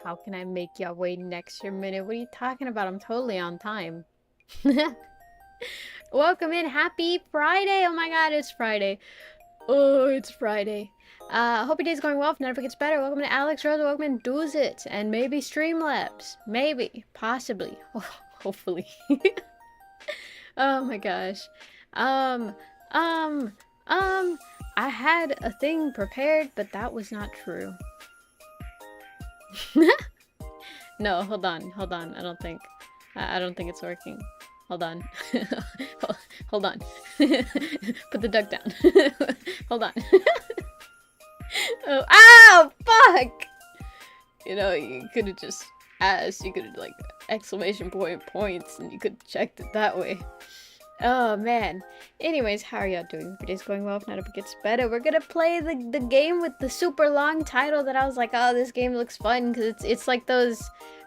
How can I make y'all wait an extra minute? What are you talking about? I'm totally on time. Welcome in. Happy Friday. Oh my god, it's Friday. Oh, it's Friday. Hope your day's going well. If never gets better. Welcome to Alex Rose. Welcome in Do's It. And maybe Streamlabs. Maybe. Possibly. Oh, hopefully. Oh my gosh. Um, um, I had a thing prepared, but that was not true. No, hold on. I don't think it's working. Hold on. Hold on. Put the duck down. Hold on. Oh, ow! Fuck! You know, you could have just asked. You could have, like, exclamation point points, and you could have checked it that way. Oh, man. Anyways, how are y'all doing? If your day's going well, if not, if it gets better, we're gonna play the game with the super long title that I was like, oh, this game looks fun, because it's like those,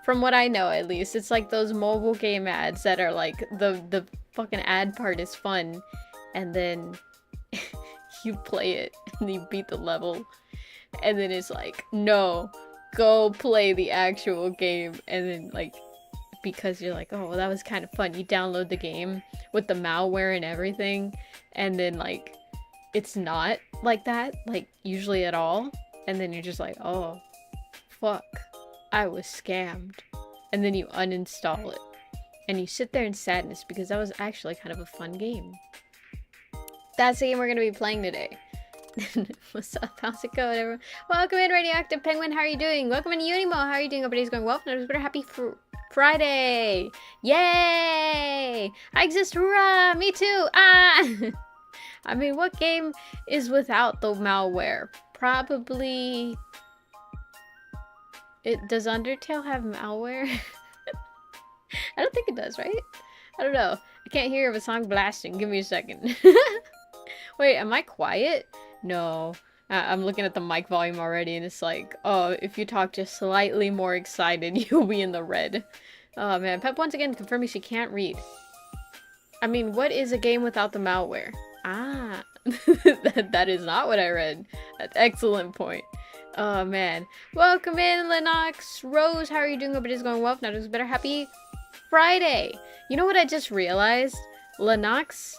from what I know at least, it's like those mobile game ads that are like, the fucking ad part is fun, and then you play it, and you beat the level, and then it's like, no, go play the actual game, and then, like, because you're like, oh, well, that was kind of fun. You download the game with the malware and everything, and then, like, it's not like that, like, usually at all. And then you're just like, oh, fuck, I was scammed. And then you uninstall it. And you sit there in sadness because that was actually kind of a fun game. That's the game we're going to be playing today. What's up? How's it going, everyone? Welcome in, Radioactive Penguin. How are you doing? Welcome in, Unimo. How are you doing? Everybody's going well. Better happy Friday. Yay! I exist. Hurrah! Me too. Ah! I mean, what game is without the malware? Probably... Does Undertale have malware? I don't think it does, right? I don't know. I can't hear of a song blasting. Give me a second. Wait, am I quiet? No. I'm looking at the mic volume already, and it's like, oh, if you talk just slightly more excited, you'll be in the red. Oh, man. Pep once again confirming she can't read. I mean, what is a game without the malware? Ah. that is not what I read. That's excellent point. Oh, man. Welcome in, Lennox. Rose, how are you doing? Hope it is going well. If not, it's better. Happy Friday. You know what I just realized? Lennox,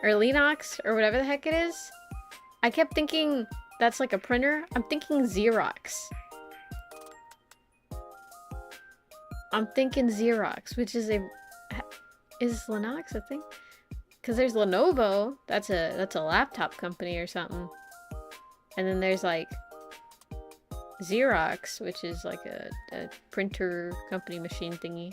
or Lennox, or whatever the heck it is. I kept thinking that's like a printer. I'm thinking Xerox. I'm thinking Xerox, which is is Lennox a thing? Because there's Lenovo. That's a laptop company or something. And then there's like Xerox, which is like a printer company machine thingy.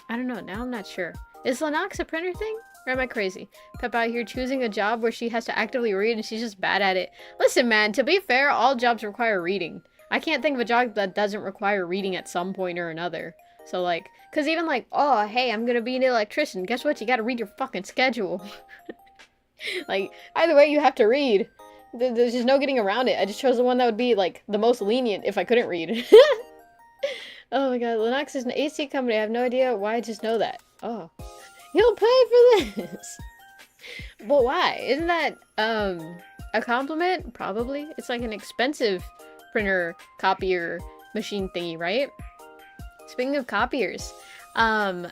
I don't know. Now I'm not sure. Is Lennox a printer thing? Or am I crazy? Pep out here choosing a job where she has to actively read and she's just bad at it. Listen, man, to be fair, all jobs require reading. I can't think of a job that doesn't require reading at some point or another. So, like, because even like, oh, hey, I'm gonna be an electrician. Guess what? You gotta read your fucking schedule. Like, either way, you have to read. There's just no getting around it. I just chose the one that would be, like, the most lenient if I couldn't read. Oh my god, Lennox is an AC company. I have no idea why I just know that. Oh. You'll pay for this! But why? Isn't that, a compliment? Probably. It's like an expensive printer, copier, machine thingy, right? Speaking of copiers, at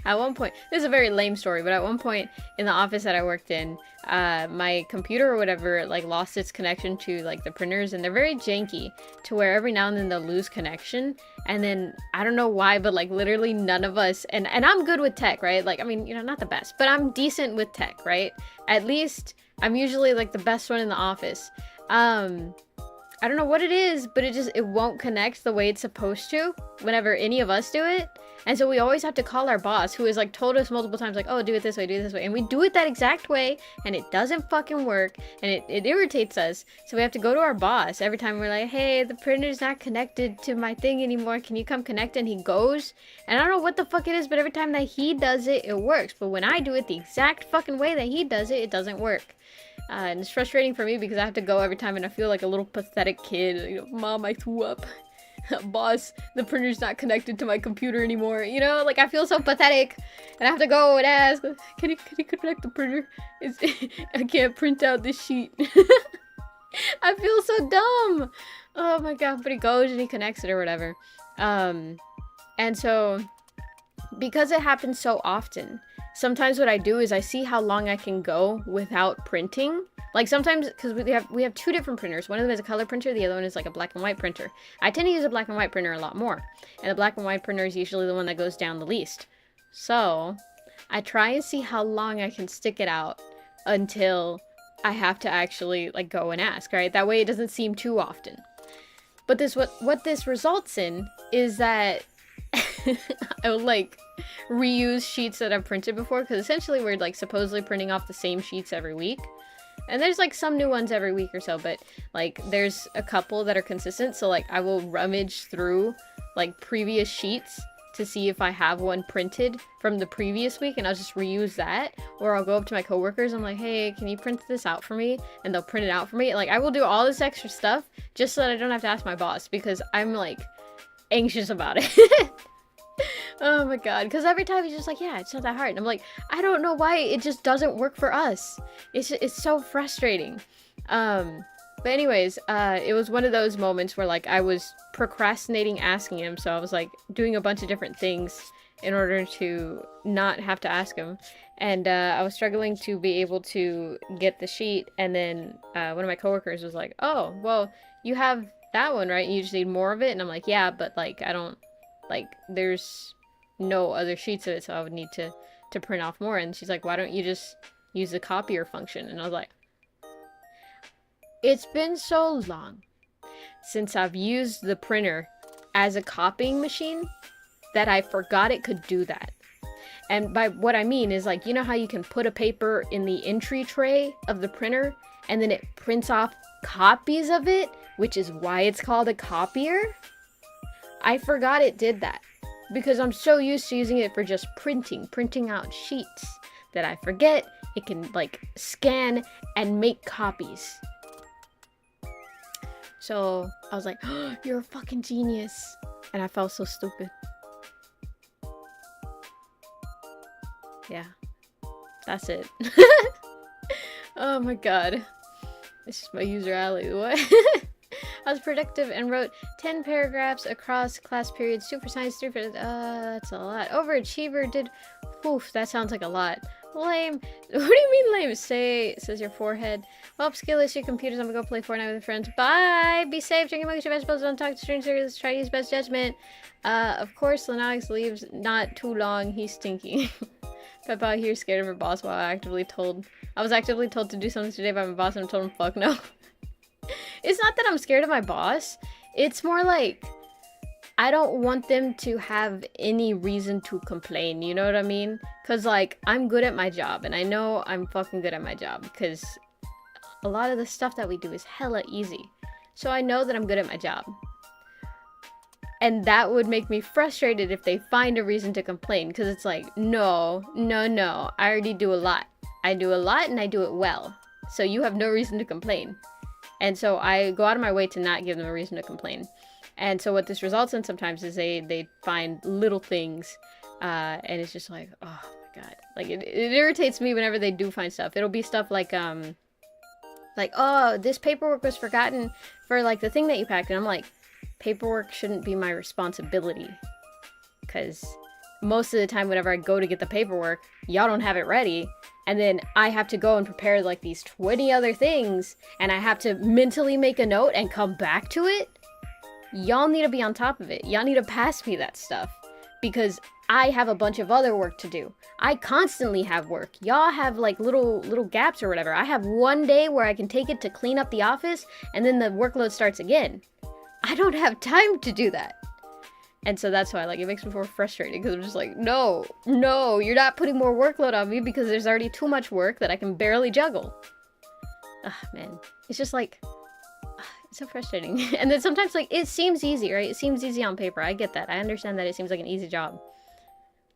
one point, this is a very lame story, but at one point in the office that I worked in, my computer or whatever, like, lost its connection to, like, the printers, and they're very janky, to where every now and then they'll lose connection, and then, I don't know why, but, like, literally none of us, and I'm good with tech, right? Like, I mean, you know, not the best, but I'm decent with tech, right? At least, I'm usually, like, the best one in the office. I don't know what it is, but it won't connect the way it's supposed to whenever any of us do it. And so we always have to call our boss, who has, like, told us multiple times, like, oh, do it this way, do it this way. And we do it that exact way, and it doesn't fucking work, and it irritates us. So we have to go to our boss every time we're like, hey, the printer's not connected to my thing anymore. Can you come connect? And he goes. And I don't know what the fuck it is, but every time that he does it, it works. But when I do it the exact fucking way that he does it, it doesn't work. And it's frustrating for me because I have to go every time, and I feel like a little pathetic kid. You know, Mom, I threw up. Boss, the printer's not connected to my computer anymore. You know, like, I feel so pathetic, and I have to go and ask, can you connect the printer? I can't print out this sheet. I feel so dumb. Oh my god, but he goes and he connects it or whatever. And so because it happens so often, sometimes what I do is I see how long I can go without printing. Like sometimes, because we have two different printers. One of them is a color printer, the other one is like a black and white printer. I tend to use a black and white printer a lot more, and the black and white printer is usually the one that goes down the least. So I try and see how long I can stick it out until I have to actually like go and ask, right? That way it doesn't seem too often. But what this results in is that I will like reuse sheets that I've printed before, because essentially we're like supposedly printing off the same sheets every week. And there's like some new ones every week or so, but like there's a couple that are consistent. So like I will rummage through like previous sheets to see if I have one printed from the previous week, and I'll just reuse that. Or I'll go up to my coworkers, I'm like, hey, can you print this out for me? And they'll print it out for me. Like I will do all this extra stuff just so that I don't have to ask my boss, because I'm like anxious about it. Oh my god, because every time he's just like, yeah, it's not that hard. And I'm like, I don't know why it just doesn't work for us. It's so frustrating. But anyways, it was one of those moments where like I was procrastinating asking him, so I was like doing a bunch of different things in order to not have to ask him. And I was struggling to be able to get the sheet, and then one of my coworkers was like, oh, well, you have that one, right? You just need more of it? And I'm like, yeah, but like I don't, like there's no other sheets of it, so I would need to print off more. And she's like, why don't you just use the copier function? And I was like, it's been so long since I've used the printer as a copying machine that I forgot it could do that. And by what I mean is, like, you know how you can put a paper in the entry tray of the printer and then it prints off copies of it, which is why it's called a copier? I forgot it did that, because I'm so used to using it for just printing out sheets, that I forget it can like scan and make copies. So I was like, oh, you're a fucking genius. And I felt so stupid. Yeah, that's it. Oh my god. This is my user alley. What? I was productive and wrote 10 paragraphs across class periods. Super science 3 for that's a lot. Overachiever did. Oof, that sounds like a lot. Lame. What do you mean lame? Says your forehead. Well, skill is your computers. I'm gonna go play Fortnite with friends. Bye. Be safe. Drink your vegetables. Don't talk to strangers. Try to use best judgment. Of course, Lennox leaves not too long. He's stinky. Peppa here scared of her boss while I was actively told to do something today by my boss, and I told him fuck no. It's not that I'm scared of my boss. It's more like I don't want them to have any reason to complain, you know what I mean? Because, like, I'm good at my job, and I know I'm fucking good at my job, because a lot of the stuff that we do is hella easy. So I know that I'm good at my job. And that would make me frustrated if they find a reason to complain, because it's like, no, I already do a lot. I do a lot, and I do it well. So you have no reason to complain. And so I go out of my way to not give them a reason to complain. And so what this results in sometimes is they find little things, and it's just like, oh my god. Like, it irritates me whenever they do find stuff. It'll be stuff like, oh, this paperwork was forgotten for, like, the thing that you packed. And I'm like, paperwork shouldn't be my responsibility. Because most of the time whenever I go to get the paperwork, y'all don't have it ready. And then I have to go and prepare like these 20 other things, and I have to mentally make a note and come back to it. Y'all need to be on top of it. Y'all need to pass me that stuff, because I have a bunch of other work to do. I constantly have work. Y'all have like little gaps or whatever. I have one day where I can take it to clean up the office, and then the workload starts again. I don't have time to do that. And so that's why, like, it makes me more frustrated, because I'm just like, no, you're not putting more workload on me, because there's already too much work that I can barely juggle. Ugh, man. It's just like, it's so frustrating. And then sometimes, like, it seems easy, right? It seems easy on paper. I get that. I understand that it seems like an easy job.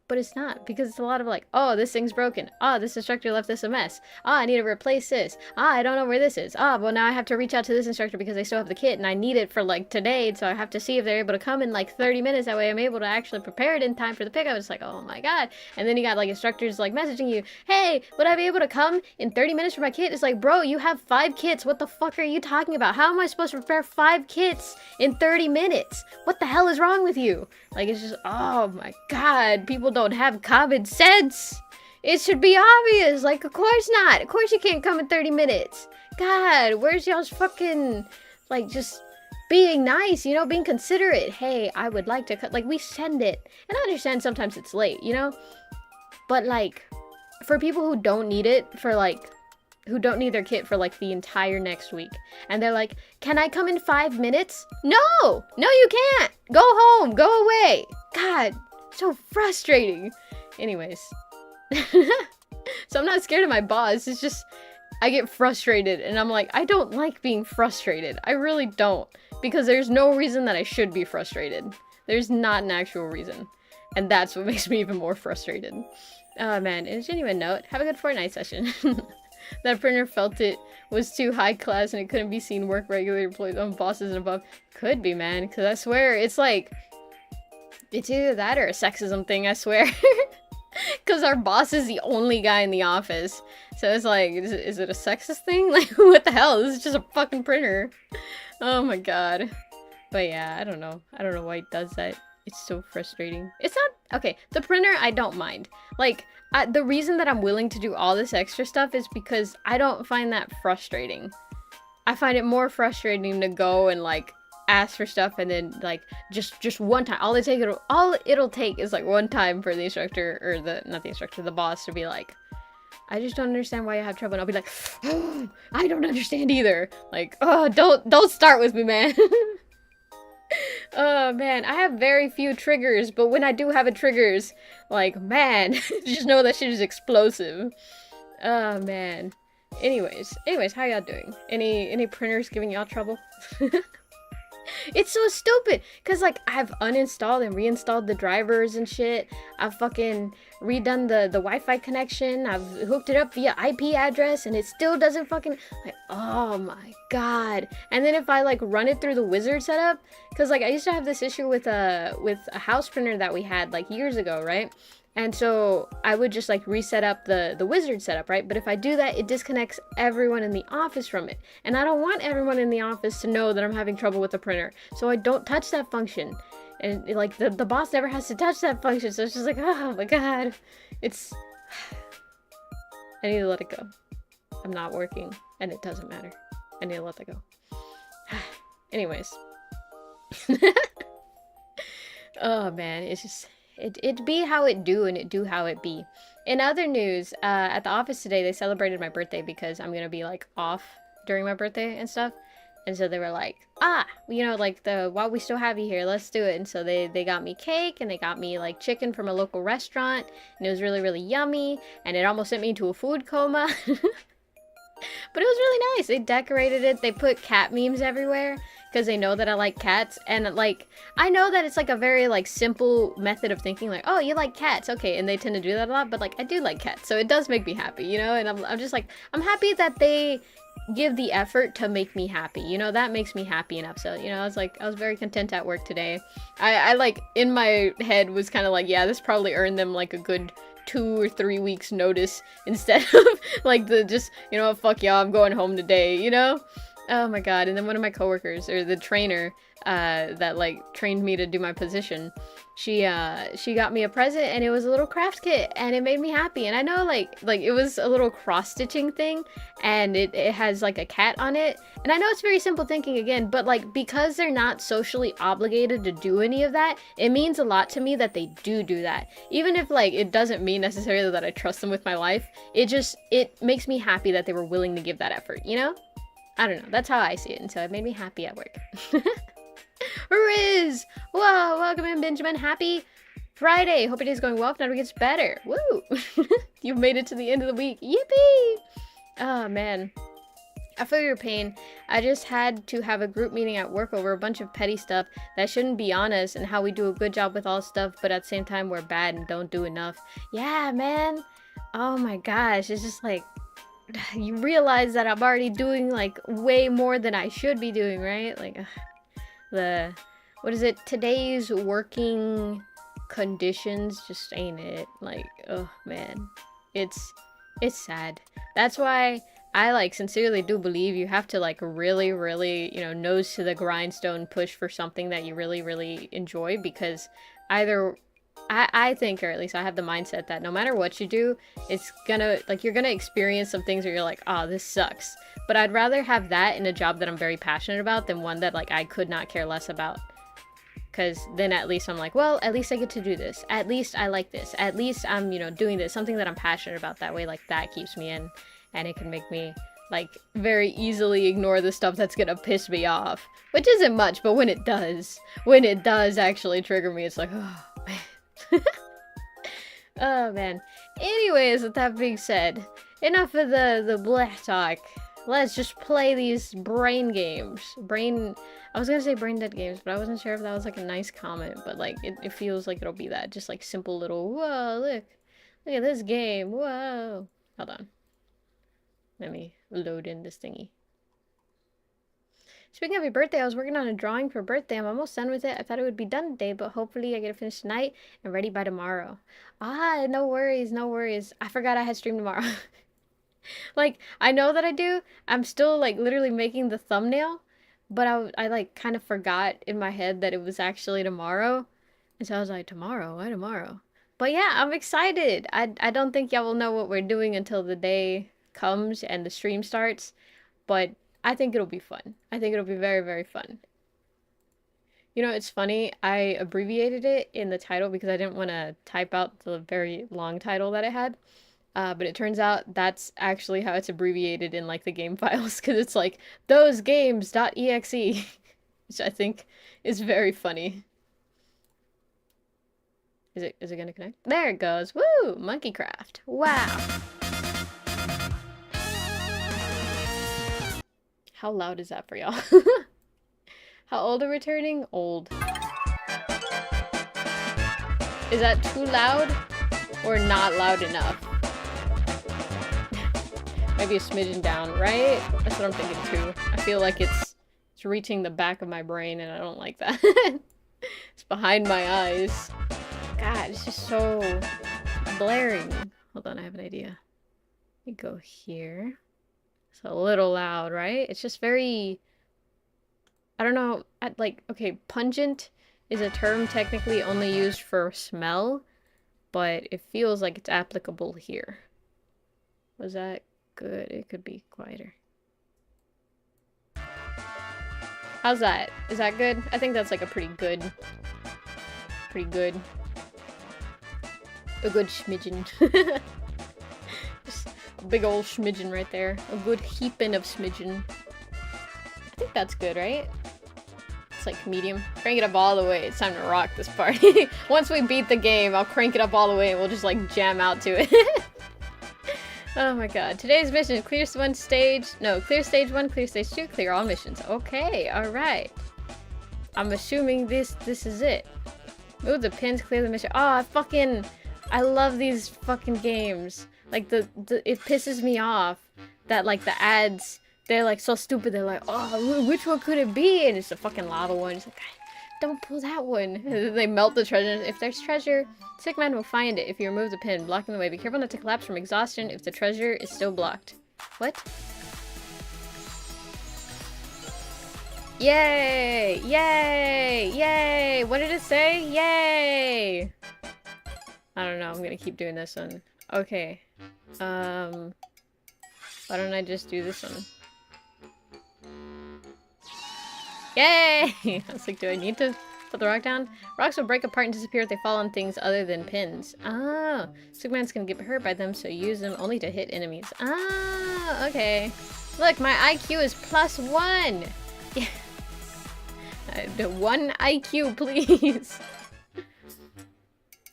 But it's not, because it's a lot of like, oh, this thing's broken. Oh, this instructor left this a mess. Oh, I need to replace this. Oh, I don't know where this is. Oh, well, now I have to reach out to this instructor because they still have the kit and I need it for like today. So I have to see if they're able to come in like 30 minutes. That way I'm able to actually prepare it in time for the pickup. It's like, oh my God. And then you got like instructors like messaging you, hey, would I be able to come in 30 minutes for my kit? It's like, bro, you have 5 kits. What the fuck are you talking about? How am I supposed to prepare 5 kits in 30 minutes? What the hell is wrong with you? Like, it's just, oh my God, people don't have common sense. It should be obvious. Like, of course not. Of course you can't come in 30 minutes. God, where's y'all's fucking, like, just being nice, you know, being considerate. Hey, I would like to cut, like, we send it. And I understand sometimes it's late, you know? But, like, for people who don't need it, for, like, who don't need their kit for like the entire next week, and they're like, can I come in 5 minutes? No, you can't. Go home, go away. God, so frustrating. Anyways. So I'm not scared of my boss. It's just I get frustrated and I'm like, I don't like being frustrated. I really don't, because there's no reason that I should be frustrated. There's not an actual reason, and that's what makes me even more frustrated. Oh man, in a genuine note, have a good Fortnite session. That printer felt it was too high class and it couldn't be seen work regular employees on bosses and above. Could be, man, because I swear it's like, it's either that or a sexism thing, I swear. Because our boss is the only guy in the office. So it's like, is it a sexist thing? Like, what the hell? This is just a fucking printer. Oh my God. But yeah, I don't know. I don't know why it does that. It's so frustrating. It's not, okay, the printer, I don't mind. Like, the reason that I'm willing to do all this extra stuff is because I don't find that frustrating. I find it more frustrating to go and like ask for stuff and then like just one time. All it'll take is like one time for the instructor, or not the instructor, the boss to be like, I just don't understand why you have trouble. And I'll be like, oh, I don't understand either. Like, oh, don't start with me, man. Oh man, I have very few triggers, but when I do have a triggers, like, man, just know that shit is explosive. Oh man. Anyways, how y'all doing? Any printers giving y'all trouble? It's so stupid, because like I've uninstalled and reinstalled the drivers and shit. I've fucking redone the Wi-Fi connection. I've hooked it up via IP address and it still doesn't fucking, like, oh my God. And then if I like run it through the wizard setup, because like I used to have this issue with a house printer that we had like years ago, right? And so I would just like reset up the wizard setup, right? But if I do that, it disconnects everyone in the office from it. And I don't want everyone in the office to know that I'm having trouble with the printer. So I don't touch that function. And like the boss never has to touch that function. So it's just like, oh my God. It's, I need to let it go. I'm not working and it doesn't matter. I need to let that go. Anyways. Oh man, it's just, it be how it do and it do how it be. In other news, at the office today, they celebrated my birthday because I'm gonna be like off during my birthday and stuff. And so they were like, you know, like while we still have you here, let's do it. And so they got me cake and they got me like chicken from a local restaurant, and it was really, really yummy. And it almost sent me into a food coma. But it was really nice. They decorated it. They put cat memes everywhere because they know that I like cats. And like, I know that it's like a very like simple method of thinking, like, oh, you like cats, okay. And they tend to do that a lot, but like I do like cats, so it does make me happy, you know. And I'm just like, I'm happy that they give the effort to make me happy, you know. That makes me happy enough. So, you know, I was very content at work today. I like in my head was kind of like, yeah, this probably earned them like a good 2 or 3 weeks notice instead of like the just, you know, fuck y'all, I'm going home today, you know. Oh my God. And then one of my coworkers, or the trainer that like trained me to do my position, she got me a present, and it was a little craft kit, and it made me happy. And I know like it was a little cross stitching thing, and it has like a cat on it. And I know it's very simple thinking again, but like because they're not socially obligated to do any of that, it means a lot to me that they do that. Even if like it doesn't mean necessarily that I trust them with my life, it makes me happy that they were willing to give that effort, you know? I don't know, that's how I see it, and so it made me happy at work. Riz! Whoa, welcome in, Benjamin. Happy Friday. Hope your day's going well. If not, it gets better. Woo! You've made it to the end of the week. Yippee! Oh, man. I feel your pain. I just had to have a group meeting at work over a bunch of petty stuff that shouldn't be on us and how we do a good job with all stuff, but at the same time we're bad and don't do enough. Yeah, man. Oh my gosh. It's just like, you realize that I'm already doing like way more than I should be doing, right? Like, what is it? Today's working conditions just ain't it. Like, oh man. It's sad. That's why I like sincerely do believe you have to like really, really, you know, nose to the grindstone push for something that you really, really enjoy, because either I think, or at least I have the mindset that no matter what you do, it's gonna, like, you're gonna experience some things where you're like, oh, this sucks. But I'd rather have that in a job that I'm very passionate about than one that like I could not care less about. Because then at least I'm like, well, at least I get to do this. At least I like this. At least I'm, you know, doing this. Something that I'm passionate about. That way, like, that keeps me in. And it can make me, like, very easily ignore the stuff that's gonna piss me off. Which isn't much, but when it does actually trigger me, it's like, oh, man. Oh, man. Anyways, with that being said, enough of the bleh talk. Let's just play these brain games. I was gonna say brain dead games, but I wasn't sure if that was like a nice comment, but like it feels like it'll be that. Just like simple little, whoa, look at this game, whoa. Hold on. Let me load in this thingy. Speaking of your birthday, I was working on a drawing for birthday. I'm almost done with it. I thought it would be done today, but hopefully I get it finished tonight and ready by tomorrow. Ah, no worries, no worries. I forgot I had stream tomorrow. Like, I know that I do. I'm still, like, literally making the thumbnail. But I like, kind of forgot in my head that it was actually tomorrow. And so I was like, tomorrow? Why tomorrow? But yeah, I'm excited. I don't think y'all will know what we're doing until the day comes and the stream starts. But I think it'll be fun. I think it'll be very, very fun. You know, it's funny. I abbreviated it in the title because I didn't want to type out the very long title that it had. But it turns out that's actually how it's abbreviated in like the game files, because it's like thosegames.exe, which I think is very funny. Is it gonna connect? There it goes. Woo! Monkeycraft. Wow. How loud is that for y'all? How old are we turning? Old. Is that too loud or not loud enough? Maybe a smidgen down, right? That's what I'm thinking too. I feel like it's reaching the back of my brain and I don't like that. It's behind my eyes. God, it's just so blaring. Hold on, I have an idea. Let me go here. It's a little loud, right? It's just very, I don't know, like, okay, pungent is a term technically only used for smell, but it feels like it's applicable here. Was that good? It could be quieter. How's that? Is that good? I think that's like a pretty good. A good smidgen. Just a big old smidgen right there. A good heaping of smidgen. I think that's good, right? It's like medium. Crank it up all the way. It's time to rock this party. Once we beat the game, I'll crank it up all the way and we'll just like jam out to it. Oh my god. Today's mission, clear stage 1, clear stage 2, clear all missions. Okay, alright. I'm assuming this is it. Move the pins, clear the mission. Oh, I love these fucking games. Like, it pisses me off that, like, the ads, they're, like, so stupid. They're like, oh, which one could it be? And it's a fucking lava one. It's like, don't pull that one. And then they melt the treasure. If there's treasure, Sick Man will find it if you remove the pin, blocking the way. Be careful not to collapse from exhaustion if the treasure is still blocked. What? Yay! Yay! Yay! What did it say? Yay! I don't know. I'm gonna keep doing this one. Okay. Why don't I just do this one? Yay! I was like, do I need to put the rock down? Rocks will break apart and disappear if they fall on things other than pins. Ah, Superman's gonna get hurt by them, so use them only to hit enemies. Ah, okay. Look, my IQ is +1! Yeah. 1 IQ, please!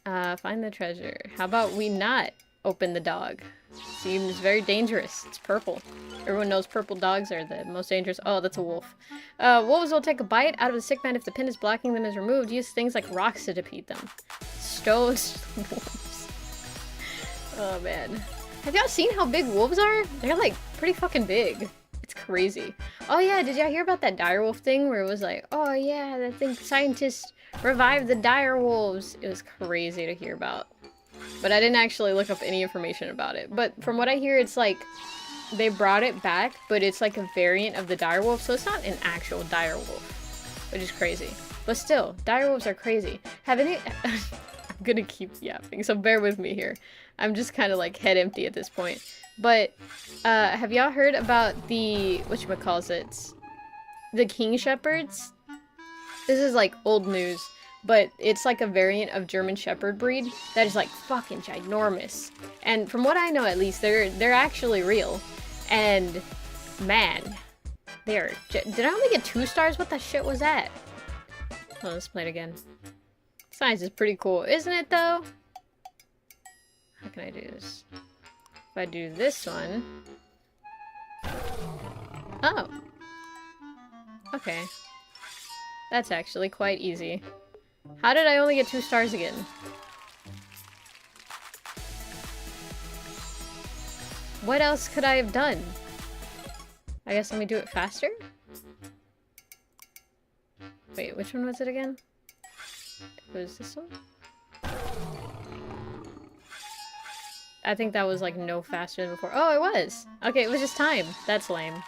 Find the treasure. How about we not open the dog? seems very dangerous. It's purple. Everyone knows purple dogs are the most dangerous. Oh, that's a wolf. Wolves will take a bite out of a sick man if the pin is blocking them is removed. Use things like rocks to defeat them. Stoves wolves. Oh, man. Have y'all seen how big wolves are? They're, like, pretty fucking big. It's crazy. Oh, yeah, did y'all hear about that direwolf thing where it was like, oh, yeah, I think scientists revived the direwolves? It was crazy to hear about. But I didn't actually look up any information about it. But from what I hear, it's like they brought it back, but it's like a variant of the direwolf, so it's not an actual direwolf, which is crazy. But still, direwolves are crazy. Have any... I'm gonna keep yapping, so bear with me here. I'm just kind of like head empty at this point. But have y'all heard about the... whatchamacallit? The King Shepherds? This is like old news. But it's like a variant of German Shepherd breed that is like fucking ginormous. And from what I know at least, they're actually real. And man, did I only get 2 stars? What the shit was that? Oh, let's play it again. Science is pretty cool, isn't it though? How can I do this? If I do this one. Oh. Okay. That's actually quite easy. How did I only get 2 stars again? What else could I have done? I guess let me do it faster? Wait, which one was it again? Was this one? I think that was like no faster than before. Oh, it was! Okay, it was just time. That's lame.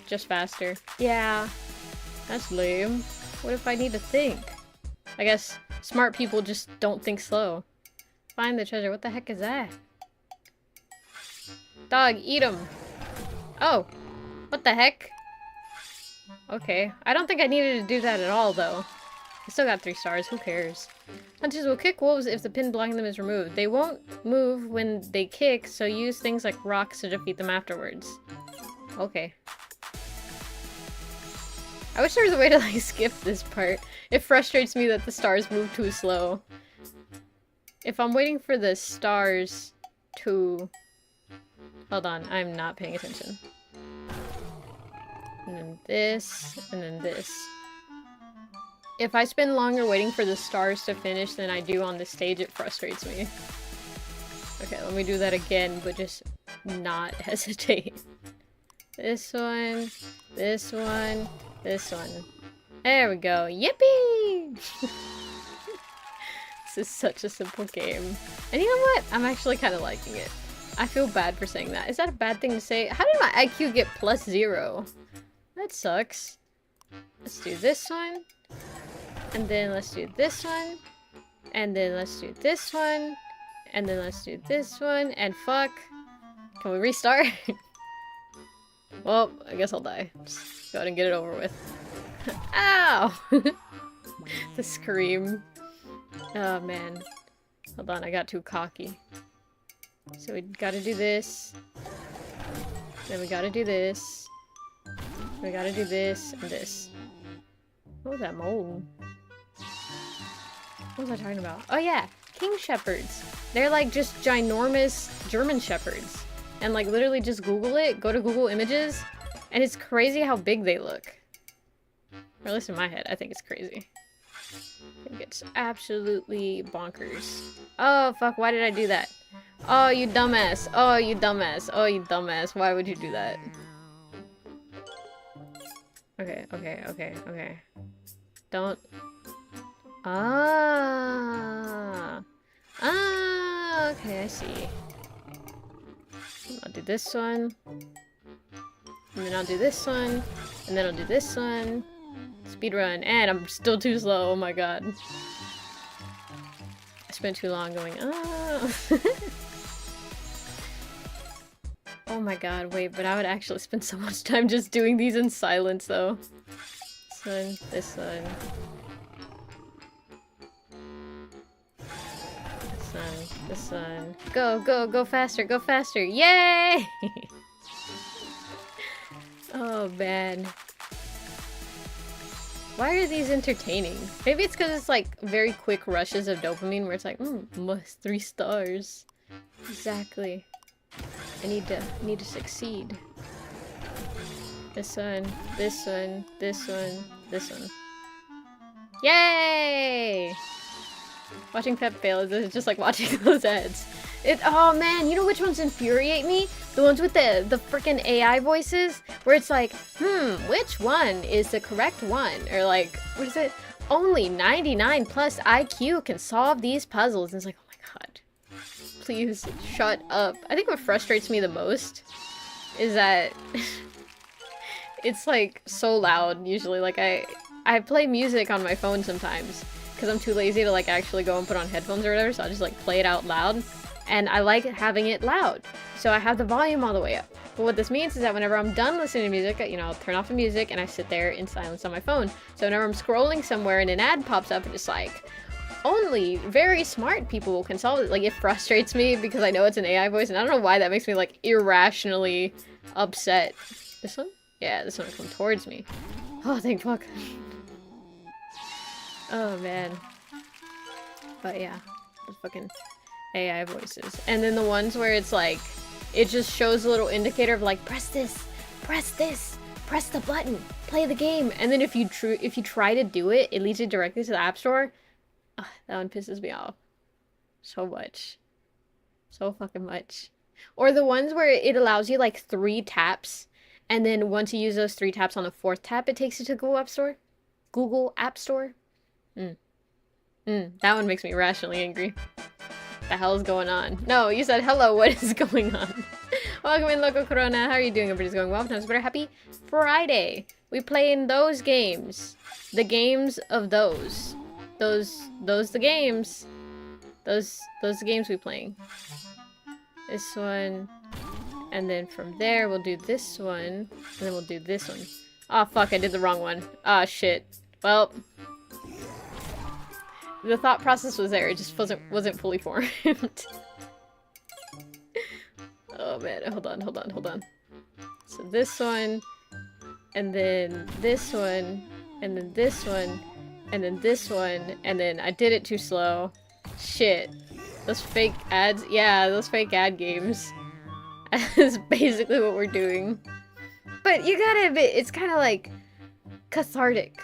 Just faster. Yeah. That's lame. What if I need to think? I guess smart people just don't think slow. Find the treasure. What the heck is that? Dog, eat him. Oh. What the heck? Okay. I don't think I needed to do that at all, though. I still got 3 stars. Who cares? Hunters will kick wolves if the pin blocking them is removed. They won't move when they kick, so use things like rocks to defeat them afterwards. Okay. I wish there was a way to, like, skip this part. It frustrates me that the stars move too slow. If I'm waiting for the stars to... Hold on, I'm not paying attention. And then this, and then this. If I spend longer waiting for the stars to finish than I do on the stage, it frustrates me. Okay, let me do that again, but just not hesitate. This one, this one, this one. There we go. Yippee! This is such a simple game. And you know what? I'm actually kind of liking it. I feel bad for saying that. Is that a bad thing to say? How did my IQ get +0? That sucks. Let's do this one. And then let's do this one. And then let's do this one. And then let's do this one. And fuck. Can we restart? Well, I guess I'll die. Just go ahead and get it over with. Ow! The scream. Oh man. Hold on, I got too cocky. So we gotta do this. Then we gotta do this. We gotta do this and this. What was that mold? What was I talking about? Oh yeah! King Shepherds! They're like just ginormous German Shepherds. And like literally just Google it, go to Google Images, and it's crazy how big they look. Or at least in my head, I think it's crazy. I think it's absolutely bonkers. Oh fuck, why did I do that? Oh you dumbass, oh you dumbass, oh you dumbass, why would you do that? Okay, okay, okay, okay. Don't... Ah! Ah, okay, I see. I'll do this one. And then I'll do this one. And then I'll do this one. Speedrun. And I'm still too slow, oh my god. I spent too long going, ah! Oh my god, wait, but I would actually spend so much time just doing these in silence, though. This one, this one. This one, this one. Go, go, go faster, go faster! Yay! Oh, man. Why are these entertaining? Maybe it's because it's like very quick rushes of dopamine where it's like, must 3 stars. Exactly. I need to succeed. This one, this one, this one, this one. Yay! Watching Pep fail is just like watching those ads. Oh man, you know which ones infuriate me? The ones with the freaking AI voices, where it's like, which one is the correct one? Or like, what is it? Only 99 plus IQ can solve these puzzles. And it's like, oh my god. Please, shut up. I think what frustrates me the most is that it's like so loud usually. Like I play music on my phone sometimes because I'm too lazy to like actually go and put on headphones or whatever, so I just like play it out loud. And I like having it loud, so I have the volume all the way up. But what this means is that whenever I'm done listening to music, you know, I'll turn off the music and I sit there in silence on my phone. So whenever I'm scrolling somewhere and an ad pops up and it's like, only very smart people can solve it, like it frustrates me because I know it's an AI voice and I don't know why that makes me like irrationally upset. This one? Yeah, this one will come towards me. Oh, thank fuck. Oh man. But yeah, those fucking AI voices. And then the ones where it's like, it just shows a little indicator of like, press this, press the button, play the game. And then if you try to do it, it leads you directly to the App Store. Ugh, that one pisses me off so much. So fucking much. Or the ones where it allows you like 3 taps, and then once you use those 3 taps on the 4th tap, it takes you to Google App Store. Google App Store. That one makes me irrationally angry. The hell is going on? No, you said hello, what is going on? Welcome in, Loco Corona. How are you doing? Everybody's going well. Times better. Happy Friday. We play in those games. The games of those. Those the games. Those the games we playing. This one. And then from there, we'll do this one. And then we'll do this one. Oh, fuck, I did the wrong one. Ah, shit. Well, the thought process was there. It just wasn't fully formed. Oh, man. Hold on. So this one, and then this one, and then this one, and then this one, and then I did it too slow. Shit. Those fake ads. Yeah, those fake ad games. That's basically what we're doing. But you gotta admit, it's kind of like cathartic.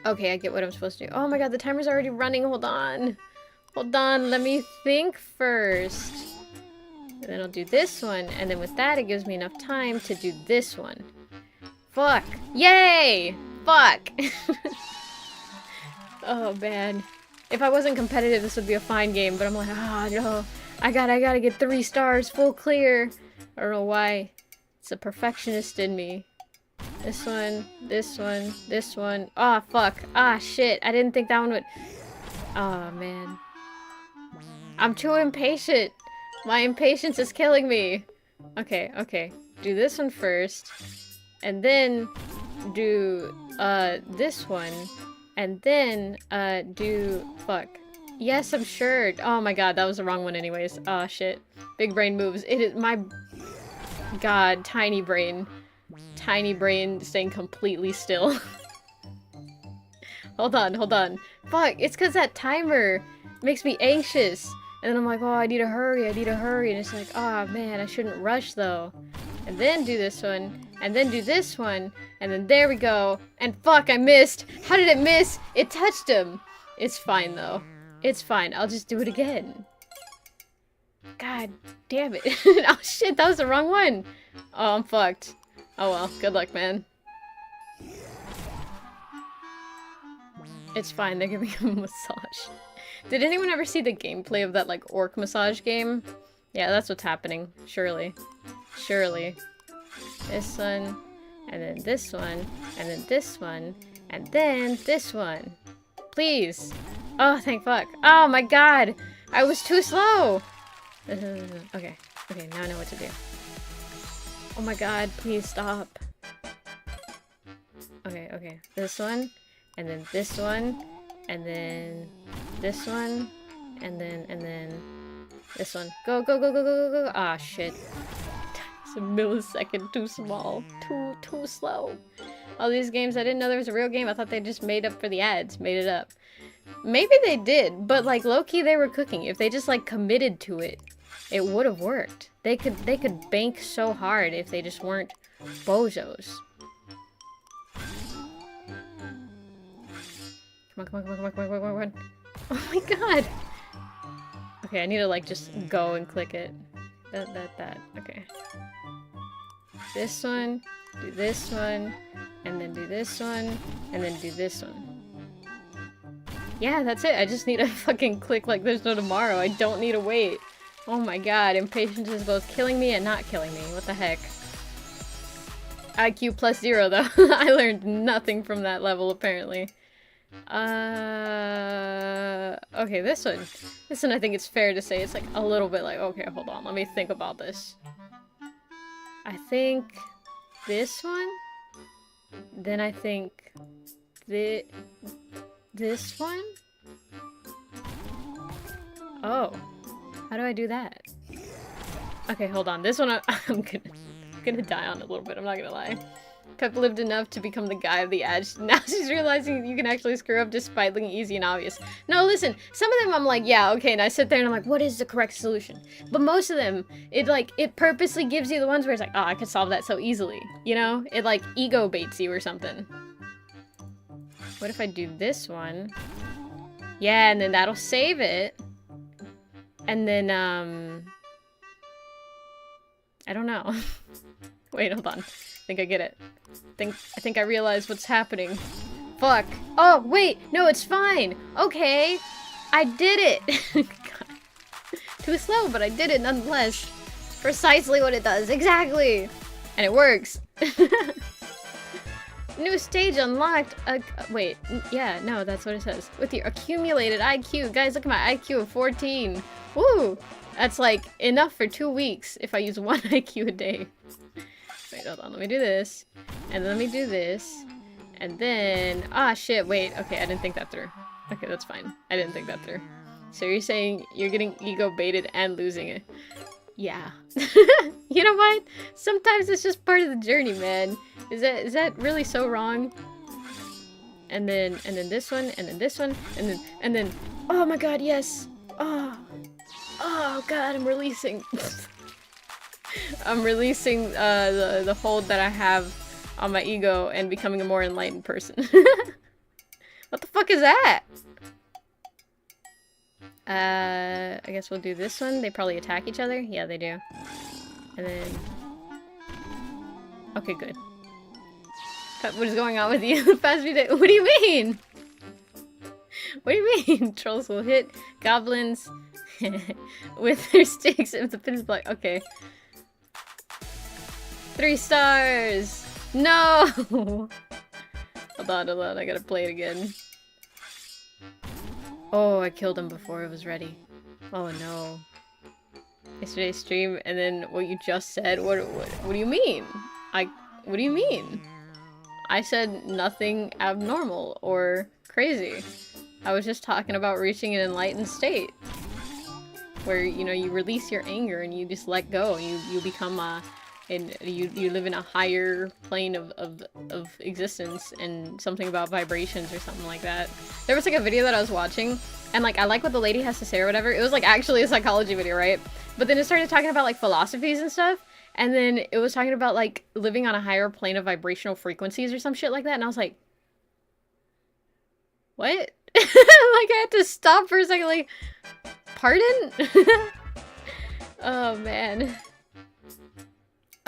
Okay, I get what I'm supposed to do. Oh my god, the timer's already running. Hold on, let me think first. And then I'll do this one, and then with that, it gives me enough time to do this one. Fuck! Yay! Fuck! Oh man. If I wasn't competitive, this would be a fine game, but I'm like, ah, no. I gotta get 3 stars, full clear. I don't know why. It's a perfectionist in me. This one, this one, this one. Ah, fuck. Ah, shit. I didn't think that one would... Oh, man. I'm too impatient. My impatience is killing me. Okay. Do this one first. And then do, this one. And then, do... Fuck. Yes, I'm sure. Oh my god, that was the wrong one anyways. Oh, shit. Big brain moves. It is my... God, tiny brain. Tiny brain staying completely still. Hold on. Fuck, it's because that timer makes me anxious. And then I'm like, oh, I need to hurry. And it's like, oh man, I shouldn't rush though. And then do this one. And then do this one. And then there we go. And fuck, I missed. How did it miss? It touched him. It's fine though. It's fine. I'll just do it again. God damn it. Oh shit, that was the wrong one. Oh, I'm fucked. Oh well, good luck, man. It's fine, they're giving him a massage. Did anyone ever see the gameplay of that, like, orc massage game? Yeah, that's what's happening. Surely. This one, and then this one, and then this one, and then this one. Please. Oh, thank fuck. Oh my god! I was too slow! Okay, now I know what to do. Oh my god, please stop. Okay. This one, and then this one, and then this one, and then this one. Go. Ah, shit. It's a millisecond too small. Too slow. All these games, I didn't know there was a real game. I thought they just made up for the ads. Made it up. Maybe they did, but like low-key they were cooking. If they just like committed to it, it would have worked. They could bank so hard if they just weren't bozos. Come on, come on, come on, come on, come on, come on, come on. Oh my god! Okay, I need to like just go and click it. That. Okay. This one, do this one, and then do this one, and then do this one. Yeah, that's it. I just need to fucking click like there's no tomorrow. I don't need to wait. Oh my god, impatience is both killing me and not killing me. What the heck? IQ plus 0 though. I learned nothing from that level apparently. Okay, this one. This one I think it's fair to say it's like a little bit like, okay, hold on, let me think about this. I think this one, then I think this one? Oh, how do I do that? Okay, hold on, this one I'm gonna die on a little bit, I'm not gonna lie. Cup lived enough to become the guy of the edge. Now she's realizing you can actually screw up despite looking easy and obvious. No, listen, some of them I'm like, yeah, okay, and I sit there and I'm like, what is the correct solution? But most of them, it purposely gives you the ones where it's like, oh, I could solve that so easily. You know? It like ego baits you or something. What if I do this one? Yeah, and then that'll save it. And then, I don't know. Wait, hold on. I think I get it. I think I realize what's happening. Fuck. Oh, wait. No, it's fine. Okay. I did it. God. Too slow, but I did it nonetheless. Precisely what it does. Exactly. And it works. New stage unlocked. Wait. Yeah, no, that's what it says. With your accumulated IQ. Guys, look at my IQ of 14. Woo. That's like enough for 2 weeks if I use 1 IQ a day. Wait, hold on, let me do this, and then let me do this, and then, ah, shit, wait, okay, I didn't think that through. Okay, that's fine. I didn't think that through. So you're saying you're getting ego baited and losing it? Yeah. You know what? Sometimes it's just part of the journey, man. Is that really so wrong? And then this one, and then this one, and then, oh my god, yes! Oh god, I'm releasing. I'm releasing the hold that I have on my ego and becoming a more enlightened person. What the fuck is that? I guess we'll do this one. They probably attack each other. Yeah, they do. And then... Okay, good. What is going on with you the past few days? What do you mean? What do you mean? Trolls will hit goblins with their sticks if the pin is black. Okay. 3 stars! No! Hold on, I gotta play it again. Oh, I killed him before it was ready. Oh no. Yesterday's stream, and then what you just said? What do you mean? What do you mean? I said nothing abnormal or crazy. I was just talking about reaching an enlightened state. Where, you know, you release your anger and you just let go. You become and you live in a higher plane of existence, and something about vibrations or something like that. There was like a video that I was watching, and like I like what the lady has to say or whatever. It was like actually a psychology video, right? But then it started talking about like philosophies and stuff, and then it was talking about like living on a higher plane of vibrational frequencies or some shit like that, and I was like, what? Like I had to stop for a second, like, pardon? Oh man.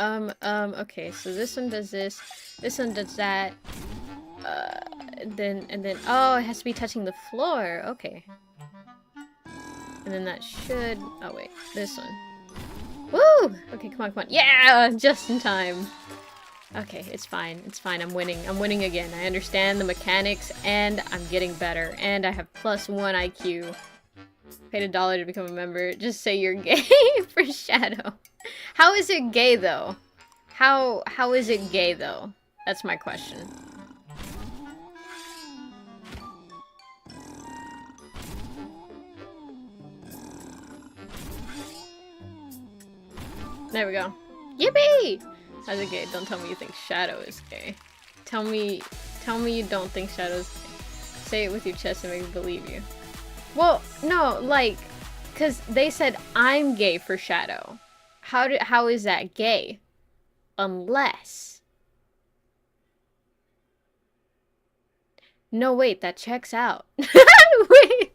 Okay, so this one does this one does that, and then, oh, it has to be touching the floor, okay. And then that should, oh wait, this one. Woo! Okay, come on, yeah! Just in time. Okay, it's fine, I'm winning again. I understand the mechanics, and I'm getting better, and I have +1 IQ. Paid $1 to become a member. Just say you're gay for Shadow. How is it gay though? How is it gay though? That's my question. There we go. Yippee! How's it gay? Don't tell me you think Shadow is gay. Tell me you don't think Shadow's gay. Say it with your chest and make me believe you. Well, no, like, because they said I'm gay for Shadow. How is that gay? Unless... No, wait, that checks out. Wait.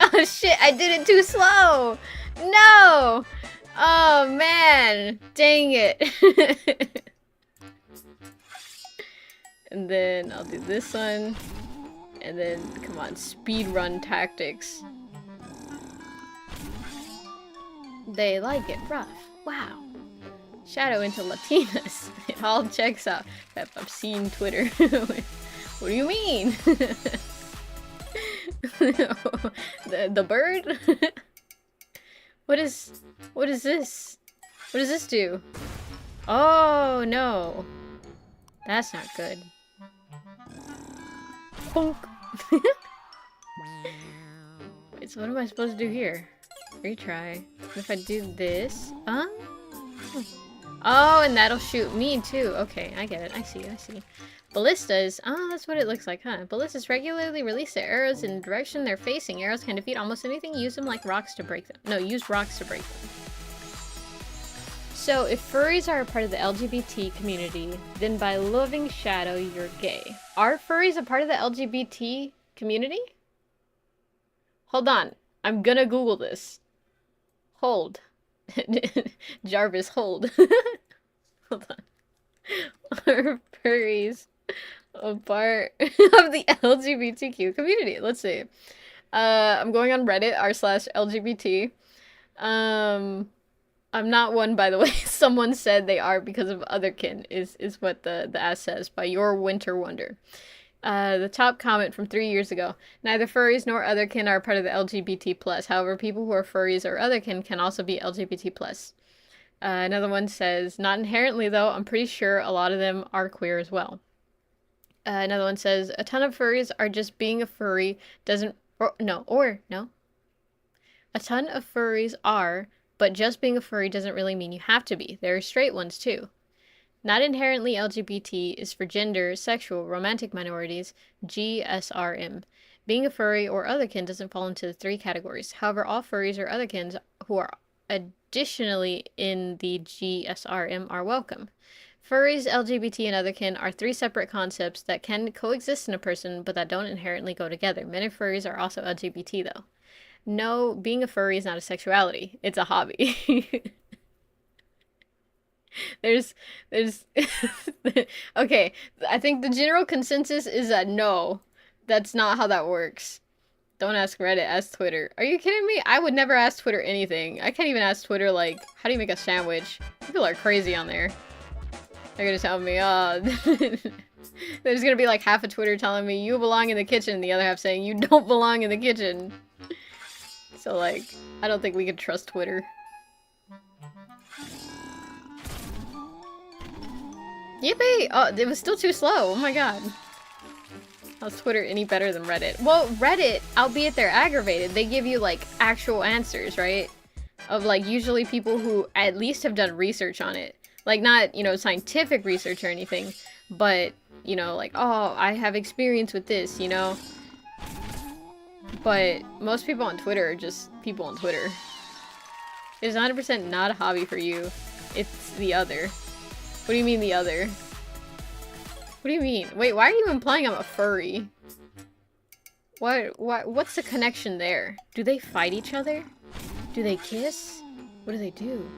Oh shit, I did it too slow. No. Oh man, dang it. And then I'll do this one. And then, come on, speed run tactics. They like it rough. Wow. Shadow into Latinas. It all checks out. I've seen Twitter. What do you mean? the bird? What is this? What does this do? Oh no. That's not good. Bonk. Wait, so what am I supposed to do here? Retry. If I do this, oh, and that'll shoot me too. Okay, I get it. I see. Ballistas. Oh, that's what it looks like, huh? Ballistas regularly release their arrows in the direction they're facing. Arrows can defeat almost anything. Use them like rocks to break them. No, use rocks to break them. So, if furries are a part of the LGBT community, then by loving Shadow, you're gay. Are furries a part of the LGBT community? Hold on. I'm gonna Google this. Hold. Jarvis, hold. Hold on. Are furries a part of the LGBTQ community? Let's see. I'm going on Reddit, r/LGBT. I'm not one, by the way. Someone said they are because of otherkin, is what the ass says, by Your Winter Wonder. The top comment from 3 years ago. Neither furries nor otherkin are part of the LGBT+. However, people who are furries or otherkin can also be LGBT+. Another one says, not inherently though, I'm pretty sure a lot of them are queer as well. Another one says, a ton of furries are just being a furry doesn't, no. A ton of furries are, but just being a furry doesn't really mean you have to be. There are straight ones too. Not inherently LGBT is for gender, sexual, romantic minorities, GSRM. Being a furry or otherkin doesn't fall into the 3 categories. However, all furries or otherkins who are additionally in the GSRM are welcome. Furries, LGBT, and otherkin are 3 separate concepts that can coexist in a person, but that don't inherently go together. Many furries are also LGBT, though. No, being a furry is not a sexuality. It's a hobby. There's okay, I think the general consensus is that no, that's not how that works. Don't ask Reddit, ask Twitter. Are you kidding me? I would never ask Twitter anything. I can't even ask Twitter, like, how do you make a sandwich? People are crazy on there. They're gonna tell me, there's gonna be like half of Twitter telling me you belong in the kitchen, the other half saying you don't belong in the kitchen. So, like, I don't think we can trust Twitter. Yippee! Oh, it was still too slow. Oh my god. How's Twitter any better than Reddit? Well, Reddit, albeit they're aggravated, they give you, like, actual answers, right? Of, like, usually people who at least have done research on it. Like, not, you know, scientific research or anything, but, you know, like, oh, I have experience with this, you know? But most people on Twitter are just people on Twitter. It's 100% not a hobby for you. It's the other. What do you mean the other? What do you mean? Wait, why are you implying I'm a furry? What's the connection there? Do they fight each other? Do they kiss? What do they do?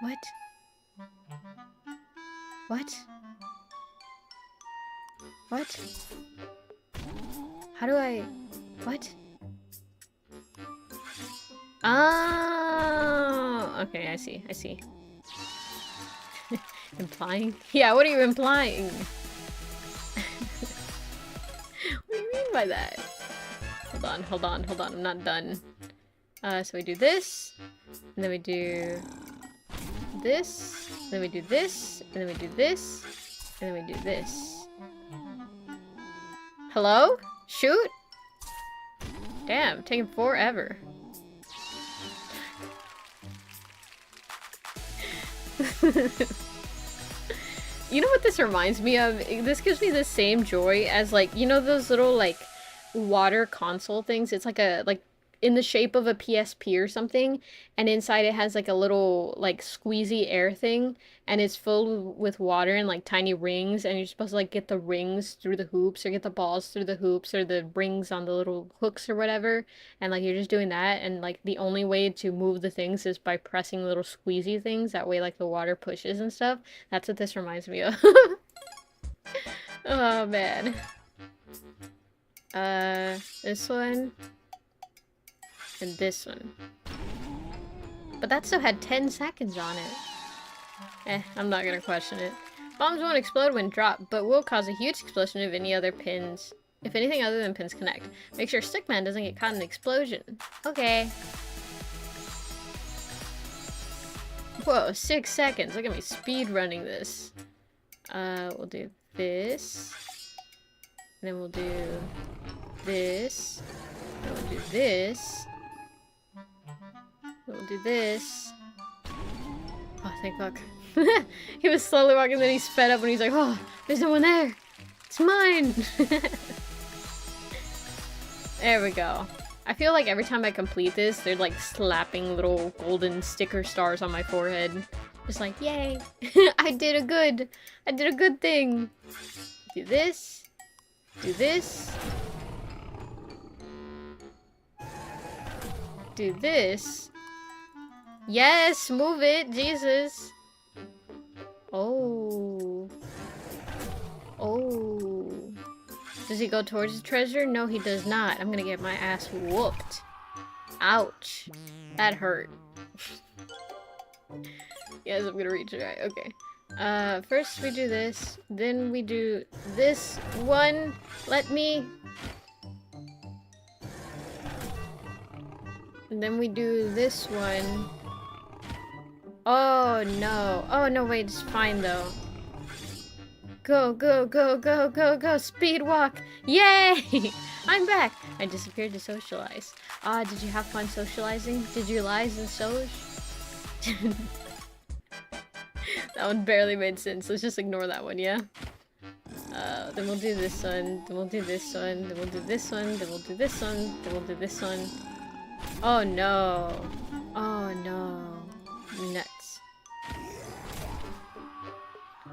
What? What? What? How do I... What? Oh, okay, I see. Implying? Yeah, what are you implying? What do you mean by that? Hold on, I'm not done. So we do this, and then we do this, then we do this, and then we do this, and then we do this. Hello? Shoot? Damn, taking forever. You know what this reminds me of? This gives me the same joy as, like, you know those little, like, water console things? It's like a, like, in the shape of a PSP or something, and inside it has like a little like squeezy air thing, and it's filled with water and like tiny rings, and you're supposed to like get the rings through the hoops or get the balls through the hoops or the rings on the little hooks or whatever, and like you're just doing that, and like the only way to move the things is by pressing little squeezy things. That way like the water pushes and stuff. That's what this reminds me of. Oh man. This one and this one. But that still had 10 seconds on it. I'm not gonna question it. Bombs won't explode when dropped, but will cause a huge explosion if anything other than pins connect. Make sure Stickman doesn't get caught in the explosion. Okay. Whoa, 6 seconds. Look at me speed running this. We'll do this. And then we'll do this. And we'll do this. We'll do this. Oh, thank fuck. He was slowly walking, then he sped up and he's like, oh, there's no one there. It's mine. There we go. I feel like every time I complete this, they're like slapping little golden sticker stars on my forehead. Just like, yay. I did a good thing. Do this. Do this. Do this. Yes, move it, Jesus. Oh. Oh. Does he go towards the treasure? No, he does not. I'm gonna get my ass whooped. Ouch. That hurt. Yes, I'm gonna reach it right. Okay. First we do this. Then we do this one. Let me... And then we do this one. Oh no. Oh no, wait, it's fine though. Go, go, go, go, go, go. Speed walk. Yay! I'm back. I disappeared to socialize. Did you have fun socializing? Did you lies and soch? That one barely made sense. Let's just ignore that one, yeah? Then we'll do this one. Then we'll do this one. Then we'll do this one. Then we'll do this one. Then we'll do this one. Oh no. Oh no. Nuts.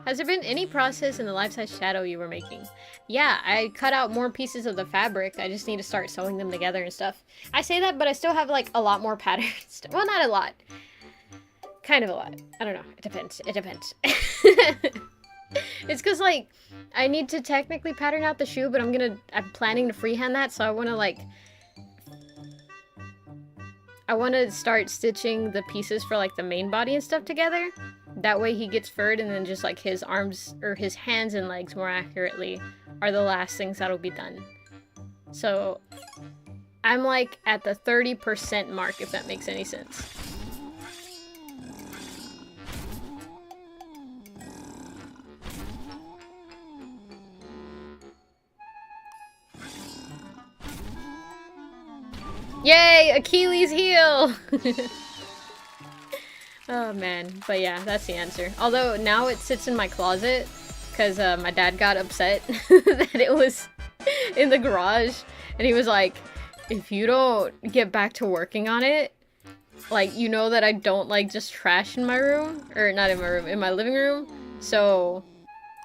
Has there been any process in the life-size shadow you were making? Yeah, I cut out more pieces of the fabric. I just need to start sewing them together and stuff. I say that, but I still have like a lot more patterns. Well, not a lot. Kind of a lot. I don't know. It depends. It depends. It's because like I need to technically pattern out the shoe, but I'm planning to freehand that, so I want to start stitching the pieces for like the main body and stuff together. That way he gets furred, and then just like his arms or his hands and legs more accurately are the last things that'll be done. So I'm like at the 30% mark, if that makes any sense. Yay! Achilles heel! Oh man, but yeah, that's the answer. Although now it sits in my closet because my dad got upset that it was in the garage, and he was like, if you don't get back to working on it, like, you know that I don't like just trash in my room, or not in my room, in my living room, so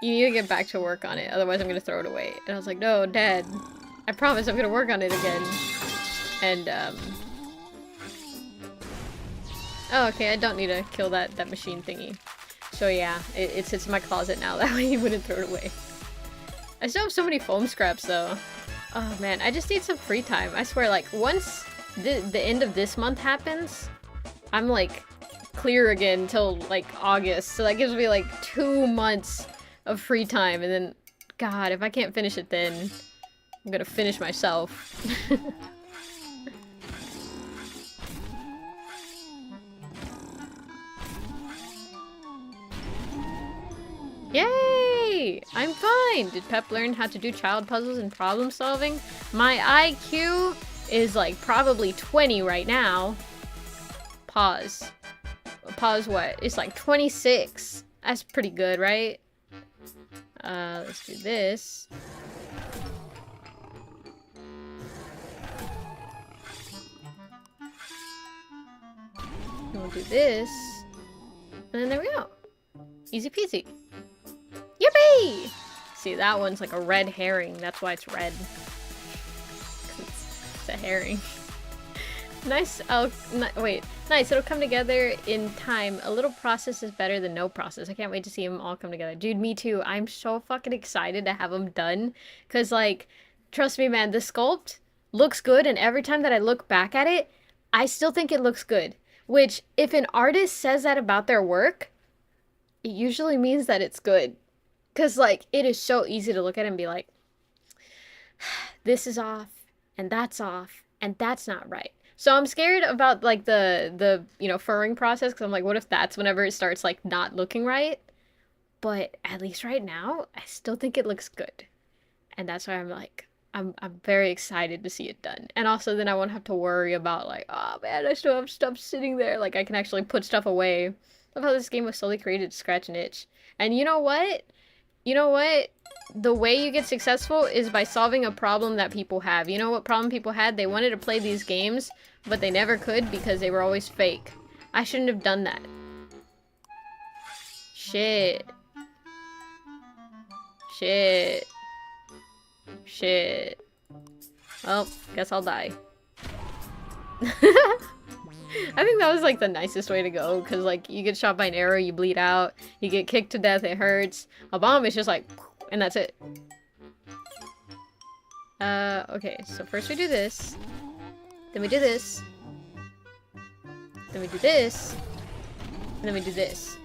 you need to get back to work on it, otherwise I'm gonna throw it away. And I was like, no, Dad, I promise I'm gonna work on it again. And oh, okay, I don't need to kill that machine thingy. So yeah, it sits in my closet now, that way he wouldn't throw it away. I still have so many foam scraps though. Oh man, I just need some free time. I swear, like, once the end of this month happens, I'm like clear again until like August. So that gives me like 2 months of free time, and then, God, if I can't finish it then, I'm gonna finish myself. Yay! I'm fine! Did Pep learn how to do child puzzles and problem solving? My IQ is like probably 20 right now. Pause. Pause what? It's like 26. That's pretty good, right? Let's do this. And we'll do this. And then there we go. Easy peasy. Yippee! See, that one's like a red herring. That's why it's red. It's a herring. Nice. Oh, wait. Nice. It'll come together in time. A little process is better than no process. I can't wait to see them all come together. Dude, me too. I'm so fucking excited to have them done. Because, like, trust me, man, the sculpt looks good. And every time that I look back at it, I still think it looks good. Which, if an artist says that about their work, it usually means that it's good. Because, like, it is so easy to look at it and be like, this is off, and that's not right. So I'm scared about, like, the you know, furring process, because I'm like, what if that's whenever it starts, like, not looking right? But at least right now, I still think it looks good. And that's why I'm like, I'm very excited to see it done. And also then I won't have to worry about, like, oh man, I still have stuff sitting there. Like, I can actually put stuff away. I love how this game was solely created to scratch an itch. And you know what? You know what? The way you get successful is by solving a problem that people have. You know what problem people had? They wanted to play these games, but they never could because they were always fake. I shouldn't have done that. Shit. Shit. Shit. Well, guess I'll die. I think that was like the nicest way to go, because like you get shot by an arrow, you bleed out, you get kicked to death, it hurts. A bomb is just like, and that's it. Okay, so first we do this, then we do this, then we do this, and then we do this.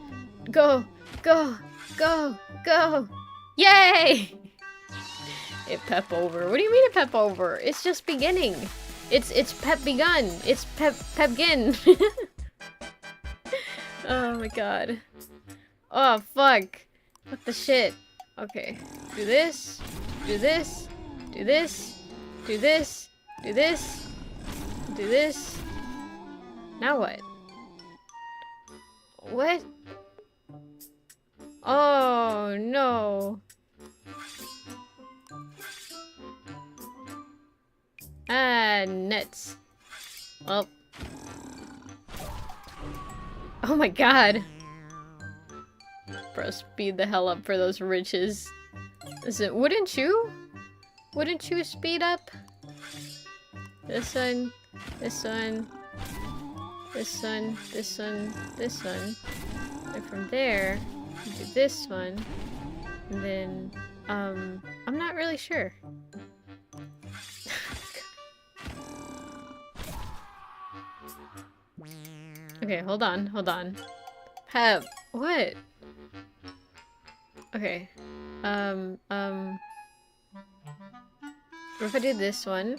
Go, go, go, go! Yay! It pep over. What do you mean it pep over? It's just beginning. It's pep begun. It's pepgin. Oh my god. Oh fuck. What the shit? Okay. Do this. Do this. Do this. Do this. Do this. Do this. Now what? What? Oh no. Ah, nuts. Well. Oh my god. Bro, speed the hell up for those riches. Wouldn't you? Wouldn't you speed up? This one, this one, this one, this one, this one. And from there, you do this one. And then, I'm not really sure. Okay, hold on, hold on. Pep, what? Okay. What if I do this one?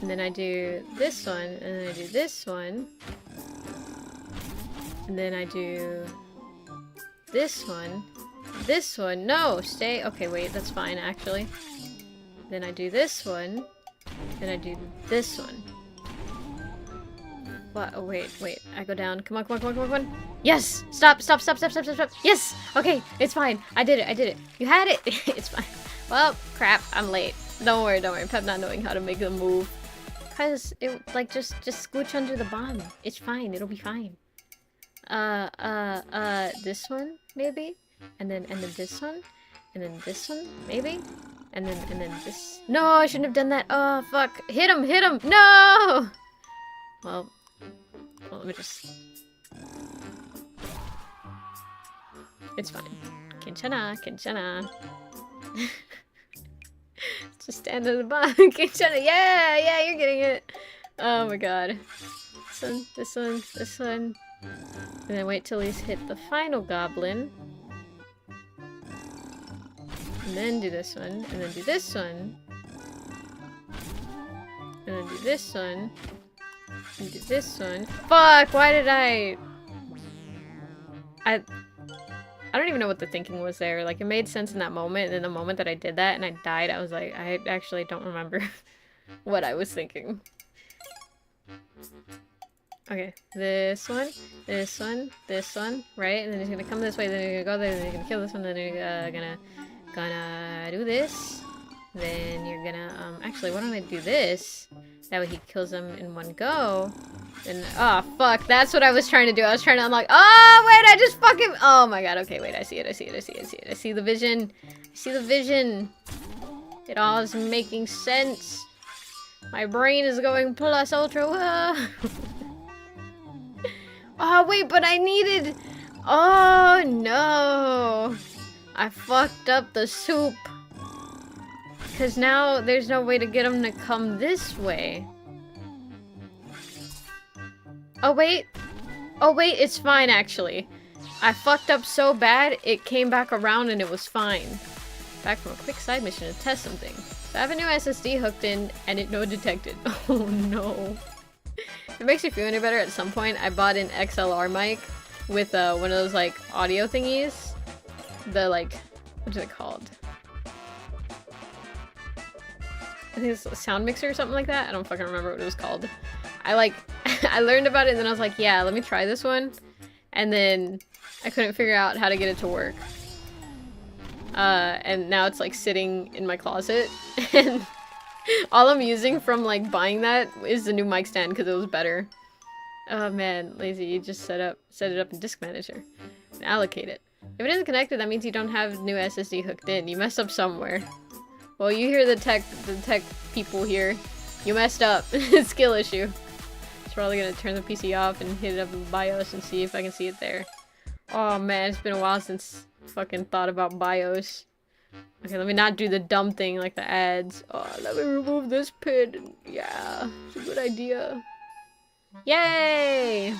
And then I do this one, and then I do this one. And then I do this one. This one, no, stay. Okay, wait, that's fine, actually. Then I do this one. Then I do this one. What? Oh, wait, wait. I go down. Come on, come on, come on, come on, come on. Yes! Stop, stop, stop, stop, stop, stop, stop. Yes! Okay, it's fine. I did it, I did it. You had it. It's fine. Well, crap, I'm late. Don't worry, don't worry. Pep not knowing how to make a move. Cause it, like, just scooch under the bomb. It's fine, it'll be fine. This one, maybe? And then this one? And then this one, maybe? And then this. No, I shouldn't have done that. Oh, fuck. Hit him, hit him! No! Well, let me just... It's fine. Kinchana, Kinchana. Just stand on the bottom. Kinchana, yeah, yeah, you're getting it. Oh my god. This one, this one, this one. And then wait till he's hit the final goblin. And then do this one, and then do this one. And then do this one. And do this one. Fuck, why did I don't even know what the thinking was there. Like, it made sense in that moment, and in the moment that I did that and I died, I was like, I actually don't remember what I was thinking. Okay, this one, this one, this one, right? And then he's gonna come this way, then he's gonna go there, then he's gonna kill this one, then he's gonna do this. Then you're gonna, actually, why don't I do this? That way he kills them in one go. And, oh, fuck, that's what I was trying to do. I was trying to unlock, oh, wait, I just fucking, oh my god, okay, wait, I see it, I see it, I see it, I see it. I see the vision. I see the vision. It all is making sense. My brain is going plus ultra, oh, wait, but I needed, oh, no. I fucked up the soup. Because now there's no way to get him to come this way. Oh, wait. Oh, wait, it's fine, actually. I fucked up so bad, it came back around and it was fine. Back from a quick side mission to test something. So I have a new SSD hooked in, and it no detected. Oh, no. If it makes you feel any better, at some point, I bought an XLR mic with one of those, like, audio thingies. The, like, what is it called? I think it's a sound mixer or something like that. I don't fucking remember what it was called. I like, I learned about it and then I was like, yeah, let me try this one. And then I couldn't figure out how to get it to work. And now it's like sitting in my closet. And all I'm using from like buying that is the new mic stand because it was better. Oh man, lazy, you just set it up in Disk Manager. And allocate it. If it isn't connected, that means you don't have new SSD hooked in. You messed up somewhere. Well, you hear the tech people here. You messed up. Skill issue. Just probably gonna turn the PC off and hit it up in BIOS and see if I can see it there. Oh man, it's been a while since I fucking thought about BIOS. Okay, let me not do the dumb thing like the ads. Oh, let me remove this pin. Yeah, it's a good idea. Yay!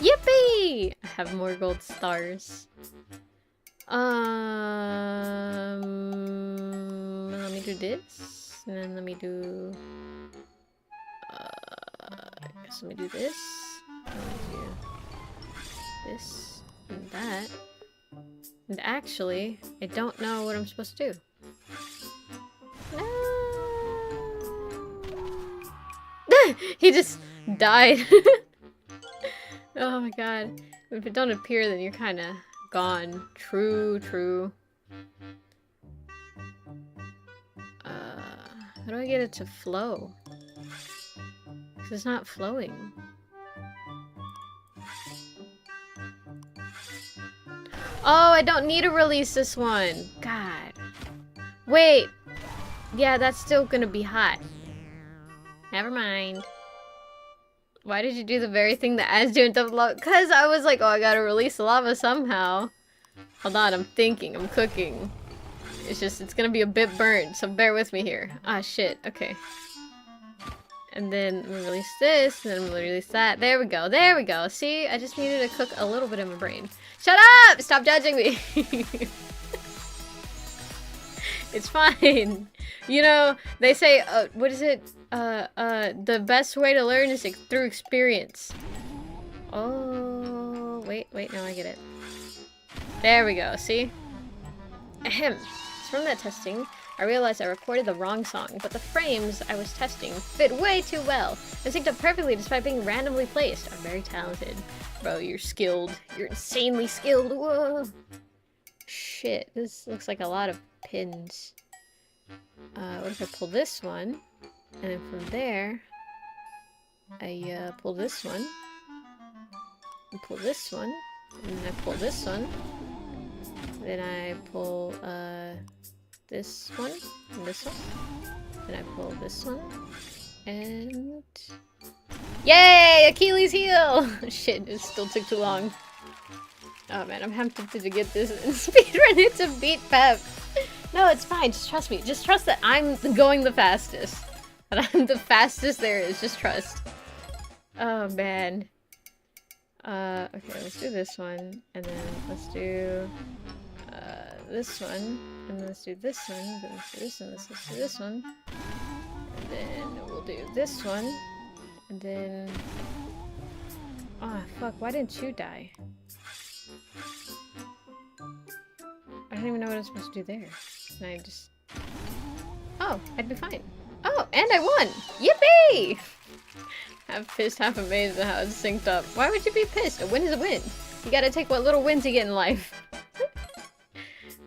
Yippee! I have more gold stars. Let me do this, and then let me do, I guess let me do this, let me do this, and that, and actually, I don't know what I'm supposed to do. No! He just died. Oh my god. If it don't appear, then you're kinda gone. True, true. How do I get it to flow? Because it's not flowing. Oh, I don't need to release this one. God. Wait. Yeah, that's still gonna be hot. Never mind. Why did you do the very thing that ads do in double lava? Because I was like, oh, I gotta release the lava somehow. Hold on, I'm thinking, I'm cooking. It's just, it's gonna be a bit burnt, so bear with me here. Ah, shit, okay. And then I'm gonna release this, and then I'm gonna release that. There we go, there we go. See, I just needed to cook a little bit in my brain. Shut up! Stop judging me! It's fine. You know, they say, what is it? The best way to learn is through experience. Oh, wait, now I get it. There we go, see? Ahem. From that testing, I realized I recorded the wrong song, but the frames I was testing fit way too well. They synced up perfectly despite being randomly placed. I'm very talented. Bro, you're skilled. You're insanely skilled. Whoa. Shit, this looks like a lot of pins. What if I pull this one? And then from there, I pull this one. And pull this one. And then I pull this one. Then I pull this one and this one. Then I pull this one. And yay! Achilles heel! Shit, it still took too long. Oh man, I'm tempted to get this and speedrun it to beat Pep. No, it's fine. Just trust me. Just trust that I'm going the fastest. That I'm the fastest there is. Just trust. Oh man. Okay, let's do this one, and then let's do this one, and then let's do this one, then let's do this one, let's do this one, and then we'll do this one, and then... Oh, fuck, why didn't you die? I don't even know what I'm supposed to do there. And I just... Oh, I'd be fine. Oh, and I won! Yippee! I'm pissed, half amazed at how it's synced up. Why would you be pissed? A win is a win. You gotta take what little wins you get in life.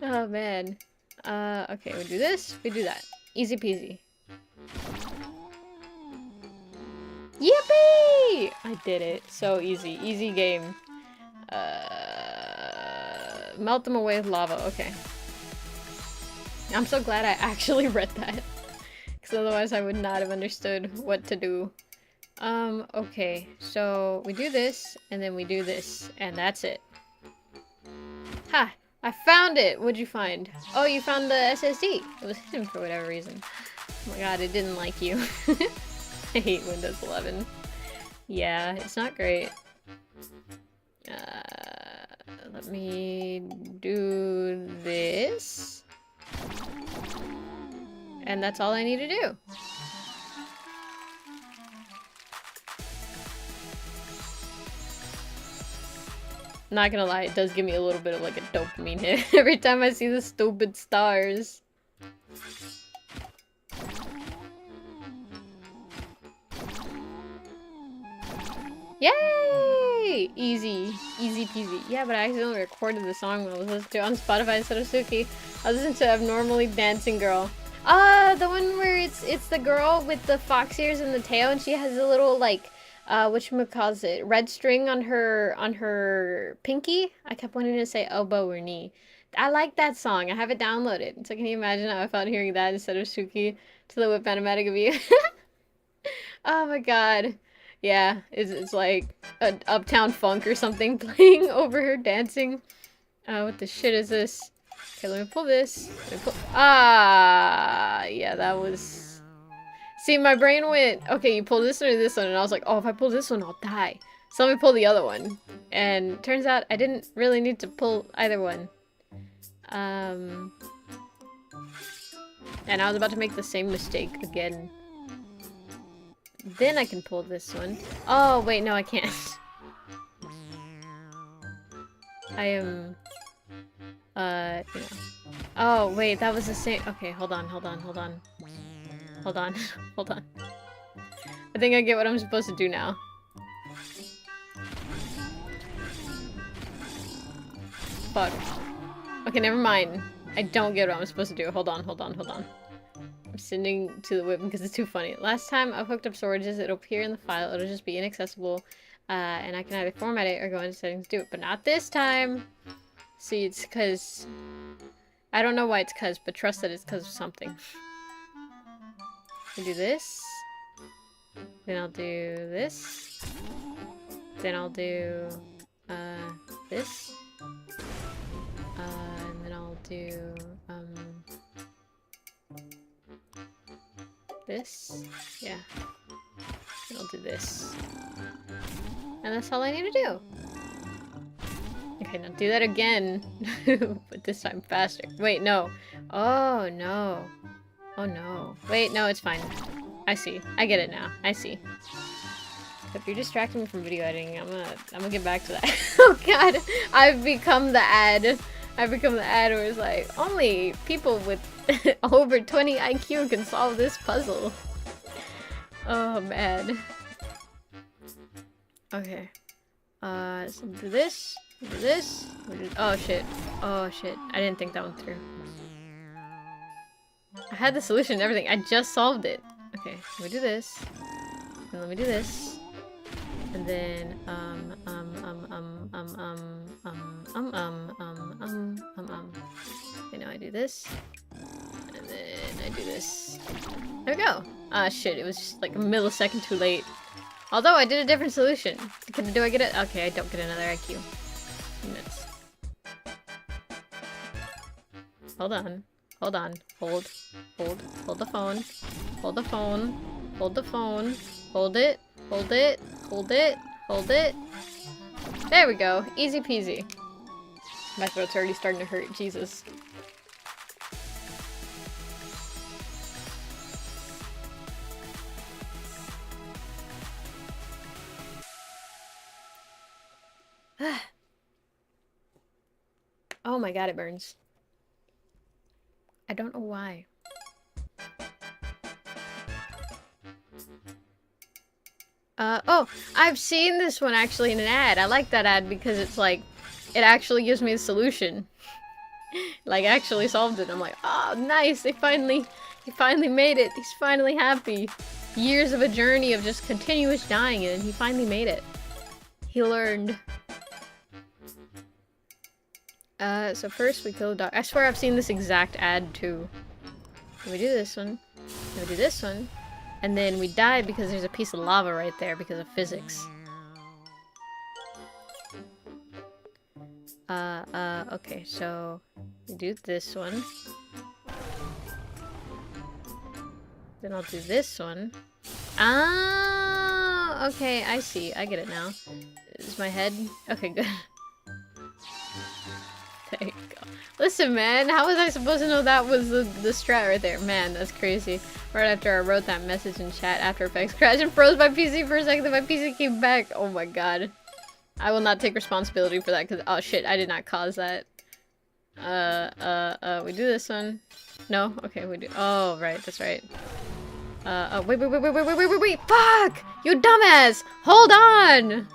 Oh, man. Okay, we do this, we do that. Easy peasy. Yippee! I did it. So easy. Easy game. Melt them away with lava. Okay. I'm so glad I actually read that. Because otherwise I would not have understood what to do. Okay. So we do this, and then we do this, and that's it. Ha! I found it! What'd you find? Oh, you found the SSD. It was hidden for whatever reason. Oh my god, it didn't like you. I hate Windows 11. Yeah, it's not great. Let me do this. And that's all I need to do. Not gonna lie, it does give me a little bit of like a dopamine hit every time I see the stupid stars. Yay! Easy. Easy peasy. Yeah, but I accidentally recorded the song when I was listening to it on Spotify instead of Suki. I was listening to Abnormally Dancing Girl. The one where it's the girl with the fox ears and the tail, and she has a little, like, whatchamacallit, red string on her pinky? I kept wanting to say elbow or knee. I like that song. I have it downloaded. So can you imagine how I felt hearing that instead of Suki to the Whip Animatic of You? Oh my god. Yeah, it's like an Uptown Funk or something playing over her dancing. What the shit is this? Okay, let me pull this. Ah, yeah, that was... See, my brain went, okay, you pull this one or this one, and I was like, oh, if I pull this one, I'll die. So let me pull the other one. And turns out I didn't really need to pull either one. And I was about to make the same mistake again. Then I can pull this one. Oh, wait, no, I can't. I am... you know. Oh, wait, that was the same... Okay, hold on. Hold on. I think I get what I'm supposed to do now. Fuck. Okay, never mind. I don't get what I'm supposed to do. Hold on. I'm sending to the whip because it's too funny. Last time I've hooked up storages, it'll appear in the file, it'll just be inaccessible, and I can either format it or go into settings to do it, but not this time! See, it's because... I don't know why it's cause, but trust that it's cause of something. I do this. Then I'll do this. Then I'll do, this. And then I'll do, this. Yeah. And I'll do this. And that's all I need to do. Okay, now do that again. But this time faster. Wait, no. Oh, no. Oh, no. Wait, no, it's fine. I see. I get it now. I see. If you're distracting me from video editing, I'm gonna get back to that. Oh, God. I've become the ad. I've become the ad where it's like, only people with over 20 IQ can solve this puzzle. Oh, man. Okay. So do this. Do this. Oh, shit. Oh, shit. I didn't think that one through. I had the solution and everything. I just solved it. Okay, let me do this. And let me do this. And then, Okay, now I do this. And then I do this. There we go. Ah, shit, it was just like a millisecond too late. Although I did a different solution. Do I get it? Okay, I don't get another IQ. Minutes. Hold on. Hold on. Hold the phone. Hold the phone. Hold the phone. Hold it. Hold it. Hold it. Hold it. There we go. Easy peasy. My throat's already starting to hurt. Jesus. Oh my god, it burns. I don't know why. Oh, I've seen this one actually in an ad. I like that ad because it's like, it actually gives me a solution. Like, actually solved it. I'm like, oh, nice, he finally made it. He's finally happy. Years of a journey of just continuous dying, and he finally made it. He learned. So first we kill the dog. I swear I've seen this exact ad too. Then we do this one. Then we do this one. And then we die because there's a piece of lava right there because of physics. Okay, so we do this one. Then I'll do this one. Ah, okay, I see. I get it now. Is my head? Okay, good. There you go. Listen, man, how was I supposed to know that was the strat right there? Man, that's crazy. Right after I wrote that message in chat, After Effects crashed and froze my PC for a second, then my PC came back. Oh my god. I will not take responsibility for that, because, oh shit, I did not cause that. We do this one. No? Okay, we do. Oh, right, that's right. Wait, fuck! You dumbass! Hold on!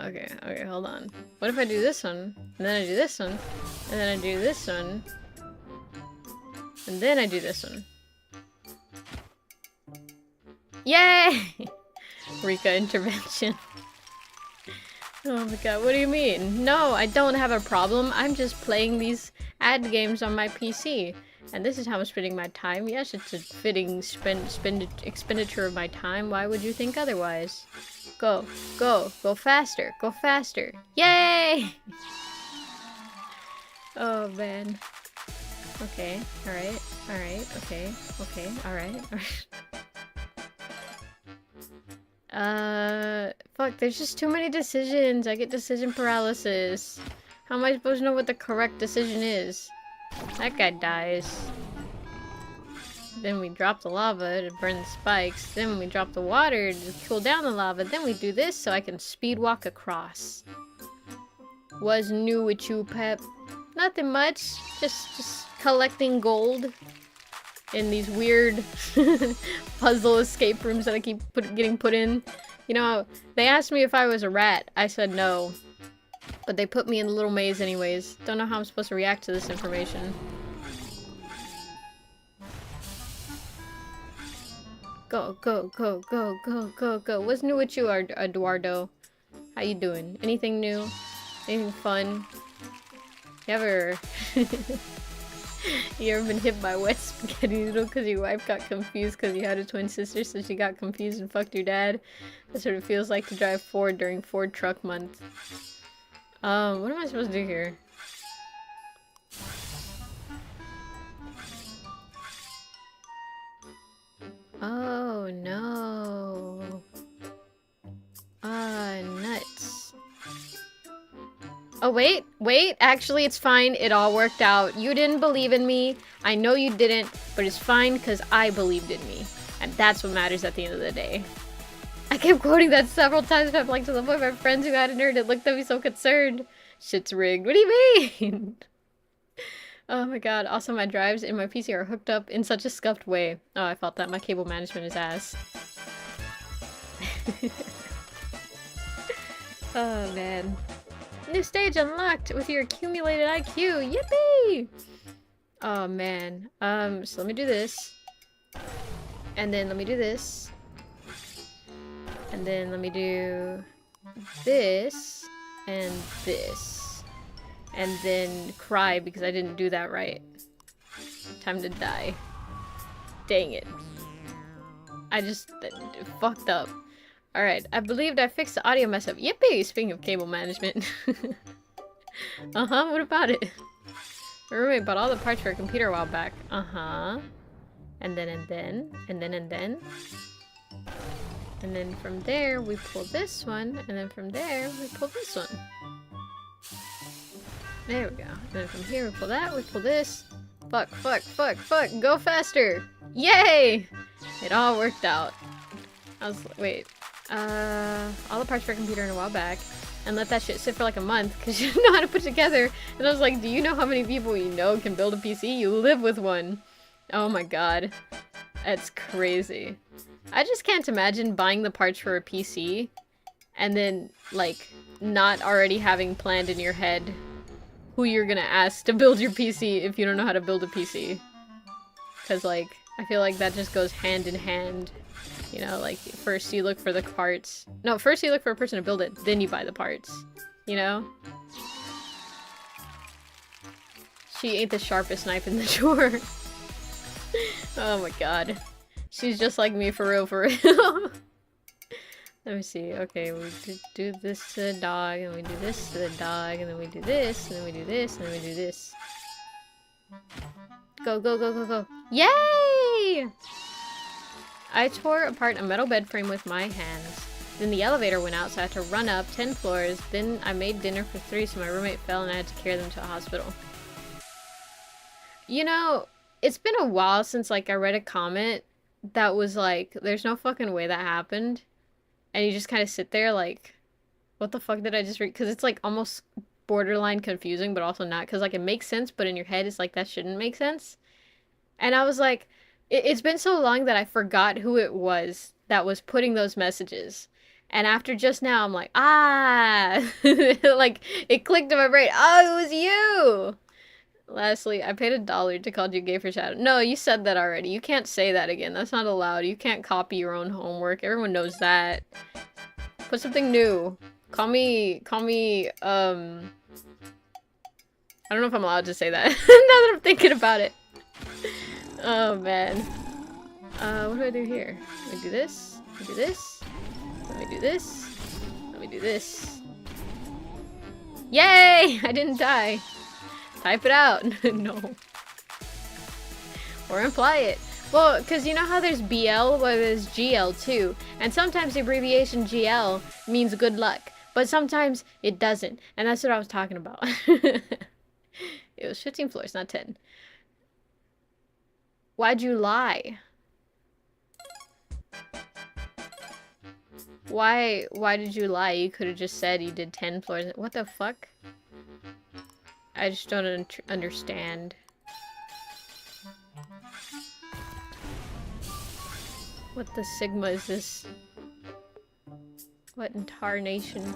Okay, hold on. What if I do this one, and then I do this one, and then I do this one, and then I do this one? Yay! Rika intervention. Oh my god, what do you mean? No, I don't have a problem. I'm just playing these ad games on my PC. And this is how I'm spending my time. Yes, it's a fitting expenditure of my time. Why would you think otherwise? Go, go, go faster, go faster. Yay! Oh man. Okay, alright, okay, alright. Fuck, there's just too many decisions. I get decision paralysis. How am I supposed to know what the correct decision is? That guy dies. Then we drop the lava to burn the spikes. Then we drop the water to cool down the lava. Then we do this so I can speed walk across. What's new with you, Pep? Nothing much. Just collecting gold in these weird puzzle escape rooms that I keep getting put in. You know, they asked me if I was a rat. I said no. But they put me in the little maze anyways. Don't know how I'm supposed to react to this information. Go, go, go, go, go, go, go. What's new with you, Eduardo? How you doing? Anything new? Anything fun? You ever... You ever been hit by wet spaghetti noodle because your wife got confused because you had a twin sister, so she got confused and fucked your dad? That's what it feels like to drive Ford during Ford Truck Month. What am I supposed to do here? Oh no. Nuts. Oh wait, actually it's fine, it all worked out. You didn't believe in me, I know you didn't, but it's fine because I believed in me. And that's what matters at the end of the day. I kept quoting that several times, but I'm like to the point my friends who hadn't heard it looked at me so concerned. Shit's rigged. What do you mean? Oh my god. Also, my drives in my PC are hooked up in such a scuffed way. Oh, I felt that. My cable management is ass. Oh man. New stage unlocked with your accumulated IQ. Yippee! Oh man. So let me do this. And then let me do this. And then let me do this and this. And then cry because I didn't do that right. Time to die. Dang it. I just fucked up. Alright, I believed I fixed the audio mess up. Yippee! Speaking of cable management. Uh-huh, what about it? My roommate bought all the parts for a computer a while back. Uh-huh. And then. And then from there, we pull this one, and then from there, we pull this one. There we go. And then from here, we pull that, we pull this. Fuck, go faster! Yay! It all worked out. Wait. All the parts for a computer in a while back, and let that shit sit for like a month, because you didn't know how to put it together. And I was like, do you know how many people you know can build a PC? You live with one. Oh my god. That's crazy. I just can't imagine buying the parts for a PC and then, like, not already having planned in your head who you're gonna ask to build your PC if you don't know how to build a PC. Because, like, I feel like that just goes hand in hand. You know, like, first you look for the parts. No, first you look for a person to build it, then you buy the parts. You know? She ain't the sharpest knife in the drawer. Oh my god. She's just like me, for real, for real. Let me see. Okay, we do this to the dog, and we do this to the dog, and then we do this, and then we do this, and then we do this. Go, go, go, go, go. Yay! I tore apart a metal bed frame with my hands. Then the elevator went out, so I had to run up 10 floors. Then I made dinner for 3, so my roommate fell and I had to carry them to a hospital. You know, it's been a while since, like, I read a comment that was like, there's no fucking way that happened. And you just kind of sit there like, what the fuck did I just read? Because it's, like, almost borderline confusing, but also not. Because, like, it makes sense, but in your head, it's like, that shouldn't make sense. And I was like, it's been so long that I forgot who it was that was putting those messages. And after just now, I'm like, ah! Like, it clicked in my brain. Oh, it was you! Lastly, I paid $1 to call you gay for shadow. No, you said that already. You can't say that again. That's not allowed. You can't copy your own homework. Everyone knows that. Put something new. Call me, I don't know if I'm allowed to say that. Now that I'm thinking about it. Oh, man. What do I do here? Let me do this. Let me do this. Let me do this. Let me do this. Yay! I didn't die. Type it out. No. Or imply it. Well, because you know how there's BL? Well, there's GL too. And sometimes the abbreviation GL means good luck. But sometimes it doesn't. And that's what I was talking about. It was 15 floors, not 10. Why'd you lie? Why did you lie? You could have just said you did 10 floors. What the fuck? I just don't understand. What the sigma is this? What incarnation?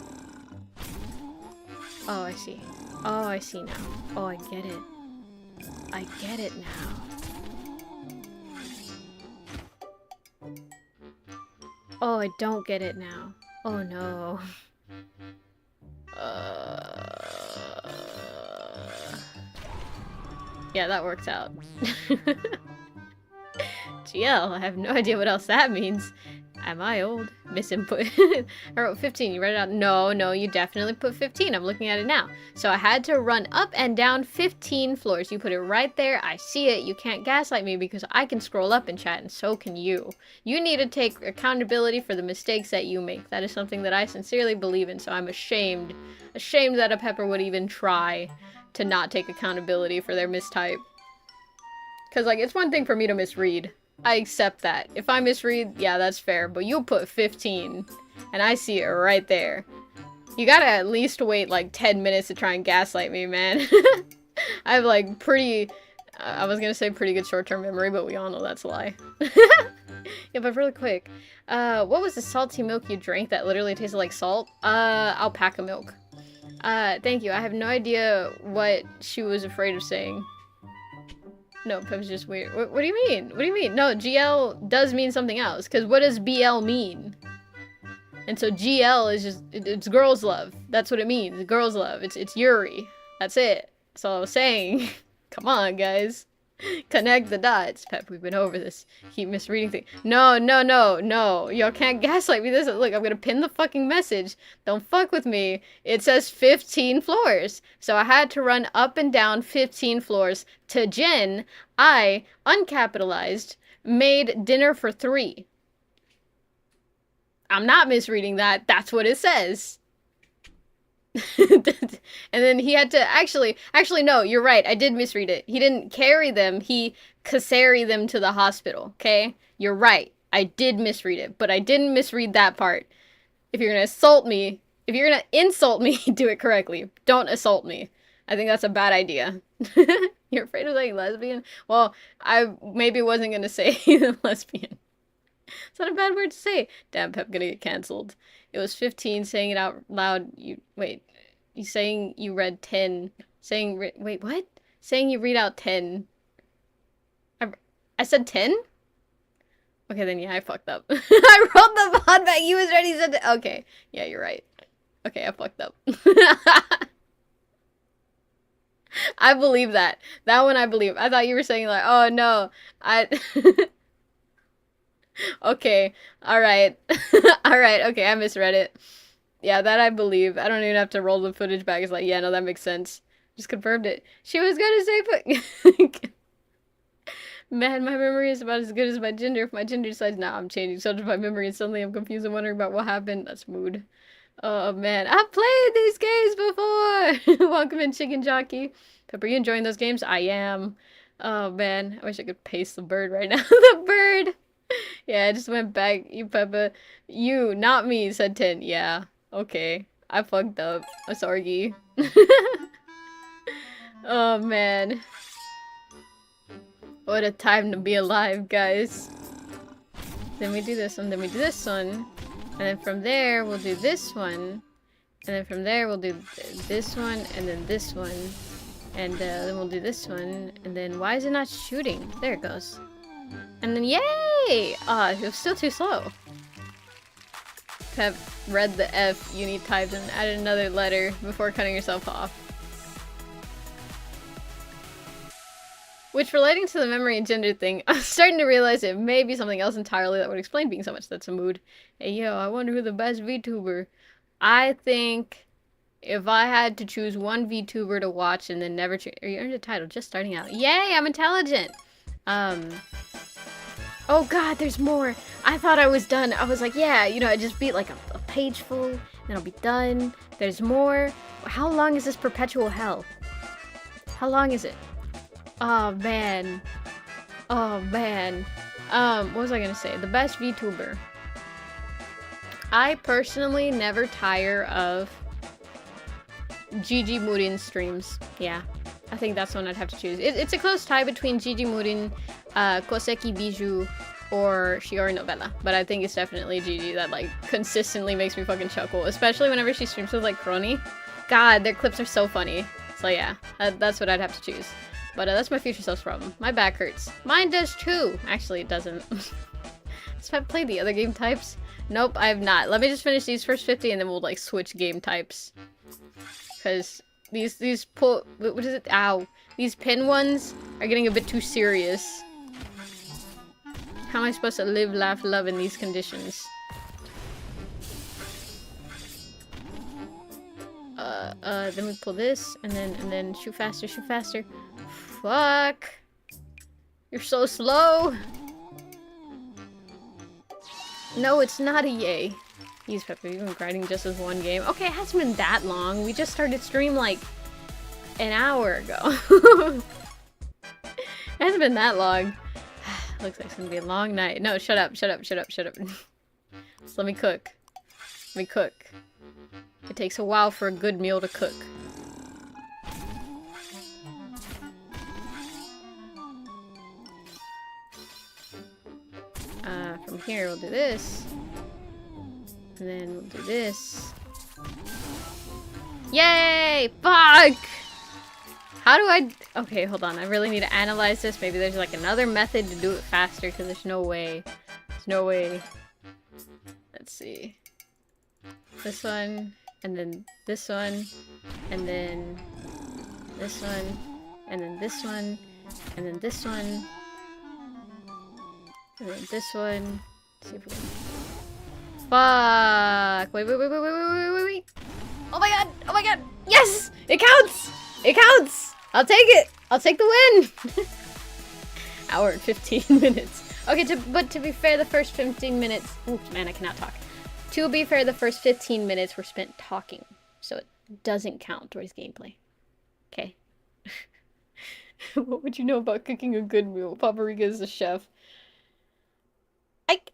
Oh, I see. Oh, I see now. Oh, I get it. I get it now. Oh, I don't get it now. Oh no. Yeah, that works out. GL, I have no idea what else that means. Am I old? Misinput. I wrote 15. You read it out? No, you definitely put 15. I'm looking at it now. So I had to run up and down 15 floors. You put it right there. I see it. You can't gaslight me because I can scroll up and chat, and so can you. You need to take accountability for the mistakes that you make. That is something that I sincerely believe in, so I'm ashamed. Ashamed that a Pepper would even try to not take accountability for their mistype. Because, like, it's one thing for me to misread. I accept that. If I misread, yeah, that's fair. But you put 15, and I see it right there. You gotta at least wait, like, 10 minutes to try and gaslight me, man. I have, like, pretty... I was gonna say pretty good short-term memory, but we all know that's a lie. Yeah, but really quick. What was the salty milk you drank that literally tasted like salt? Alpaca milk. Thank you. I have no idea what she was afraid of saying. No, Pep's just weird. What do you mean? What do you mean? No, GL does mean something else. Because what does BL mean? And so GL is just, it's girls love. That's what it means. Girls love. It's Yuri. That's it. That's all I was saying. Come on, guys. Connect the dots. Pep, we've been over this. Keep misreading things. No. Y'all can't gaslight me. Look, I'm gonna pin the fucking message. Don't fuck with me. It says 15 floors. So I had to run up and down 15 floors. To Jen, I, uncapitalized, made dinner for 3. I'm not misreading that. That's what it says. And then he had to actually no, you're right, I did misread it. He didn't carry them, he carry them to the hospital. Okay, you're right, I did misread it, but I didn't misread that part. If you're gonna insult me, do it correctly. Don't assault me. I think that's a bad idea. You're afraid of saying lesbian? Well, I maybe wasn't gonna say lesbian. It's not a bad word to say. Damn, Pep gonna get canceled. It was 15 saying it out loud. You saying you read 10. Wait, what? Saying you read out 10. I, I said 10? Okay, then yeah, I fucked up. I wrote the pod back. You was ready said okay. Yeah, you're right. Okay, I fucked up. I believe that. That one I believe. I thought you were saying like, oh no, I. Okay, all right, all right. Okay, I misread it. Yeah, that I believe. I don't even have to roll the footage back. It's like, yeah, no, that makes sense. Just confirmed it. She was gonna say, but man, my memory is about as good as my gender. If my gender decides, nah, I'm changing so does my memory, and suddenly I'm confused and wondering about what happened. That's mood. Oh man, I've played these games before. Welcome in, Chicken Jockey. Pepper, you enjoying those games? I am. Oh man, I wish I could paste the bird right now. The bird. Yeah, I just went back. You, Peppa. You, not me, said 10. Yeah, okay. I fucked up. I'm sorry. Oh man. What a time to be alive, guys. Then we do this one, then we do this one. And then from there, we'll do this one. And then from there, we'll do this one, and then this one. And then we'll do this one. And then, why is it not shooting? There it goes. And then, yay! Ah, it was still too slow. Pep read the F you need typed and added another letter before cutting yourself off. Which, relating to the memory and gender thing, I'm starting to realize it may be something else entirely that would explain being so much that's a mood. Hey yo, I wonder who the best VTuber. I think if I had to choose one VTuber to watch and then never change, you earned a title just starting out. Yay, I'm intelligent! Oh god, there's more! I thought I was done. I was like, yeah, you know, I just beat like a page full, and I'll be done. There's more. How long is this perpetual hell? How long is it? Oh man. Oh man. What was I gonna say? The best VTuber. I personally never tire of Gigi Murin streams. Yeah. I think that's one I'd have to choose. It's a close tie between Gigi Murin, Koseki Bijou, or Shiori Novella. But I think it's definitely Gigi that, like, consistently makes me fucking chuckle. Especially whenever she streams with, like, Crony. God, their clips are so funny. So yeah, that's what I'd have to choose. But that's my future self's problem. My back hurts. Mine does too. Actually, it doesn't. So I've played the other game types. Nope, I have not. Let me just finish these first 50 and then we'll, like, switch game types. Because these pull... What is it? Ow. These pin ones are getting a bit too serious. How am I supposed to live, laugh, love in these conditions? Then we pull this, and then shoot faster, shoot faster. Fuck! You're so slow! No, it's not a yay. Jeez, Pepper, you've been grinding just as one game. Okay, it hasn't been that long. We just started stream, like, an hour ago. It hasn't been that long. Looks like it's gonna be a long night. No, shut up, shut up, shut up, shut up. So let me cook. Let me cook. It takes a while for a good meal to cook. From here, we'll do this. And then we'll do this. Yay! Fuck! How do I... Okay, hold on. I really need to analyze this. Maybe there's like another method to do it faster, because there's no way. There's no way. Let's see. This one, and then this one, and then this one, and then this one, and then this one, and then this one. Let's see if we can... Fuck! Wait, wait, wait, wait, wait, wait, wait, wait! Oh my god! Oh my god! Yes! It counts! It counts! I'll take it! I'll take the win! Hour and 15 minutes. Okay, but to be fair, the first 15 minutes... Oops, man, I cannot talk. To be fair, the first 15 minutes were spent talking. So it doesn't count towards gameplay. Okay. What would you know about cooking a good meal? Papariga is a chef.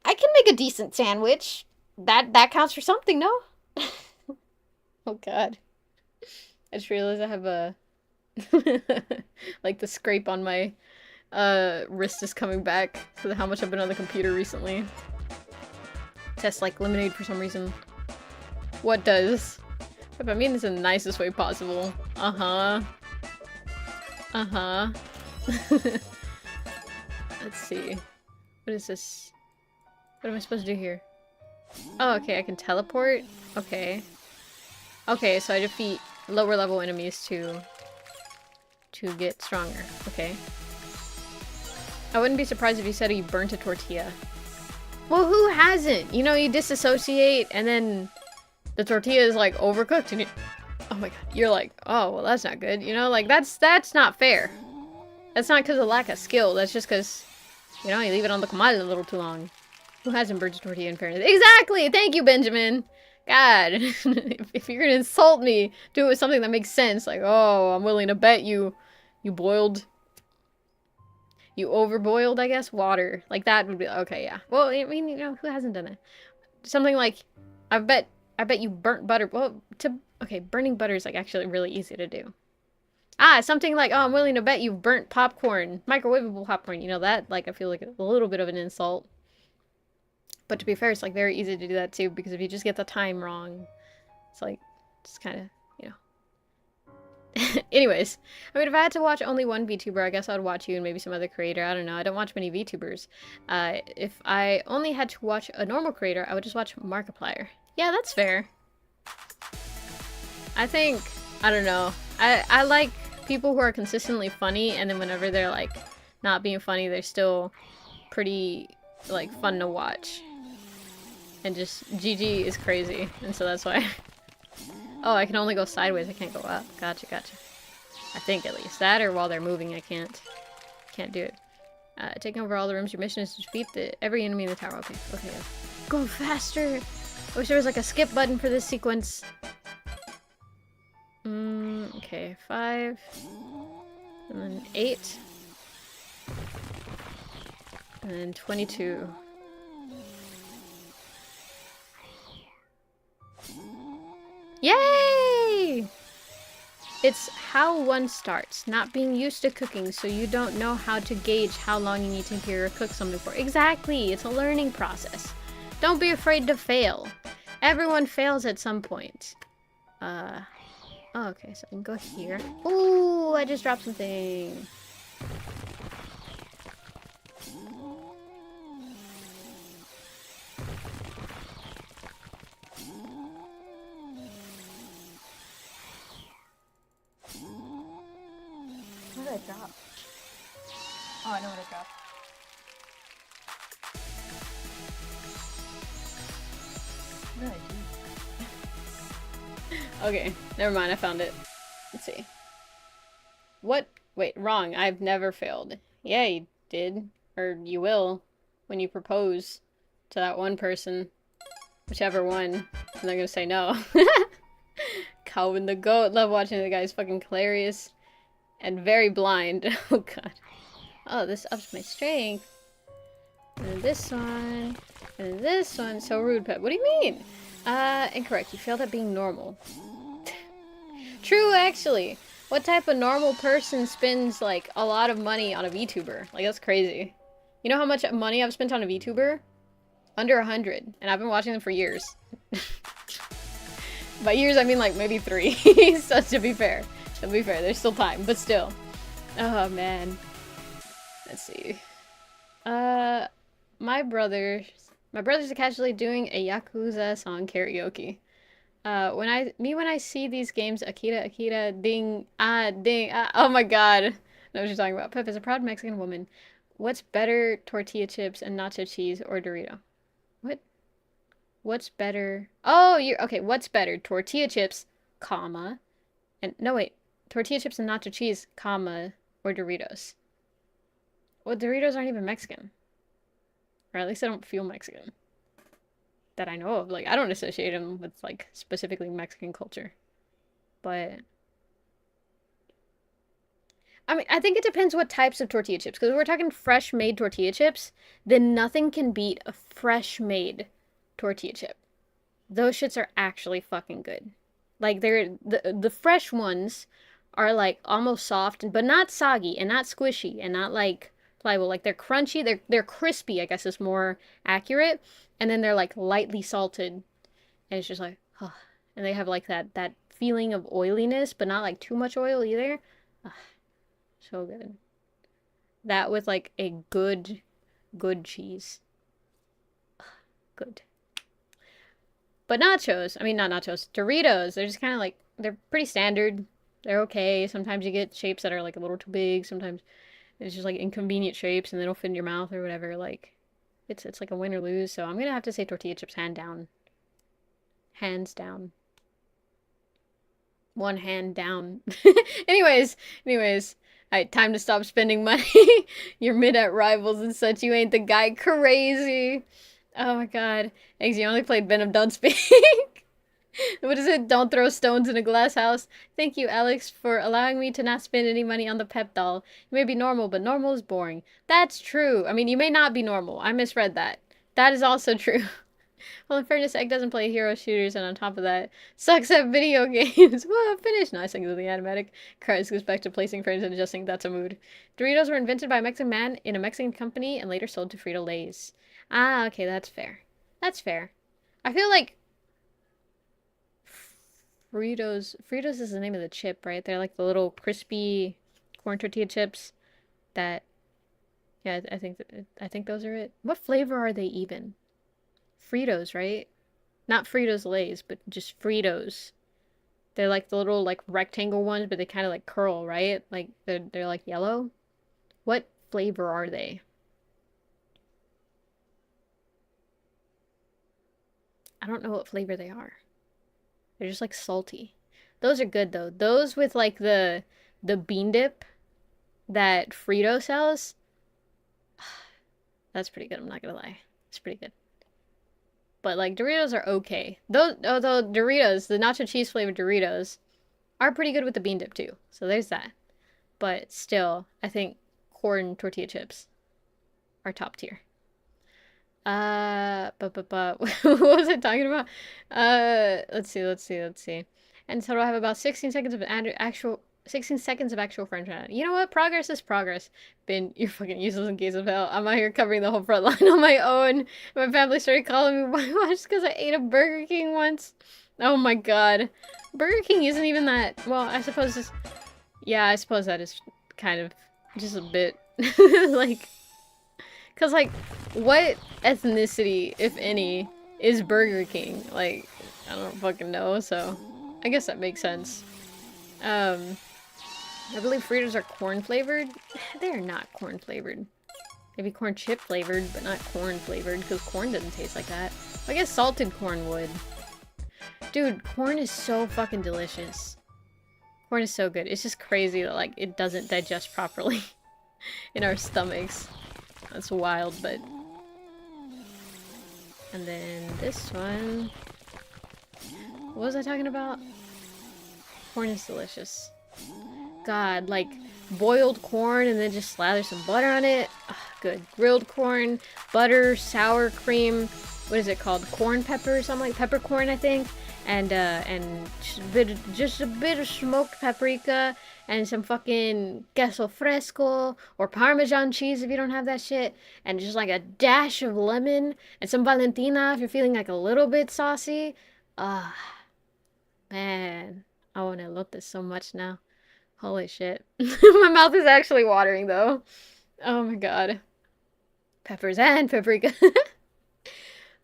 I can make a decent sandwich. That counts for something, no? Oh god. I just realized I have a... like the scrape on my wrist is coming back because of how much I've been on the computer recently. test like lemonade for some reason. What does? I mean this in the nicest way possible. Uh-huh. Uh-huh. Let's see. What is this? What am I supposed to do here? Oh, okay, I can teleport? Okay. Okay, so I defeat lower level enemies to get stronger. Okay. I wouldn't be surprised if you said you burnt a tortilla. Well, who hasn't? You know, you disassociate and then the tortilla is like overcooked and oh my god, you're like, oh, well that's not good. You know, like that's not fair. That's not because of lack of skill. That's just because, you know, you leave it on the comal a little too long. Who hasn't burnt a tortilla in fairness? Exactly! Thank you, Benjamin! God, if you're gonna insult me, do it with something that makes sense. Like, oh, I'm willing to bet you boiled. You overboiled, I guess, water. Like, that would be, okay, yeah. Well, I mean, you know, who hasn't done it? Something like, I bet you burnt butter. Well, okay, burning butter is, like, actually really easy to do. Ah, something like, oh, I'm willing to bet you've burnt popcorn. Microwavable popcorn. You know, that, like, I feel like a little bit of an insult. But to be fair, it's, like, very easy to do that, too, because if you just get the time wrong, it's, like, just kind of, you know. Anyways, I mean, if I had to watch only one VTuber, I guess I would watch you and maybe some other creator. I don't know. I don't watch many VTubers. If I only had to watch a normal creator, I would just watch Markiplier. Yeah, that's fair. I think, I don't know. I like people who are consistently funny, and then whenever they're, like, not being funny, they're still pretty, like, fun to watch. And just, GG is crazy, and so that's why. Oh, I can only go sideways, I can't go up. Gotcha, gotcha. I think, at least. That, or while they're moving, I can't do it. Taking over all the rooms, your mission is to defeat every enemy in the tower. Okay, okay. Go faster! I wish there was, like, a skip button for this sequence. Okay, 5. And then 8. And then 22. Yay! It's how one starts, not being used to cooking, so you don't know how to gauge how long you need to hear or cook something for. Exactly! It's a learning process. Don't be afraid to fail. Everyone fails at some point. Oh, okay, so I can go here. Ooh, I just dropped something. What did I drop? Oh, I know what I dropped. What did I do? Okay, never mind, I found it. Let's see. What? Wait, wrong. I've never failed. Yeah, you did. Or you will. When you propose to that one person. Whichever one. I'm not gonna say no. Calvin the Goat. Love watching the guy's fucking hilarious. And very blind. Oh god. Oh, this ups my strength. And then this one. And then this one. So rude, Pet. What do you mean? Incorrect. You failed at being normal. True, actually. What type of normal person spends, like, a lot of money on a VTuber? Like, that's crazy. You know how much money I've spent on a VTuber? Under 100. And I've been watching them for years. By years, I mean, like, maybe 3. So, to be fair. There's still time, but still. Oh, man. Let's see. My brothers are casually doing a Yakuza song karaoke. When I see these games, Akira, ding, ding, oh my god. I know what you're talking about. Pep is a proud Mexican woman. What's better, tortilla chips and nacho cheese or Dorito? What? What's better? Oh, okay, what's better, tortilla chips, comma, and, no wait, tortilla chips and nacho cheese, comma, or Doritos? Well, Doritos aren't even Mexican. Or at least I don't feel Mexican. That I know of. Like, I don't associate them with, like, specifically Mexican culture. But I mean, I think it depends what types of tortilla chips. Because if we're talking fresh-made tortilla chips, then nothing can beat a fresh-made tortilla chip. Those shits are actually fucking good. Like, the fresh ones are, like, almost soft, but not soggy, and not squishy, and not, like, pliable. Like they're crunchy, they're crispy, I guess is more accurate. And then they're like lightly salted. And it's just like, oh. And they have like that feeling of oiliness, but not like too much oil either. Oh, so good. That with like a good cheese. Good. But nachos, I mean not nachos, Doritos, they're just kind of like, they're pretty standard. They're okay. Sometimes you get shapes that are like a little too big. Sometimes it's just like inconvenient shapes and they don't fit in your mouth or whatever. Like it's like a win or lose. So I'm gonna have to say tortilla chips hand down. Hands down. One hand down. anyways, anyways. Alright, time to stop spending money. You're mid at rivals and such. You ain't the guy. Crazy. Oh my god. Eggs, you only played Venom, don't speak. What is it? Don't throw stones in a glass house. Thank you, Alex, for allowing me to not spend any money on the pep doll. You may be normal, but normal is boring. That's true. I mean, you may not be normal. I misread that. That is also true. Well, in fairness, Egg doesn't play hero shooters, and on top of that, sucks at video games. Well, finish. No, I think the animatic. Cries goes back to placing frames and adjusting. That's a mood. Doritos were invented by a Mexican man in a Mexican company and later sold to Frito-Lays. Ah, okay, that's fair. That's fair. I feel like Fritos is the name of the chip, right? They're like the little crispy corn tortilla chips that, yeah, I think those are it. What flavor are they even? Fritos, right? Not Fritos Lays, but just Fritos. They're like the little like rectangle ones, but they kind of like curl, right? Like they're like yellow. What flavor are they? I don't know what flavor they are. They're just like salty. Those are good though. Those with like the bean dip that Frito sells. That's pretty good, I'm not gonna lie. It's pretty good. But like Doritos are okay. Those although Doritos, the nacho cheese flavored Doritos, are pretty good with the bean dip too. So there's that. But still, I think corn tortilla chips are top tier. But what was I talking about? Let's see. And so I have about 16 seconds of actual 16 seconds of actual French on it. You know what? Progress is progress. Ben, you're fucking useless in case of hell. I'm out here covering the whole front line on my own. My family started calling me whitewash just because I ate a Burger King once. Oh my god. Burger King isn't even that, well, I suppose it's, yeah, I suppose that is kind of just a bit like, because like, what ethnicity, if any, is Burger King? Like, I don't fucking know, so I guess that makes sense. I believe Fritos are corn flavored. They're not corn flavored. Maybe corn chip flavored, but not corn flavored, because corn doesn't taste like that. I guess salted corn would. Dude, corn is so fucking delicious. Corn is so good. It's just crazy that, like, it doesn't digest properly in our stomachs. That's wild, but... And then this one... What was I talking about? Corn is delicious. God, like, boiled corn and then just slather some butter on it. Ugh, good. Grilled corn, butter, sour cream, what is it called? Corn pepper or something like peppercorn, I think. And just a bit of smoked paprika and some fucking queso fresco or Parmesan cheese if you don't have that shit. And just like a dash of lemon and some Valentina if you're feeling like a little bit saucy. Ah, man. I want to love this so much now. Holy shit. My mouth is actually watering though. Oh my god. Peppers and paprika.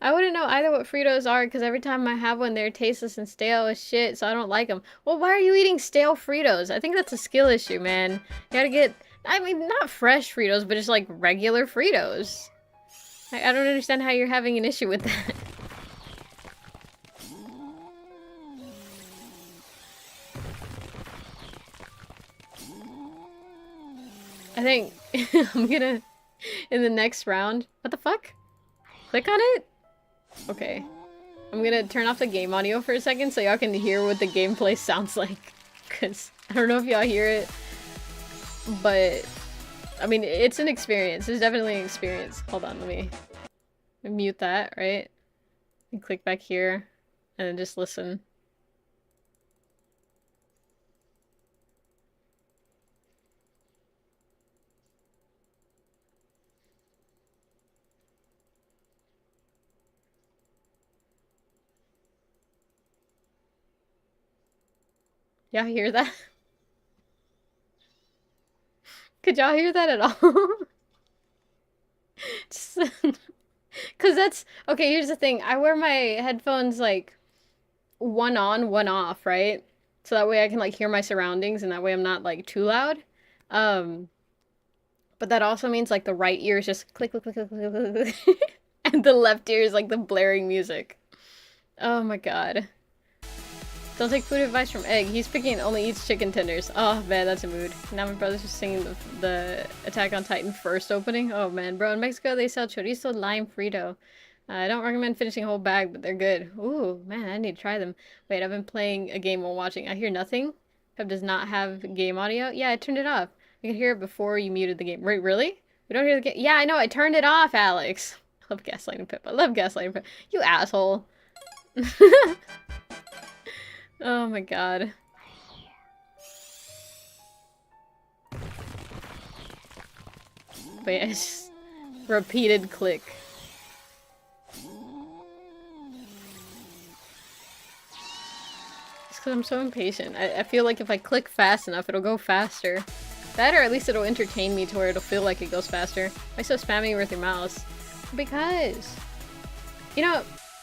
I wouldn't know either what Fritos are because every time I have one, they're tasteless and stale as shit, so I don't like them. Well, why are you eating stale Fritos? I think that's a skill issue, man. You gotta get, I mean, not fresh Fritos, but just like regular Fritos. I don't understand how you're having an issue with that. I think I'm gonna, in the next round, what the fuck? Click on it? Okay. I'm gonna turn off the game audio for a second so y'all can hear what the gameplay sounds like. Because I don't know if y'all hear it, but I mean, it's an experience. It's definitely an experience. Hold on, let me mute that, right? And click back here and then just listen. Y'all hear that? Could y'all hear that at all? Just, cause that's okay. Here's the thing. I wear my headphones like one on, one off, right? So that way I can like hear my surroundings, and that way I'm not like too loud. Um, but that also means like the right ear is just click, click, click, click, click, click, click. And the left ear is like the blaring music. Oh my god. Don't take food advice from Egg. He's picking and only eats chicken tenders. Oh man, that's a mood. Now my brother's just singing the Attack on Titan first opening. Oh man, bro, in Mexico they sell chorizo lime frito. I don't recommend finishing a whole bag, but they're good. Ooh, man, I need to try them. Wait, I've been playing a game while watching. I hear nothing. Pep does not have game audio. Yeah, I turned it off. I could hear it before you muted the game. Wait, really? We don't hear the game? Yeah, I know, I turned it off, Alex. I love gaslighting Pip. I love gaslighting Pip. You asshole. Oh my god. But yeah, it's just repeated click. It's because I'm so impatient. I feel like if I click fast enough, it'll go faster. That, or at least it'll entertain me to where it'll feel like it goes faster. Why so spammy with your mouse? Because, you know,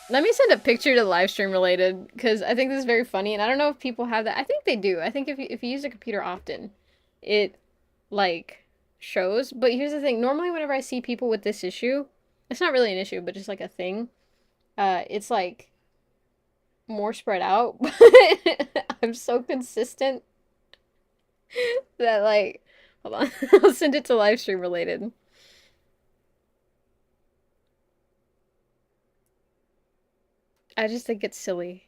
let me send a picture to livestream related, because I think this is very funny, and I don't know if people have that. I think they do. I think if you use a computer often, it, like, shows. But here's the thing. Normally whenever I see people with this issue, it's not really an issue, but just like a thing, it's like more spread out. I'm so consistent that like, hold on, I'll send it to livestream related. I just think it's silly,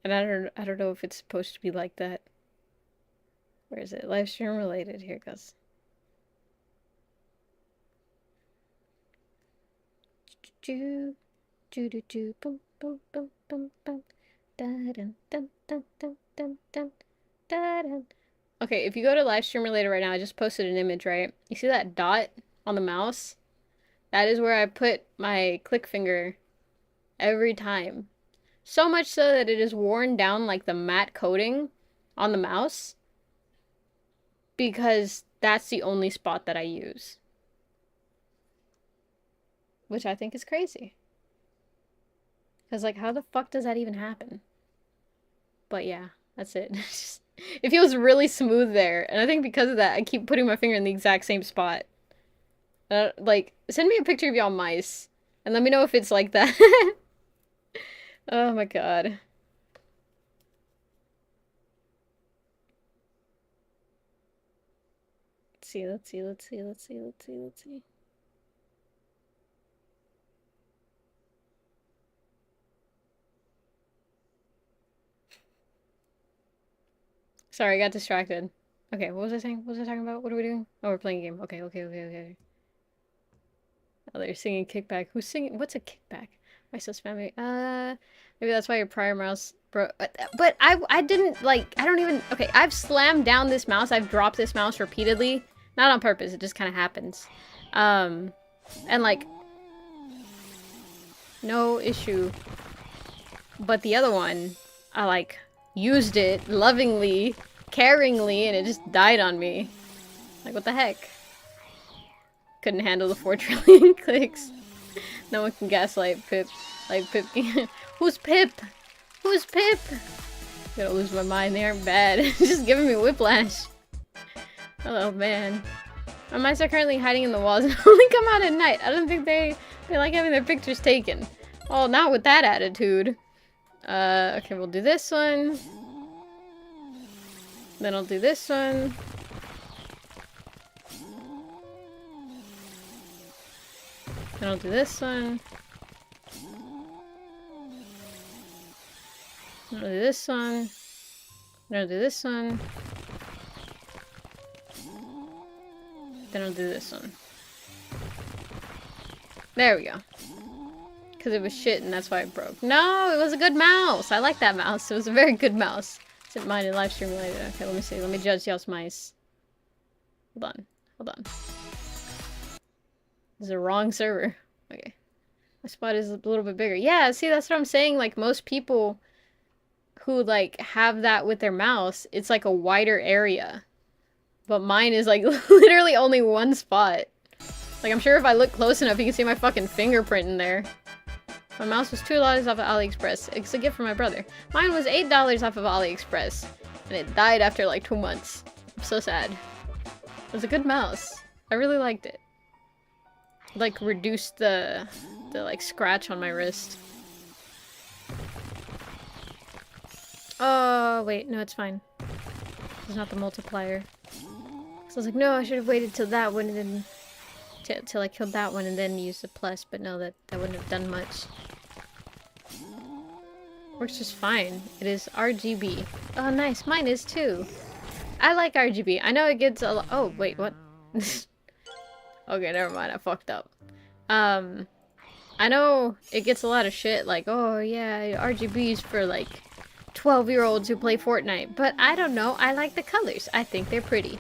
and I don't know if it's supposed to be like that. Where is it? Livestream related. Here it goes. Do do do do boom boom boom boom boom. Da dun dun dun dun dun dun da dun. Okay, if you go to livestream related right now, I just posted an image, right? You see that dot on the mouse? That is where I put my click finger every time. So much so that it is worn down like the matte coating on the mouse, because that's the only spot that I use. Which I think is crazy. Because, like, how the fuck does that even happen? But yeah, that's it. It feels really smooth there. And I think because of that, I keep putting my finger in the exact same spot. Like, send me a picture of y'all mice. And let me know if it's like that. Oh my god. Let's see, let's see, let's see, let's see, let's see, let's see. Sorry, I got distracted. Okay, what was I saying? What was I talking about? What are we doing? Oh, we're playing a game. Okay, okay, okay, okay. Oh, they're singing kickback. Who's singing? What's a kickback? Why so spammy? Maybe that's why your prior mouse broke. But I didn't, like, I don't even, okay, I've slammed down this mouse. I've dropped this mouse repeatedly. Not on purpose. It just kind of happens. And, like, no issue. But the other one, I, like, used it lovingly, caringly, and it just died on me. Like, what the heck? Couldn't handle the 4 trillion clicks. No one can gaslight Pip. Like Pip can. Who's Pip? Who's Pip? Gonna lose my mind. They aren't bad. Just giving me whiplash. Oh man. My mice are currently hiding in the walls and only come out at night. I don't think they like having their pictures taken. Oh, not with that attitude. Okay, we'll do this one. Then I'll do this one. Then I'll do this one. Then I'll do this one. Then I'll do this one. Then I'll do this one. There we go. Because it was shit and that's why it broke. No, it was a good mouse. I like that mouse. It was a very good mouse. Didn't mind in live stream related. Okay, let me see. Let me judge y'all's mice. Hold on. Hold on. This is the wrong server. Okay. My spot is a little bit bigger. Yeah, see, that's what I'm saying. Like, most people who like have that with their mouse, it's like a wider area. But mine is like literally only one spot. Like I'm sure if I look close enough you can see my fucking fingerprint in there. My mouse was $2 off of AliExpress. It's a gift from my brother. Mine was $8 off of AliExpress. And it died after like 2 months. I'm so sad. It was a good mouse. I really liked it. Like reduced the like scratch on my wrist. Oh wait, no, it's fine. It's not the multiplier. So I was like, no, I should have waited till that one and then till I killed that one and then used the plus, but no, that wouldn't have done much. Works just fine. It is RGB. Oh nice, mine is too. I like RGB. I know it gets a lot. Oh wait, what? Okay, never mind. I fucked up. I know it gets a lot of shit like, oh yeah, RGB's for like 12-year-olds who play Fortnite, but I don't know. I like the colors. I think they're pretty.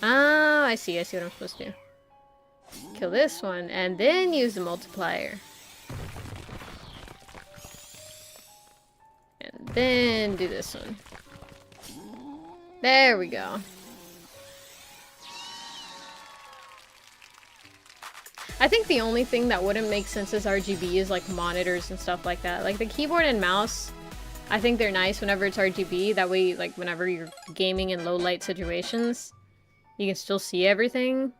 Oh, I see what I'm supposed to do. Kill this one and then use the multiplier. And then do this one. There we go. I think the only thing that wouldn't make sense as RGB is like monitors and stuff like that. Like the keyboard and mouse, I think they're nice whenever it's RGB. That way, like whenever you're gaming in low light situations, you can still see everything.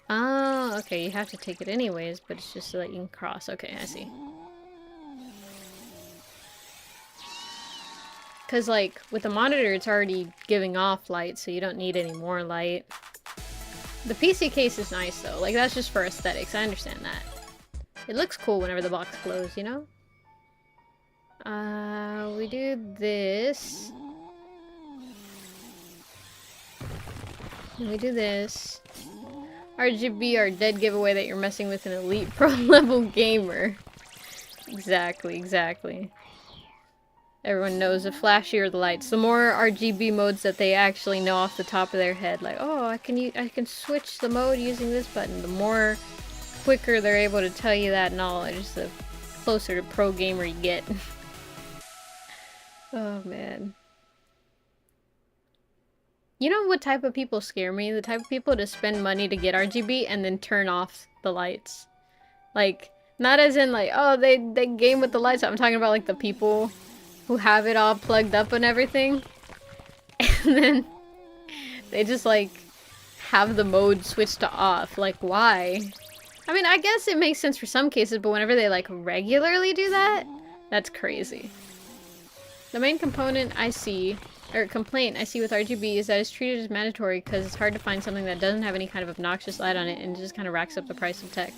Oh, okay, you have to take it anyways, but it's just so that you can cross. Okay, I see. Because, like, with the monitor, it's already giving off light, so you don't need any more light. The PC case is nice, though. Like, that's just for aesthetics. I understand that. It looks cool whenever the box closes, you know? We do this. And we do this. RGB are dead giveaway that you're messing with an elite pro level gamer. Exactly, exactly. Everyone knows the flashier the lights, the more RGB modes that they actually know off the top of their head. Like, oh, I can switch the mode using this button. The more quicker they're able to tell you that knowledge, the closer to pro gamer you get. Oh man. You know what type of people scare me? The type of people to spend money to get RGB and then turn off the lights. Like, not as in like, oh, they game with the lights. I'm talking about like the people who have it all plugged up and everything. And then they just like have the mode switched to off. Like, why? I mean, I guess it makes sense for some cases, but whenever they like regularly do that, that's crazy. The main component I see, or complaint I see with RGB is that it's treated as mandatory because it's hard to find something that doesn't have any kind of obnoxious light on it and it just kind of racks up the price of tech.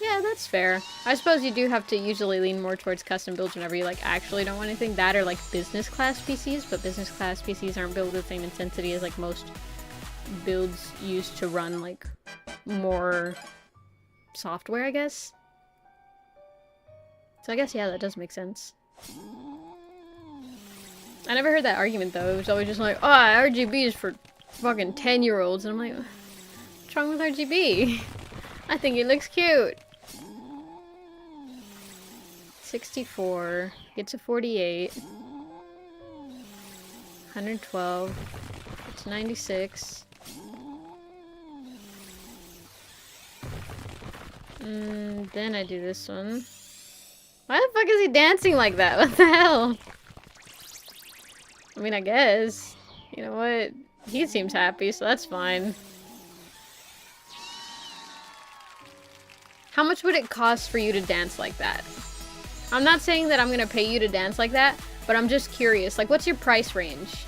Yeah, that's fair. I suppose you do have to usually lean more towards custom builds whenever you like actually don't want anything. That or like business class PCs, but business class PCs aren't built with the same intensity as like most builds used to run like more software, I guess. So I guess, yeah, that does make sense. I never heard that argument though. It was always just like, oh, RGB is for fucking 10-year-olds. And I'm like, what's wrong with RGB? I think it looks cute. 64. Get to 48. 112. Get to 96. Then I do this one. Why the fuck is he dancing like that? What the hell? I mean, I guess. You know what? He seems happy, so that's fine. How much would it cost for you to dance like that? I'm not saying that I'm gonna pay you to dance like that, but I'm just curious. Like, what's your price range?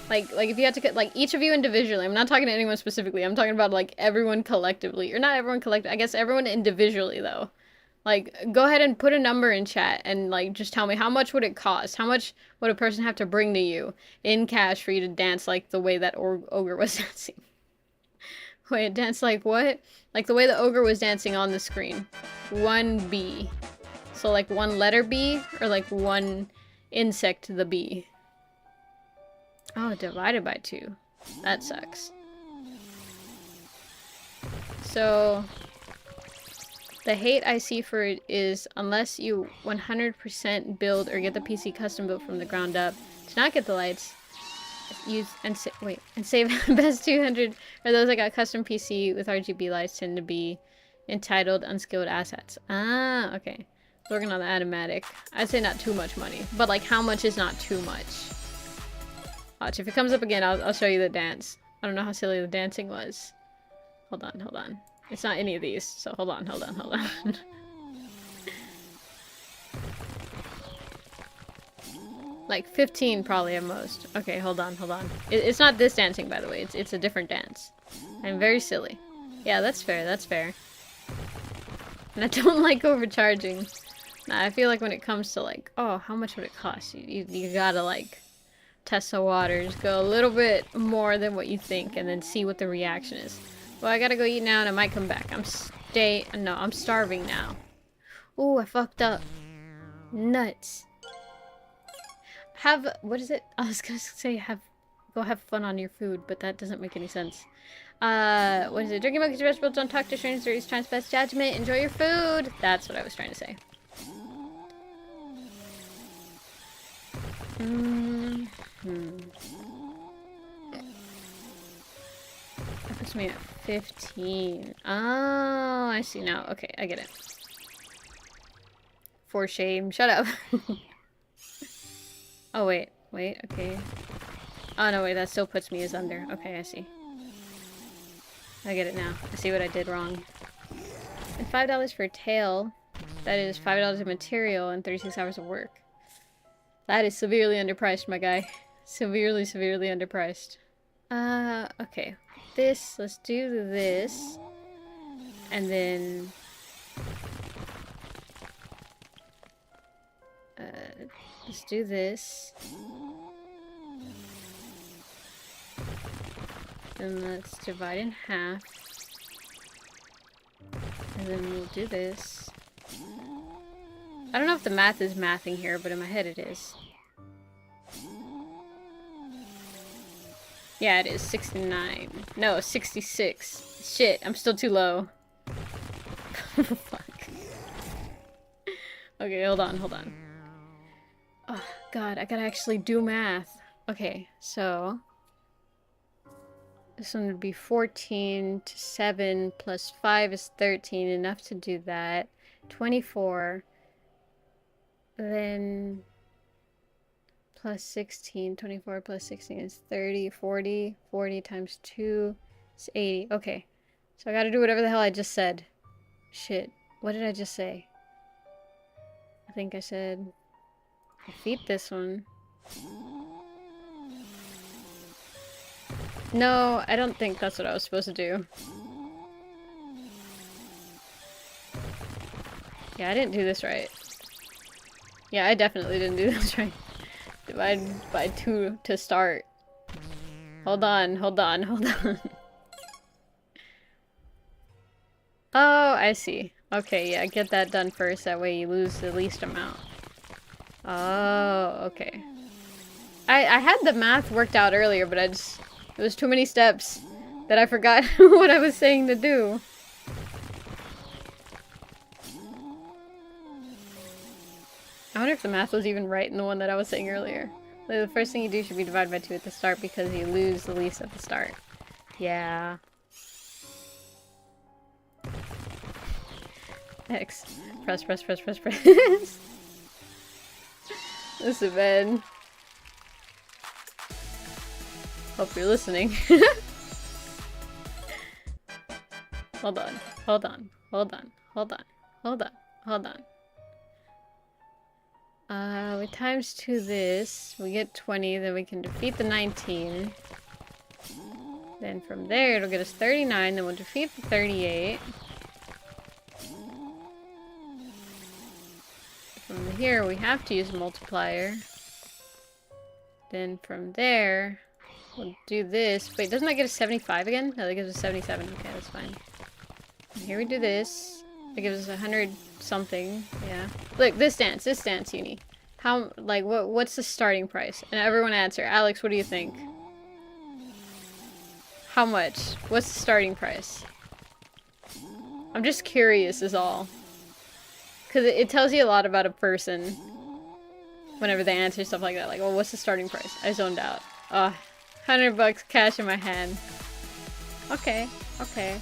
Like if you had to get, like, each of you individually. I'm not talking to anyone specifically. I'm talking about, like, everyone collectively. Or not everyone collectively. I guess everyone individually, though. Like, go ahead and put a number in chat and, like, just tell me how much would it cost? How much would a person have to bring to you in cash for you to dance like the way that ogre was dancing? Wait, dance like what? Like the way the ogre was dancing on the screen. 1B. So like one letter B or like one insect the B. Oh, divided by 2. That sucks. So the hate I see for it is unless you 100% build or get the PC custom built from the ground up, to not get the lights, use and save the best 200 or those that got custom PC with RGB lights tend to be entitled unskilled assets. Ah, okay. Working on the automatic. I'd say not too much money, but like how much is not too much? Watch, if it comes up again, I'll show you the dance. I don't know how silly the dancing was. Hold on, hold on. It's not any of these, so hold on, hold on, hold on. Like 15 probably at most. Okay, hold on, hold on. It's not this dancing, by the way. It's a different dance. I'm very silly. Yeah, that's fair, that's fair. And I don't like overcharging. Nah, I feel like when it comes to like, oh, how much would it cost? You gotta like test the waters, go a little bit more than what you think, and then see what the reaction is. Well, I gotta go eat now, and I might come back. I'm starving now. Ooh, I fucked up. Nuts. What is it? I was gonna say go have fun on your food, but that doesn't make any sense. What is it? Drinking milk is vegetables, don't talk to strangers, use time's best judgment, enjoy your food. That's what I was trying to say. That puts me at 15. Oh, I see now. Okay, I get it. For shame. Shut up. Oh, wait. Wait, okay. Oh, no, wait. That still puts me as under. Okay, I see. I get it now. I see what I did wrong. And $5 for a tail. That is $5 of material and 36 hours of work. That is severely underpriced, my guy. Severely, severely underpriced. Okay. Let's do this. And then... let's do this. Then let's divide in half. And then we'll do this. I don't know if the math is mathing here, but in my head it is. Yeah, it is 69. No, 66. Shit, I'm still too low. Fuck. Okay, hold on, hold on. Oh, God, I gotta actually do math. Okay, so... this one would be 14 to 7 plus 5 is 13. Enough to do that. 24. Then... plus 16. 24 plus 16 is 30. 40. 40 times 2 is 80. Okay. So I gotta do whatever the hell I just said. Shit. What did I just say? I think I said... defeat this one. No, I don't think that's what I was supposed to do. Yeah, I didn't do this right. Yeah, I definitely didn't do this right. Divide by 2 to start. Hold on, hold on, hold on. Oh, I see. Okay, yeah, get that done first. That way you lose the least amount. Oh, okay. I had the math worked out earlier, but it was too many steps that I forgot what I was saying to do. I wonder if the math was even right in the one that I was saying earlier. Like, the first thing you do should be divided by 2 at the start because you lose the least at the start. Yeah. X. Press, press, press, press, press. Listen, man. Hope you're listening. Hold on, hold on, hold on, hold on, hold on, hold on. We times 2 this, we get 20, then we can defeat the 19. Then from there it'll get us 39, then we'll defeat the 38. From here we have to use a multiplier. Then from there, we'll do this. Wait, doesn't that get us 75 again? No, that gives us 77. Okay, that's fine. And here we do this. That gives us 100 something. Yeah. Look, this dance, Uni. How, like, what's the starting price? And everyone answer. Alex, what do you think? How much? What's the starting price? I'm just curious is all. Because it tells you a lot about a person whenever they answer stuff like that. Like, well, what's the starting price? I zoned out. $100 cash in my hand. Okay, okay.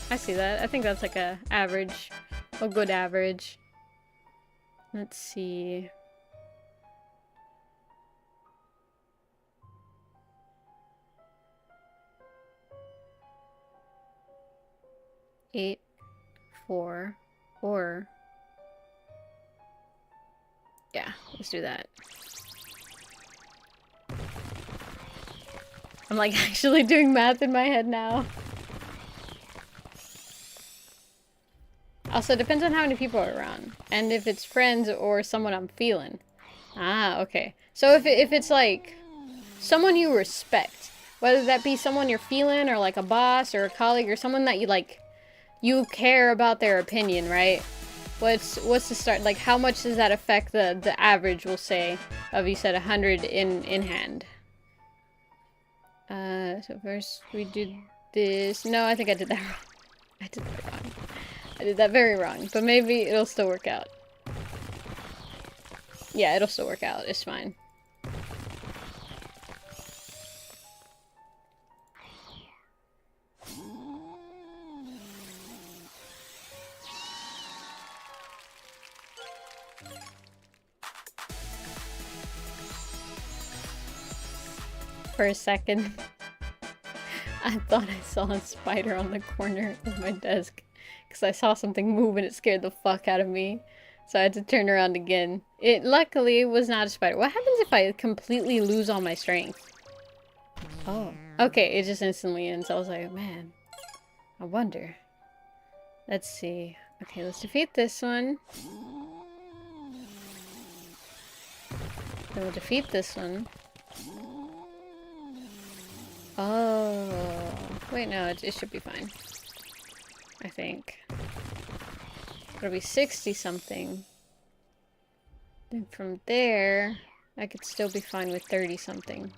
I see that. I think that's like a average. A good average. Let's see. Eight, 4, or... Yeah, let's do that. I'm like actually doing math in my head now. Also, it depends on how many people are around. And if it's friends or someone I'm feeling. Ah, okay. So if it's like someone you respect, whether that be someone you're feeling or like a boss or a colleague or someone that you like, you care about their opinion, right? What's the start? Like, how much does that affect the average, we'll say, of, you said 100 in hand? So first we did this. No, I think I did that wrong. I did that wrong. I did that very wrong, but maybe it'll still work out. Yeah, it'll still work out. It's fine. For a second, I thought I saw a spider on the corner of my desk because I saw something move and it scared the fuck out of me. So I had to turn around again. It luckily was not a spider. What happens if I completely lose all my strength? Oh, okay, it just instantly ends. I was like, man, I wonder. Let's see. Okay, let's defeat this one. Then we'll defeat this one. Oh, wait, no, it should be fine. I think. It'll be 60 something. Then from there, I could still be fine with 30 something.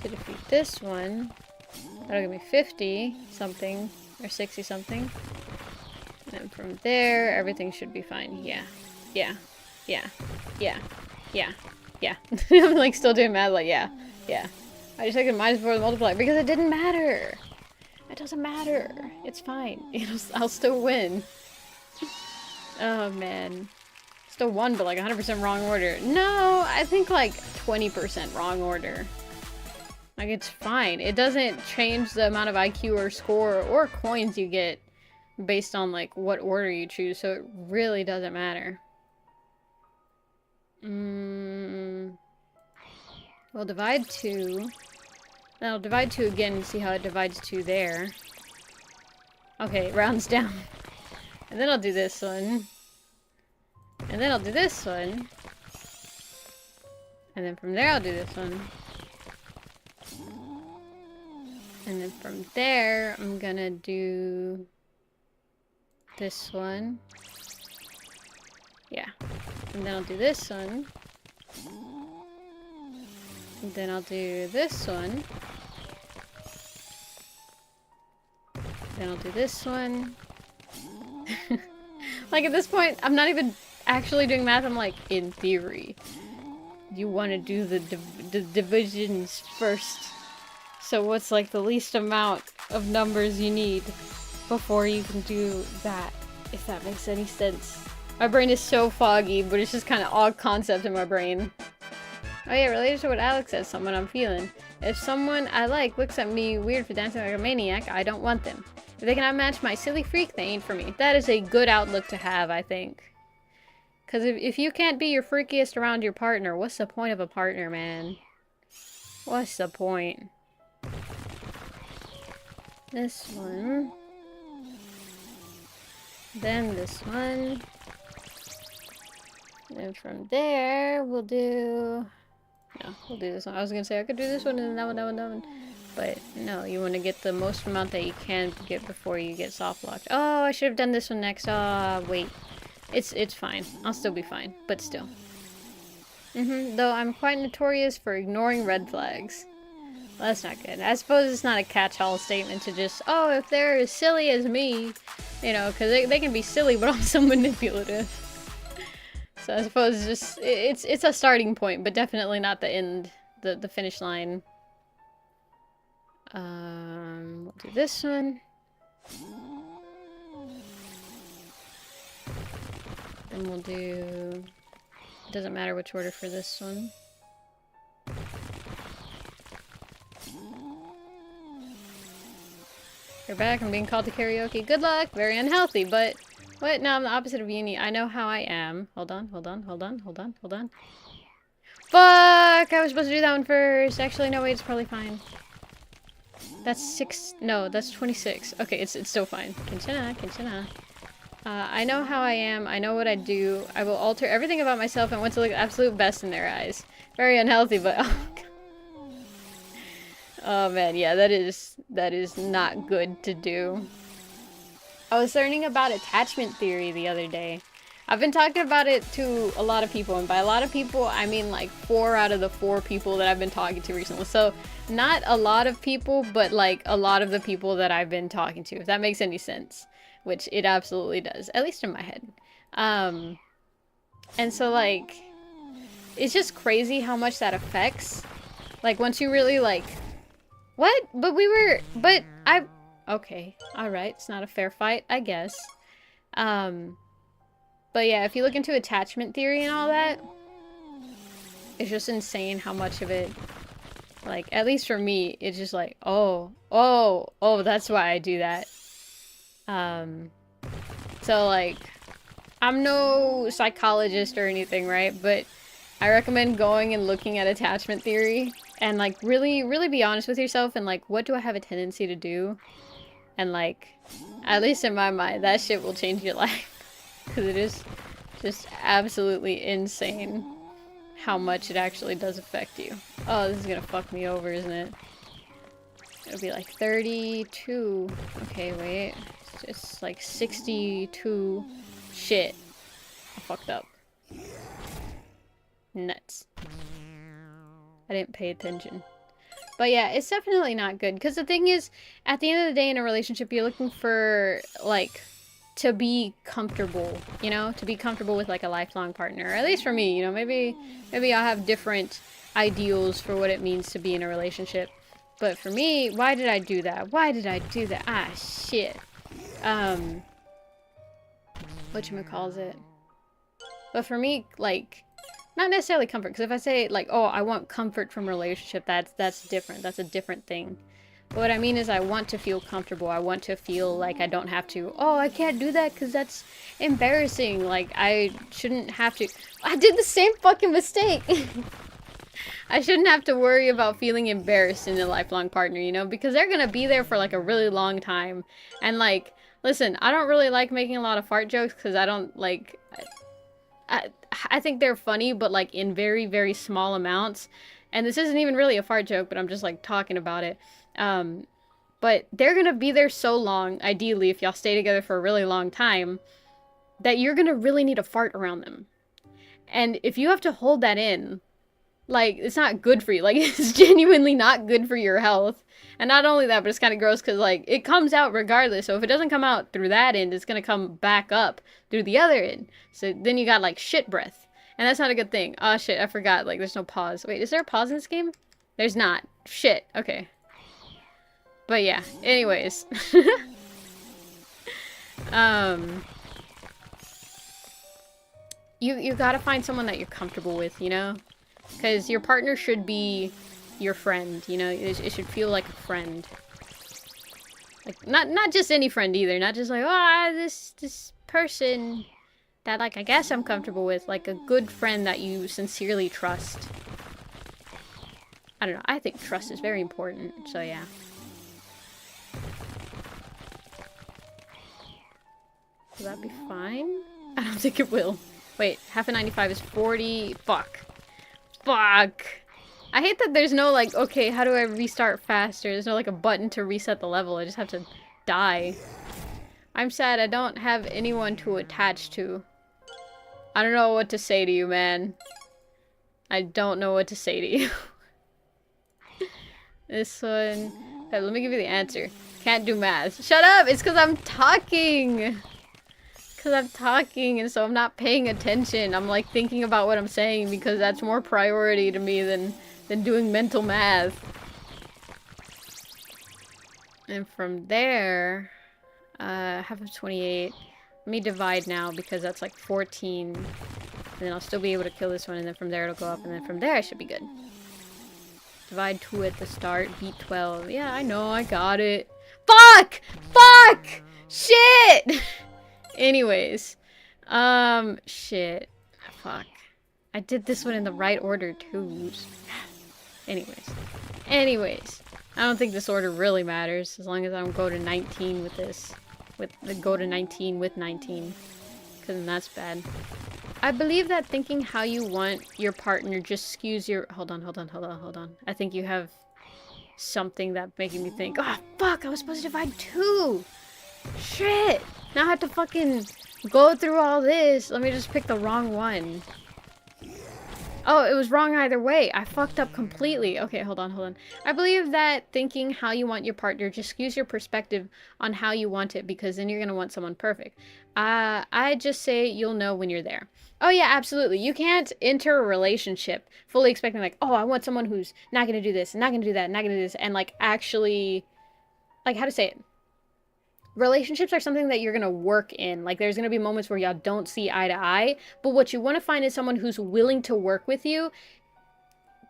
To defeat this one, that'll give me 50 something, or 60 something. And then from there, everything should be fine. Yeah, yeah, yeah, yeah, yeah, yeah. I'm like still doing math, like, yeah, yeah. I just took the minus before the multiplier because it didn't matter. It doesn't matter. It's fine. I'll still win. Oh man. Still won, but like 100% wrong order. No, I think like 20% wrong order. Like it's fine. It doesn't change the amount of IQ or score or coins you get based on like what order you choose. So it really doesn't matter. We'll divide 2. Then I'll divide 2 again and see how it divides 2 there. Okay, it rounds down. And then I'll do this one. And then I'll do this one. And then from there I'll do this one. And then from there I'm gonna do this one. Yeah. And then I'll do this one. And then I'll do this one. Then I'll do this one. Like at this point, I'm not even actually doing math. I'm like, in theory, you want to do the divisions first. So what's like the least amount of numbers you need before you can do that, if that makes any sense. My brain is so foggy, but it's just kind of odd concept in my brain. Oh yeah, related to what Alex says, someone I'm feeling. If someone I like looks at me weird for dancing like a maniac, I don't want them. If they cannot match my silly freak, they ain't for me. That is a good outlook to have, I think. Because if you can't be your freakiest around your partner, what's the point of a partner, man? What's the point? This one. Then this one. Then from there, we'll do... No, we'll do this one. I was gonna say I could do this one and then that one, that one, that one. But no, you want to get the most amount that you can get before you get soft locked. Oh, I should have done this one next. Wait. It's fine. I'll still be fine, but still. Though I'm quite notorious for ignoring red flags. Well, that's not good. I suppose it's not a catch-all statement to just, oh, if they're as silly as me, You know, because they can be silly, but also manipulative. So I suppose it's a starting point, but definitely not the end, the finish line. We'll do this one. Then we'll do... Doesn't matter which order for this one. You're back. I'm being called to karaoke. Good luck. Very unhealthy, but... What? No, I'm the opposite of Uni. I know how I am. Hold on. Fuck! I was supposed to do that one first. Actually, no, wait. It's probably fine. That's 6... No, that's 26. Okay, it's still fine. Kinshana. I know how I am. I know what I do. I will alter everything about myself and want to look absolute best in their eyes. Very unhealthy, but... Oh, God. Oh man, yeah, that is not good to do. I was learning about attachment theory the other day. I've been talking about it to a lot of people, and by a lot of people, I mean like 4 out of the 4 people that I've been talking to recently. So, not a lot of people, but like a lot of the people that I've been talking to, if that makes any sense. Which it absolutely does, at least in my head. And so like, it's just crazy how much that affects. Like, once you really like... What? Okay, alright, it's not a fair fight, I guess. But yeah, if you look into attachment theory and all that, it's just insane how much of it, like, at least for me, it's just like, oh, that's why I do that. So like, I'm no psychologist or anything, right? But I recommend going and looking at attachment theory and like really be honest with yourself and like, what do I have a tendency to do? And like, at least in my mind, that shit will change your life. Because it is just absolutely insane how much it actually does affect you. Oh, this is gonna fuck me over, isn't it? It'll be like 32. Okay, wait. It's just like 62. Shit. I fucked up. Nuts. I didn't pay attention. But yeah, it's definitely not good. Because the thing is, at the end of the day in a relationship, you're looking for, like, to be comfortable, you know? To be comfortable with, like, a lifelong partner. Or at least for me, you know? Maybe I'll have different ideals for what it means to be in a relationship. But for me, why did I do that? Ah, shit. Whatchamacallit. But for me, like... Not necessarily comfort, because if I say, like, oh, I want comfort from a relationship, that's different. That's a different thing. But what I mean is I want to feel comfortable. I want to feel like I don't have to, oh, I can't do that because that's embarrassing. Like, I shouldn't have to. I did the same fucking mistake. I shouldn't have to worry about feeling embarrassed in a lifelong partner, you know? Because they're going to be there for, like, a really long time. And, like, listen, I don't really like making a lot of fart jokes because I don't, like... I think they're funny, but like in very, very small amounts. And this isn't even really a fart joke, but I'm just like talking about it. But they're gonna be there so long, ideally, if y'all stay together for a really long time, that you're gonna really need a fart around them. And if you have to hold that in, like, it's not good for you. Like, it's genuinely not good for your health. And not only that, but it's kind of gross because, like, it comes out regardless. So if it doesn't come out through that end, it's going to come back up through the other end. So then you got, like, shit breath. And that's not a good thing. Oh, shit, I forgot. Like, there's no pause. Wait, is there a pause in this game? There's not. Shit. Okay. But yeah. Anyways. You gotta find someone that you're comfortable with, you know? Because your partner should be your friend, you know? It should feel like a friend. Like, not just any friend either. Not just like, oh, this person that, like, I guess I'm comfortable with. Like, a good friend that you sincerely trust. I don't know. I think trust is very important. So, yeah. Will that be fine? I don't think it will. Wait, half of 95 is 40. Fuck. Fuck. I hate that there's no, like, okay, how do I restart faster? There's no, like, a button to reset the level. I just have to die. I'm sad I don't have anyone to attach to. I don't know what to say to you, man. I don't know what to say to you. This one... Okay, let me give you the answer. Can't do math. Shut up! It's because I'm talking! Because I'm talking and so I'm not paying attention. I'm like thinking about what I'm saying because that's more priority to me than doing mental math. And from there, half of 28. Let me divide now because that's like 14. And then I'll still be able to kill this one, and then from there it'll go up, and then from there I should be good. Divide 2 at the start, beat 12. Yeah, I know, I got it. Fuck! Fuck! Shit! Anyways. Shit. Fuck. I did this one in the right order too. Anyways. I don't think this order really matters as long as I don't go to 19 with this. Go to 19 with 19. Because then that's bad. I believe that thinking how you want your partner just skews your... Hold on. I think you have something that making me think, oh, fuck, I was supposed to divide 2. Shit. Now I have to fucking go through all this. Let me just pick the wrong one. Oh, it was wrong either way. I fucked up completely. Okay, hold on. I believe that thinking how you want your partner just skews your perspective on how you want it because then you're gonna want someone perfect. I just say you'll know when you're there. Oh yeah, absolutely. You can't enter a relationship fully expecting like, oh, I want someone who's not gonna do this, not gonna do that, not gonna do this, and like actually, like how to say it? Relationships are something that you're gonna work in. Like there's gonna be moments where y'all don't see eye to eye, but what you want to find is someone who's willing to work with you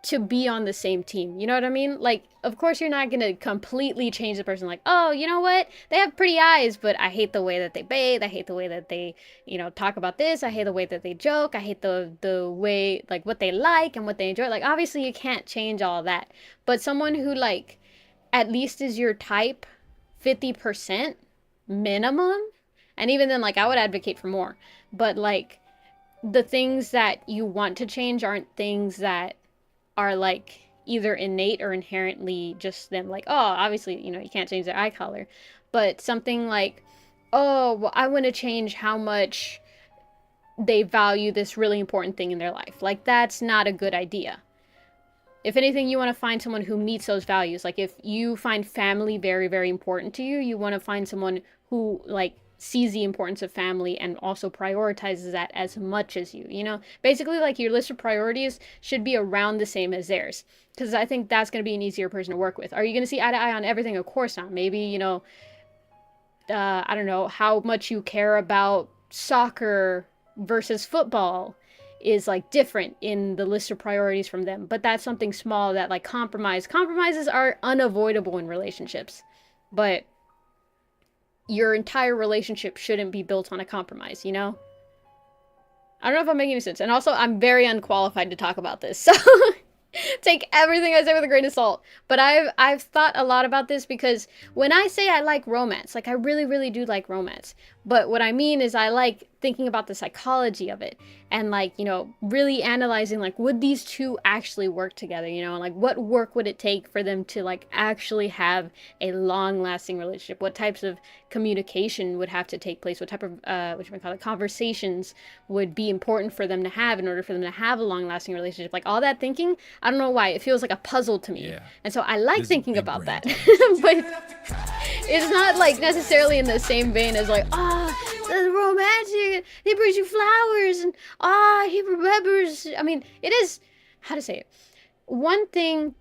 to be on the same team. You know what I mean? Like, of course you're not gonna completely change the person like, oh, you know what? They have pretty eyes, but I hate the way that they bathe. I hate the way that they, you know, talk about this. I hate the way that they joke. I hate the way, like, what they like and what they enjoy. Like, obviously you can't change all that. But someone who, like, at least is your type 50%, minimum, and even then, like, I would advocate for more, but like the things that you want to change aren't things that are like either innate or inherently just them. Like, oh, obviously, you know, you can't change their eye color, but something like, oh, well, I want to change how much they value this really important thing in their life. Like, that's not a good idea. If anything, you want to find someone who meets those values. Like, if you find family very, very important to you, you want to find someone who, like, sees the importance of family and also prioritizes that as much as you, you know? Basically, like, your list of priorities should be around the same as theirs. Because I think that's going to be an easier person to work with. Are you going to see eye to eye on everything? Of course not. Maybe, you know, I don't know, how much you care about soccer versus football is like different in the list of priorities from them, but that's something small that like compromises are unavoidable in relationships, but your entire relationship shouldn't be built on a compromise, you know? I don't know if I'm making any sense. And also, I'm very unqualified to talk about this, so take everything I say with a grain of salt. But I've thought a lot about this because when I say I like romance, like I really, really do like romance. But what I mean is I like thinking about the psychology of it and like, you know, really analyzing like, would these two actually work together, you know, and like what work would it take for them to like actually have a long lasting relationship? What types of communication would have to take place? What type of, what you might call it, conversations would be important for them to have in order for them to have a long lasting relationship? Like all that thinking, I don't know why, it feels like a puzzle to me. Yeah. And so I like thinking about that. But it's not like necessarily in the same vein as like, the romantic, he brings you flowers and he remembers. I mean, it is, how to say it, one thing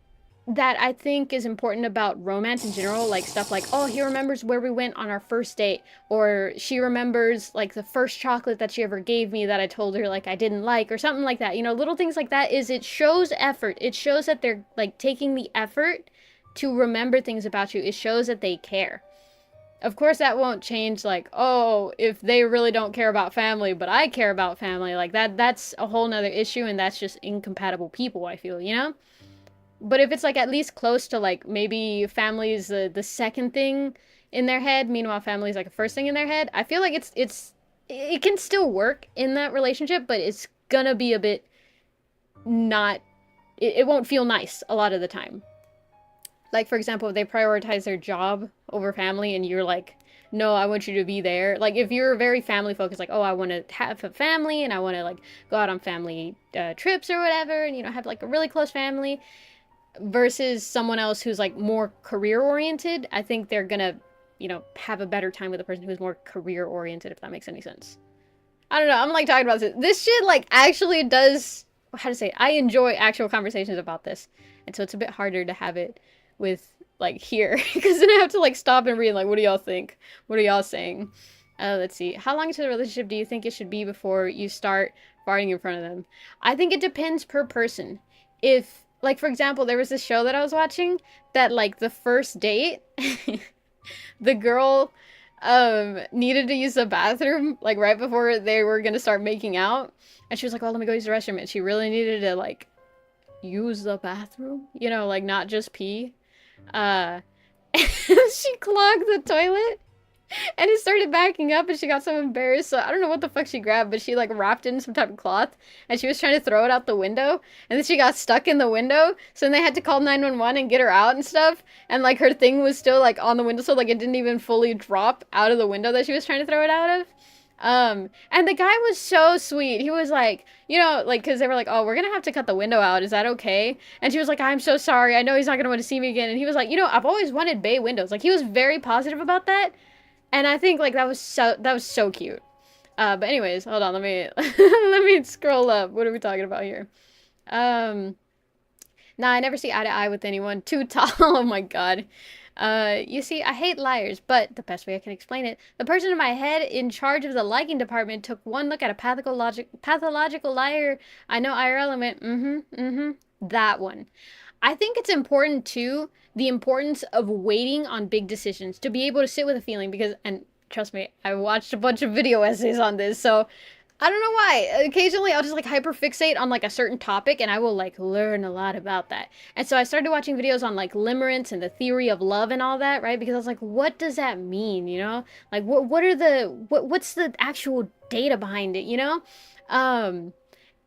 that I think is important about romance in general, like stuff like, oh, he remembers where we went on our first date, or she remembers like the first chocolate that she ever gave me that I told her like I didn't like, or something like that, you know, little things like that. Is it shows effort. It shows that they're like taking the effort to remember things about you. It shows that they care. Of course, that won't change, like, oh, if they really don't care about family, but I care about family, like, that's a whole nother issue, and that's just incompatible people, I feel, you know? But if it's, like, at least close to, like, maybe family is the second thing in their head, meanwhile family is, like, a first thing in their head, I feel like it can still work in that relationship, but it's gonna be a bit not, it won't feel nice a lot of the time. Like, for example, if they prioritize their job over family and you're like, no, I want you to be there. Like, if you're very family focused, like, oh, I want to have a family and I want to, like, go out on family trips or whatever and, you know, have, like, a really close family. versus someone else who's like more career oriented. I think they're gonna, you know, have a better time with a person who's more career oriented, if that makes any sense. I don't know. I'm like talking about this. This shit like actually does, how to say it? I enjoy actual conversations about this. And so it's a bit harder to have it with like here because then I have to like stop and read like what do y'all think? What are y'all saying? Let's see. How long into the relationship do you think it should be before you start farting in front of them? I think it depends per person. If like for example, there was this show that I was watching that like the first date the girl needed to use the bathroom like right before they were gonna start making out, and she was like, "Oh, let me go use the restroom," and she really needed to like use the bathroom, you know, like not just pee. uh she clogged the toilet and it started backing up and she got so embarrassed. So I don't know what the fuck she grabbed, but she like wrapped it in some type of cloth and she was trying to throw it out the window. And then she got stuck in the window. So then they had to call 911 and get her out and stuff. And like her thing was still like on the window. So like it didn't even fully drop out of the window that she was trying to throw it out of. And the guy was so sweet. He was like, you know, like, cause they were like, oh, we're gonna have to cut the window out. Is that okay? And she was like, I'm so sorry. I know he's not gonna want to see me again. And he was like, you know, I've always wanted bay windows. Like, he was very positive about that. And I think like that was so cute. But anyways, hold on, let me let me scroll up. What are we talking about here? Um, nah, I never see eye to eye with anyone too tall. Oh my god. You see, I hate liars, but the best way I can explain it, the person in my head in charge of the liking department took one look at a pathological liar I know IRL and went, that one. I think it's important too, the importance of waiting on big decisions to be able to sit with a feeling because, and trust me, I watched a bunch of video essays on this, so I don't know why. Occasionally I'll just like hyperfixate on like a certain topic and I will like learn a lot about that. And so I started watching videos on like limerence and the theory of love and all that, right? Because I was like, what does that mean, you know? Like what are the what's the actual data behind it, you know?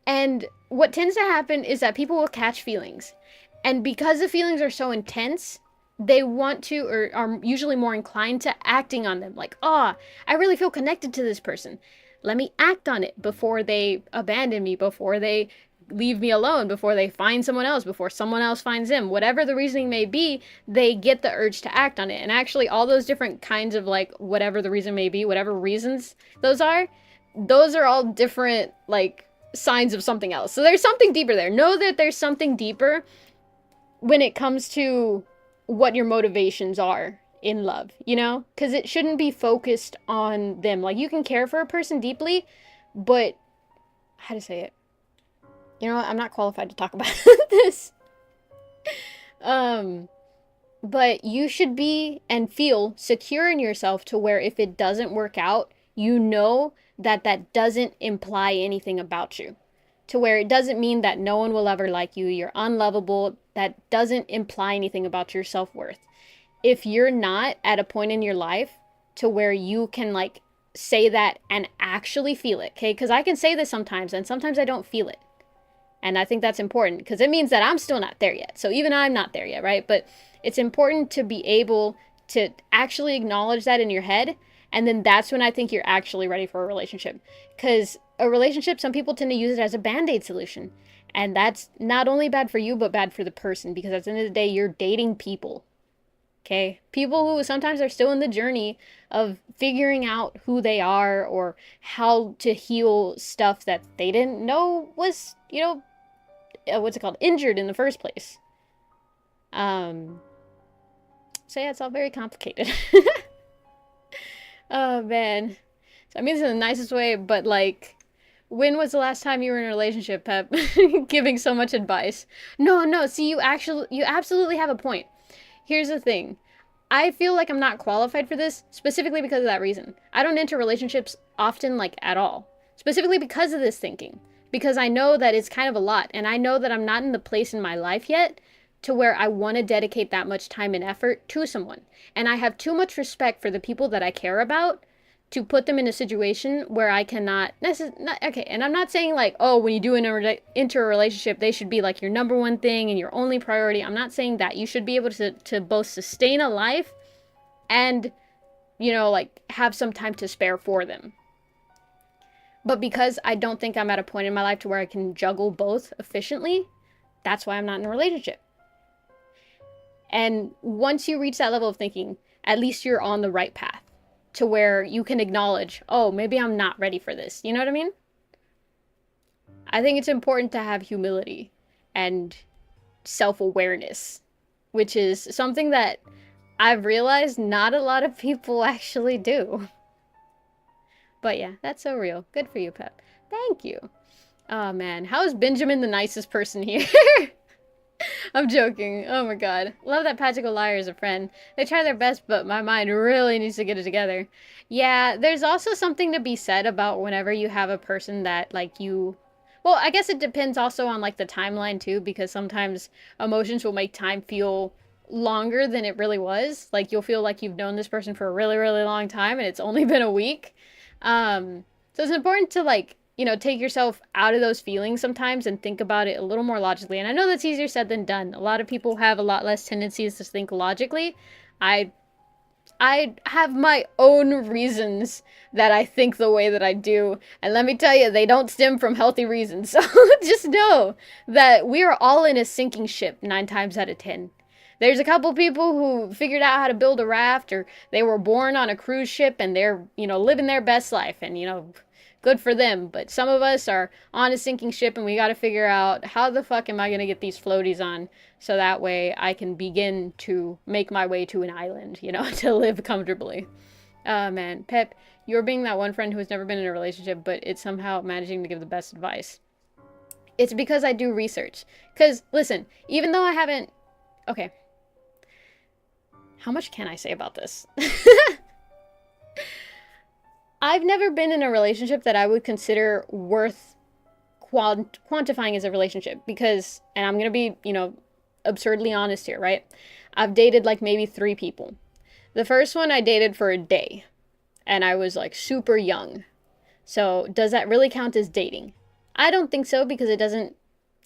And what tends to happen is that people will catch feelings. And because the feelings are so intense, they want to or are usually more inclined to acting on them. Like, oh, I really feel connected to this person. Let me act on it before they abandon me, before they leave me alone, before they find someone else, before someone else finds them. Whatever the reasoning may be, they get the urge to act on it. And actually, all those different kinds of like whatever the reason may be, whatever reasons those are all different like signs of something else. So there's something deeper there. Know that there's something deeper when it comes to what your motivations are in love, you know? Because it shouldn't be focused on them. Like, you can care for a person deeply, but how to say it? You know what? I'm not qualified to talk about this. But you should be and feel secure in yourself to where if it doesn't work out, you know that that doesn't imply anything about you. To where it doesn't mean that no one will ever like you, you're unlovable, that doesn't imply anything about your self-worth. If you're not at a point in your life to where you can like say that and actually feel it, okay? Because I can say this sometimes and sometimes I don't feel it. And I think that's important because it means that I'm still not there yet. So even I'm not there yet, right? But it's important to be able to actually acknowledge that in your head. And then that's when I think you're actually ready for a relationship. Because a relationship, some people tend to use it as a band-aid solution. And that's not only bad for you, but bad for the person. Because at the end of the day, you're dating people. Okay? People who sometimes are still in the journey of figuring out who they are or how to heal stuff that they didn't know was, you know, what's it called? Injured in the first place. So yeah, it's all very complicated. Oh man. So I mean this in the nicest way, but like, when was the last time you were in a relationship, Pep? Giving so much advice. No, see, you absolutely have a point. Here's the thing. I feel like I'm not qualified for this, specifically because of that reason. I don't enter relationships often, like, at all. Specifically because of this thinking. Because I know that it's kind of a lot, and I know that I'm not in the place in my life yet to where I want to dedicate that much time and effort to someone. And I have too much respect for the people that I care about to put them in a situation where I cannot okay, and I'm not saying like, oh, when you do enter a relationship, they should be like your number one thing and your only priority. I'm not saying that. You should be able to both sustain a life and, you know, like have some time to spare for them. But because I don't think I'm at a point in my life to where I can juggle both efficiently, that's why I'm not in a relationship. And once you reach that level of thinking, at least you're on the right path to where you can acknowledge, oh, maybe I'm not ready for this. You know what I mean? I think it's important to have humility and self awareness, which is something that I've realized not a lot of people actually do. But yeah, that's so real. Good for you, Pep. Thank you. Oh man, how is Benjamin the nicest person here? I'm joking. Oh my god. Love that Patrick Liar is a friend. They try their best, but my mind really needs to get it together. Yeah, there's also something to be said about whenever you have a person that, like, you... Well, I guess it depends also on, like, the timeline, too, because sometimes emotions will make time feel longer than it really was. Like, you'll feel like you've known this person for a really, really long time, and it's only been a week. So it's important to, like, take yourself out of those feelings sometimes and think about it a little more logically. And I know that's easier said than done. A lot of people have a lot less tendencies to think logically. I I have my own reasons that I think the way that I do. And let me tell you, they don't stem from healthy reasons. So just know that we are all in a sinking ship 9 times out of 10. There's a couple people who figured out how to build a raft, or they were born on a cruise ship and they're, living their best life, and, good for them. But some of us are on a sinking ship and we got to figure out, how the fuck am I going to get these floaties on so that way I can begin to make my way to an island, to live comfortably. Oh man, Pep, you're being that one friend who has never been in a relationship, but it's somehow managing to give the best advice. It's because I do research. Because, listen, even though I haven't... Okay. How much can I say about this? I've never been in a relationship that I would consider worth quantifying as a relationship because, and I'm going to be, absurdly honest here, right? I've dated like maybe 3 people. The first one I dated for a day and I was like super young. So does that really count as dating? I don't think so because it doesn't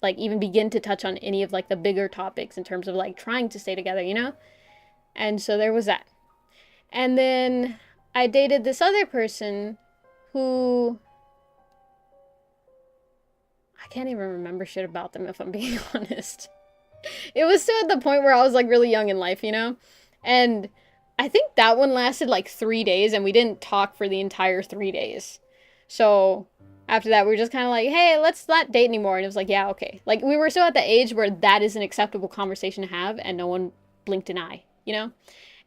like even begin to touch on any of like the bigger topics in terms of like trying to stay together. And so there was that. And then I dated this other person who... I can't even remember shit about them if I'm being honest. It was still at the point where I was like really young in life, And I think that one lasted like 3 days and we didn't talk for the entire 3 days. So after that, we were just kind of like, hey, let's not date anymore. And it was like, yeah, okay. Like we were still at the age where that is an acceptable conversation to have and no one blinked an eye,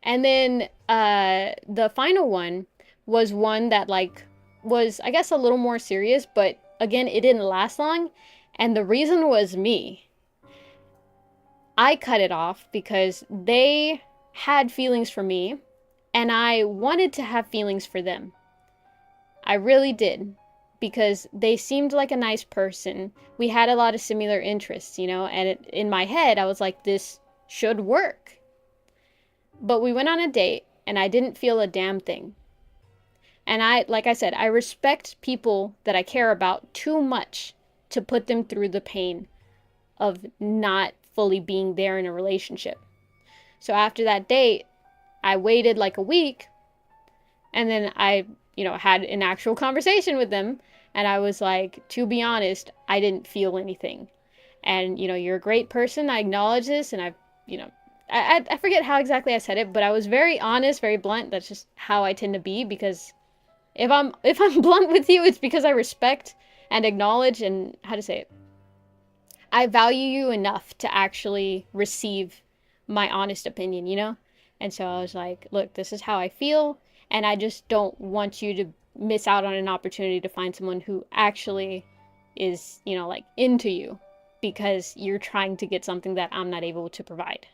And then the final one was one that like was, I guess, a little more serious, but again, it didn't last long. And the reason was me. I cut it off because they had feelings for me and I wanted to have feelings for them. I really did because they seemed like a nice person. We had a lot of similar interests, and in my head, I was like, this should work. But we went on a date and I didn't feel a damn thing. And like I said, I respect people that I care about too much to put them through the pain of not fully being there in a relationship. So after that date, I waited like a week and then I, had an actual conversation with them. And I was like, to be honest, I didn't feel anything. And, you're a great person. I acknowledge this. And I forget how exactly I said it, but I was very honest, very blunt. That's just how I tend to be because if I'm blunt with you, it's because I respect and acknowledge and how to say it. I value you enough to actually receive my honest opinion, And so I was like, look, this is how I feel, and I just don't want you to miss out on an opportunity to find someone who actually is, like into you because you're trying to get something that I'm not able to provide.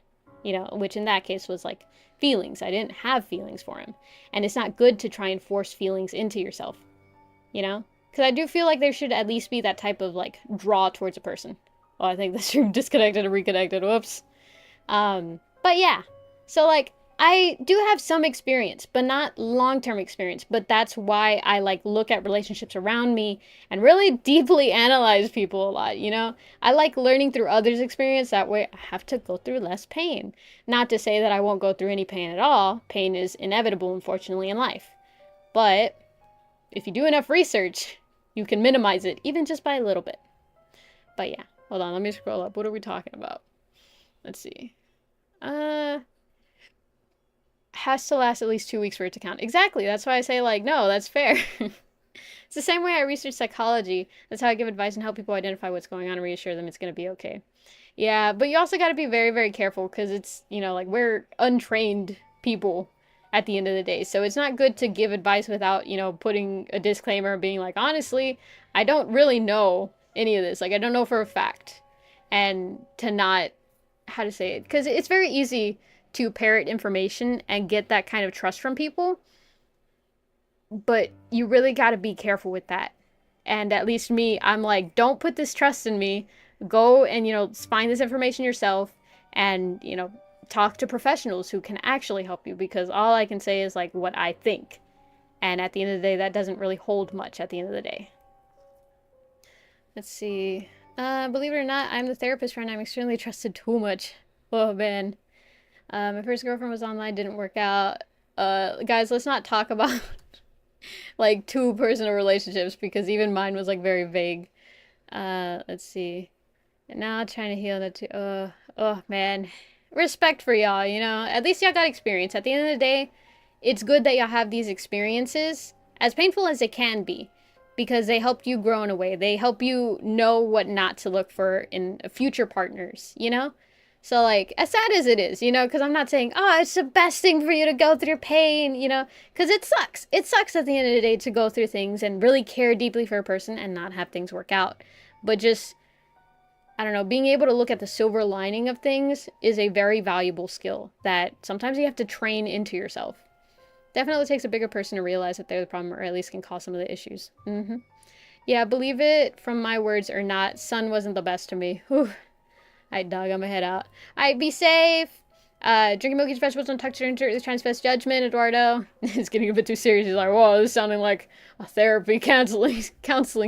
Which in that case was like feelings. I didn't have feelings for him. And it's not good to try and force feelings into yourself, Because I do feel like there should at least be that type of like draw towards a person. Oh, I think this room disconnected and reconnected. Whoops. But yeah. So like I do have some experience, but not long-term experience. But that's why I like look at relationships around me and really deeply analyze people a lot, I like learning through others' experience. That way I have to go through less pain. Not to say that I won't go through any pain at all. Pain is inevitable, unfortunately, in life. But if you do enough research, you can minimize it, even just by a little bit. But yeah, hold on, let me scroll up. What are we talking about? Let's see. Uh, has to last at least 2 weeks for it to count. Exactly. That's why I say, like, no, that's fair. It's the same way I research psychology. That's how I give advice and help people identify what's going on and reassure them it's going to be okay. Yeah, but you also got to be very, very careful because it's, like we're untrained people at the end of the day. So it's not good to give advice without, putting a disclaimer being like, honestly, I don't really know any of this. Like, I don't know for a fact. And to not, how to say it? Because it's very easy to parrot information and get that kind of trust from people. But you really got to be careful with that. And at least me, I'm like, don't put this trust in me. Go and, find this information yourself and, talk to professionals who can actually help you because all I can say is like what I think. And at the end of the day, that doesn't really hold much at the end of the day. Let's see. Believe it or not, I'm the therapist friend. I'm extremely trusted too much. Oh, man. My first girlfriend was online, didn't work out. Guys, let's not talk about like two personal relationships because even mine was like very vague. Let's see. And now trying to heal that too. Oh man. Respect for y'all, At least y'all got experience. At the end of the day, it's good that y'all have these experiences, as painful as they can be, because they help you grow in a way. They help you know what not to look for in future partners. So, like, as sad as it is, because I'm not saying, oh, it's the best thing for you to go through pain, because it sucks. It sucks at the end of the day to go through things and really care deeply for a person and not have things work out. But just, I don't know, being able to look at the silver lining of things is a very valuable skill that sometimes you have to train into yourself. Definitely takes a bigger person to realize that they're the problem or at least can cause some of the issues. Yeah, believe it from my words or not, sun wasn't the best to me. Whew. I dog on my head out. Alright, be safe. Drinking milk eats vegetables, don't touch your dirt. Trying to best judgment, Eduardo. It's getting a bit too serious. He's like, whoa, this is sounding like a therapy counseling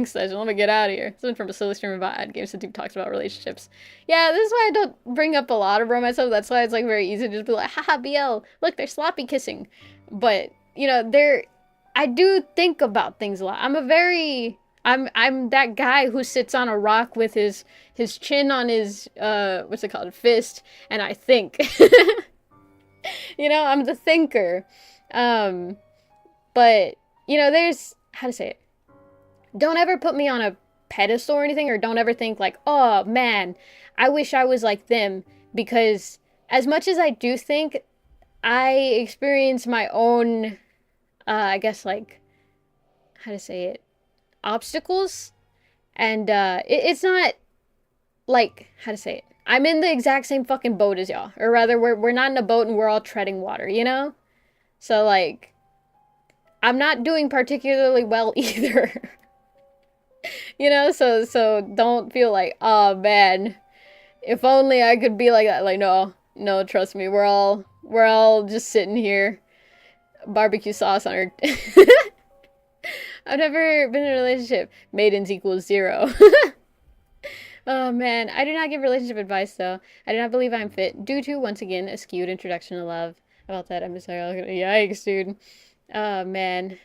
session. Let me get out of here. Something from a silly stream about ad games that Duke talks about relationships. Yeah, this is why I don't bring up a lot of romance stuff. That's why it's like very easy to just be like, haha, BL. Look, they're sloppy kissing. But, I do think about things a lot. I'm that guy who sits on a rock with his chin on his what's it called, fist, and I think. I'm the thinker. But there's, how to say it. Don't ever put me on a pedestal or anything, or don't ever think like, oh man, I wish I was like them, because as much as I do think, I experience my own I guess, like, how to say it, obstacles, and it's not like, how to say it, I'm in the exact same fucking boat as y'all, or rather we're not in a boat and we're all treading water. So like, I'm not doing particularly well either. So don't feel like, oh man, if only I could be like that. Like, no, trust me, we're all just sitting here, barbecue sauce on our I've never been in a relationship. Maidens equals 0. Oh man, I do not give relationship advice though. I do not believe I'm fit due to, once again, a skewed introduction to love. About that, I'm sorry. Yikes, dude. Oh man.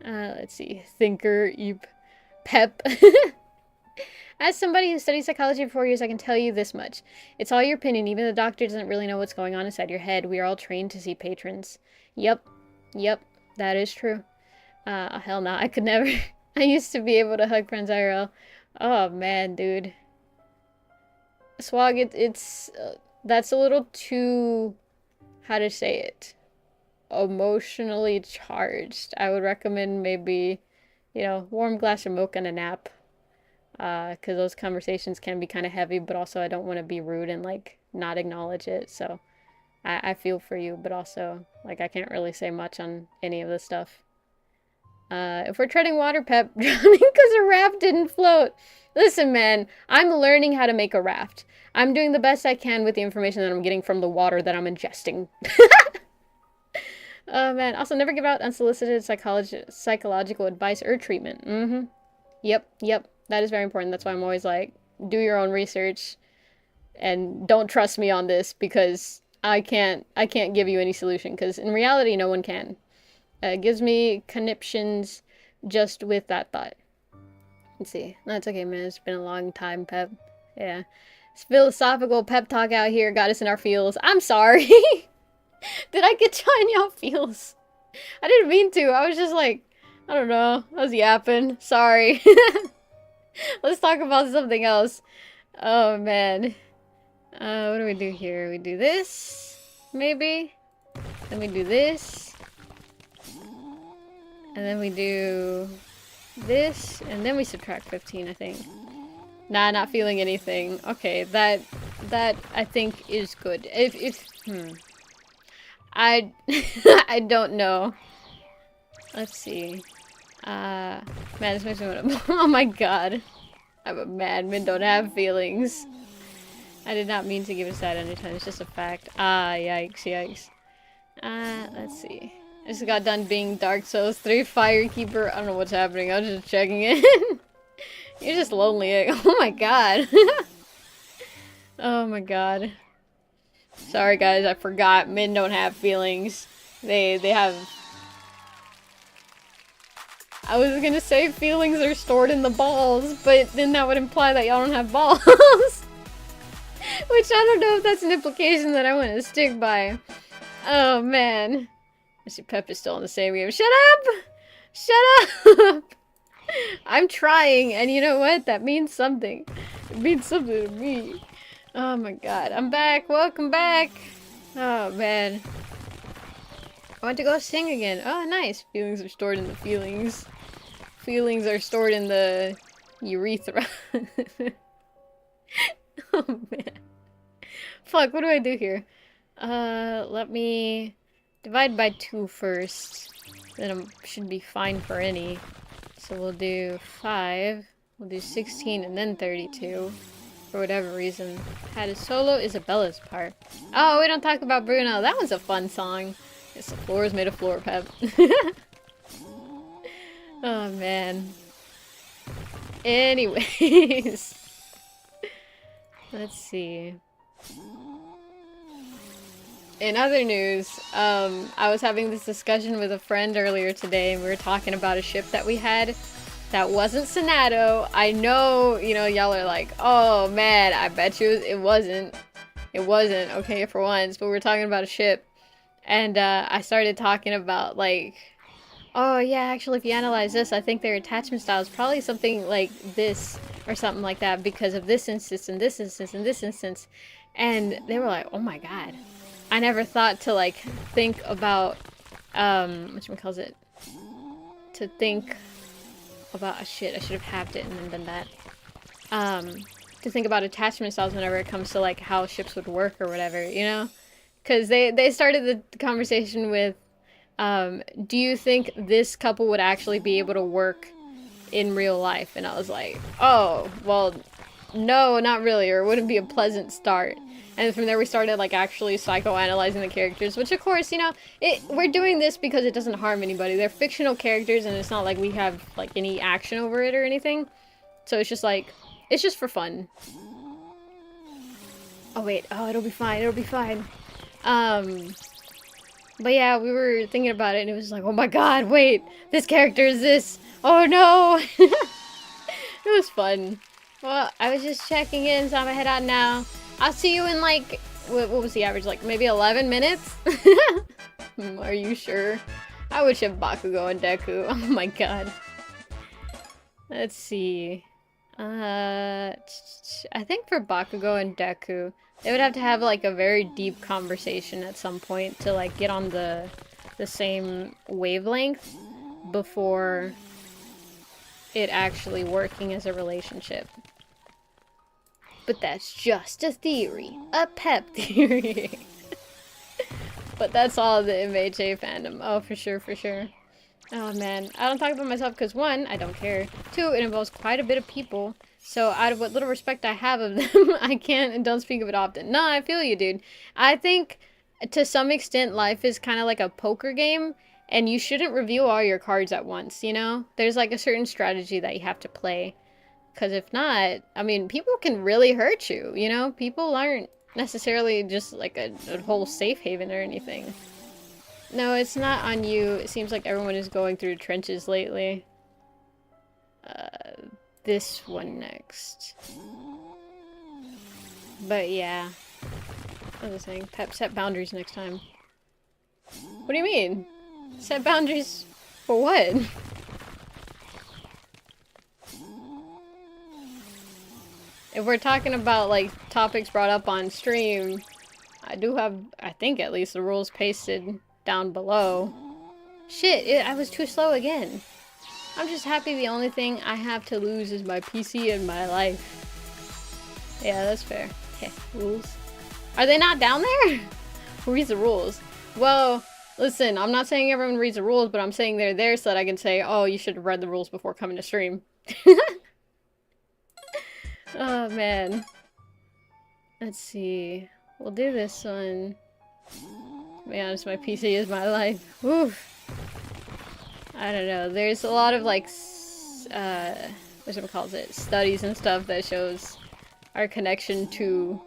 Let's see. Thinker, Eep, Pep. As somebody who studied psychology for 4 years, I can tell you this much. It's all your opinion. Even the doctor doesn't really know what's going on inside your head. We are all trained to see patrons. Yep, that is true. Hell no, I could never. I used to be able to hug friends IRL. Oh man, dude. Swag, it's that's a little too, how to say it, emotionally charged. I would recommend maybe, warm glass of milk and a nap. Because those conversations can be kind of heavy, but also I don't want to be rude and like not acknowledge it. So I feel for you, but also like I can't really say much on any of this stuff. If we're treading water, Pep, drowning because a raft didn't float. Listen, man, I'm learning how to make a raft. I'm doing the best I can with the information that I'm getting from the water that I'm ingesting. Oh, man. Also, never give out unsolicited psychological advice or treatment. Yep. That is very important. That's why I'm always like, do your own research and don't trust me on this because I can't give you any solution because in reality, no one can. It gives me conniptions just with that thought. Let's see. That's okay, man. It's been a long time, Pep. Yeah. This philosophical pep talk out here got us in our feels. I'm sorry. Did I get you in your feels? I didn't mean to. I was just like, I don't know. I was yapping. Sorry. Let's talk about something else. Oh, man. What do we do here? We do this, maybe? Then we do this. And then we do this. And then we subtract 15, I think. Nah, not feeling anything. Okay, that I think is good. I I don't know. Let's see. Man, this makes me want to. Oh my god. I'm a man. Men don't have feelings. I did not mean to give a sad undertone. It's just a fact. Ah, yikes, yikes. Let's see. I just got done being Dark Souls 3 Firekeeper. I don't know what's happening. I was just checking in. You're just lonely. Oh my god. Oh my god. Sorry guys, I forgot. Men don't have feelings. They have... I was gonna say feelings are stored in the balls, but then that would imply that y'all don't have balls. Which I don't know if that's an implication that I want to stick by. Oh man. Mr. Pep is still in the same game. Shut up! Shut up! I'm trying, and you know what? That means something. It means something to me. Oh my god. I'm back. Welcome back. Oh man. I want to go sing again. Oh nice. Feelings are stored in the feelings. Feelings are stored in the urethra. Oh man. Fuck, what do I do here? Let me divide by 2 first. Then I should be fine for any. So we'll do 5. We'll do 16 and then 32. For whatever reason. Had a solo Isabella's part. Oh, we don't talk about Bruno. That was a fun song. Yes, the floor is made of floor pep. Oh man. Anyways. Let's see. In other news, I was having this discussion with a friend earlier today, and we were talking about a ship that we had that wasn't Sonato. I know, you know, y'all are like, oh man, I bet you it wasn't. It wasn't, okay, for once, but we were talking about a ship. And I started talking about, like, oh yeah, actually, if you analyze this, I think their attachment style is probably something like this, or something like that, because of this instance, and this instance, and this instance. And they were like, oh my god. I never thought to, like, think about, whatchamacallit, to think about, oh, shit, I should have halved it and then done that. To think about attachment styles whenever it comes to, like, how ships would work or whatever, you know? Because they started the conversation with, do you think this couple would actually be able to work in real life? And I was like, oh, well, no, not really, or it wouldn't be a pleasant start. And from there we started, like, actually psychoanalyzing the characters, which, of course, you know, we're doing this because it doesn't harm anybody. They're fictional characters, and it's not like we have, like, any action over it or anything. So it's just, like, it's just for fun. Oh, wait. Oh, it'll be fine. It'll be fine. But yeah, we were thinking about it, and it was like, oh my god, wait, this character is this. Oh no. It was fun. Well, I was just checking in, so I'm gonna head out now. I'll see you in, like, what was the average? Like, maybe 11 minutes? Are you sure? I would ship Bakugo and Deku. Oh my god. Let's see. I think for Bakugo and Deku, they would have to have, like, a very deep conversation at some point to, like, get on the same wavelength before it actually working as a relationship. But that's just a theory. A pep theory. But that's all the MHA fandom. Oh, for sure, for sure. Oh, man. I don't talk about myself because, 1, I don't care. 2, it involves quite a bit of people. So, out of what little respect I have of them, I can't and don't speak of it often. No, I feel you, dude. I think, to some extent, life is kind of like a poker game. And you shouldn't reveal all your cards at once, you know? There's, like, a certain strategy that you have to play. Because if not, I mean, people can really hurt you, you know? People aren't necessarily just, like, a whole safe haven or anything. No, it's not on you. It seems like everyone is going through trenches lately. This one next. But yeah. I was saying, Pep, set boundaries next time. What do you mean? Set boundaries for what? If we're talking about, like, topics brought up on stream, I do have, I think at least, the rules pasted down below. Shit, I was too slow again. I'm just happy the only thing I have to lose is my PC and my life. Yeah, that's fair. Okay, rules. Are they not down there? Who reads the rules? Well, listen, I'm not saying everyone reads the rules, but I'm saying they're there so that I can say, oh, you should have read the rules before coming to stream. Oh, man. Let's see. We'll do this one. To be honest, my PC is my life. Oof. I don't know. There's a lot of, like, studies and stuff that shows our connection to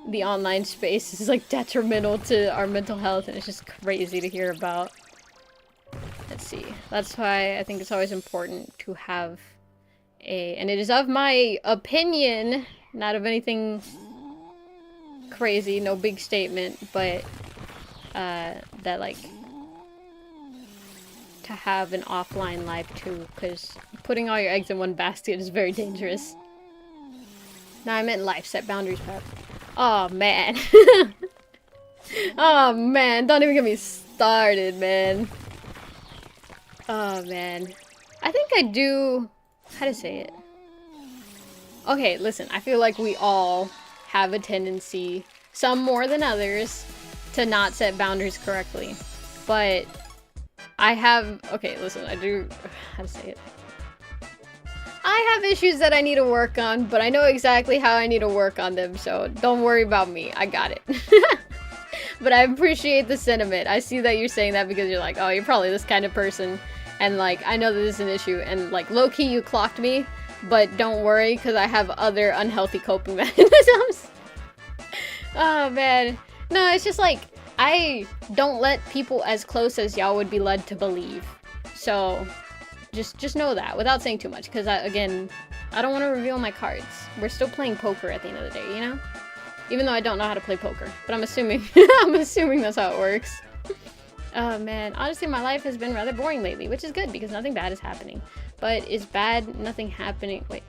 the online space is, like, detrimental to our mental health, and it's just crazy to hear about. Let's see. That's why I think it's always important to have and it is of my opinion, not of anything crazy, no big statement, but that, like, to have an offline life too, because putting all your eggs in one basket is very dangerous. No, I meant life. Set boundaries, Pep. Oh, man. Oh, man. Don't even get me started, man. Oh, man. I think I do... How to say it? Okay, listen. I feel like we all have a tendency, some more than others, to not set boundaries correctly. But I have... Okay, listen. I do... How to say it? I have issues that I need to work on, but I know exactly how I need to work on them, so don't worry about me. I got it. But I appreciate the sentiment. I see that you're saying that because you're like, oh, you're probably this kind of person. And, like, I know that this is an issue. And, like, low-key, you clocked me. But don't worry, because I have other unhealthy coping mechanisms. Oh, man. No, it's just, like, I don't let people as close as y'all would be led to believe. So... Just know that, without saying too much, because, again, I don't want to reveal my cards. We're still playing poker at the end of the day, you know? Even though I don't know how to play poker. But I'm assuming, I'm assuming that's how it works. Oh, man. Honestly, my life has been rather boring lately, which is good, because nothing bad is happening. But is bad nothing happening? Wait.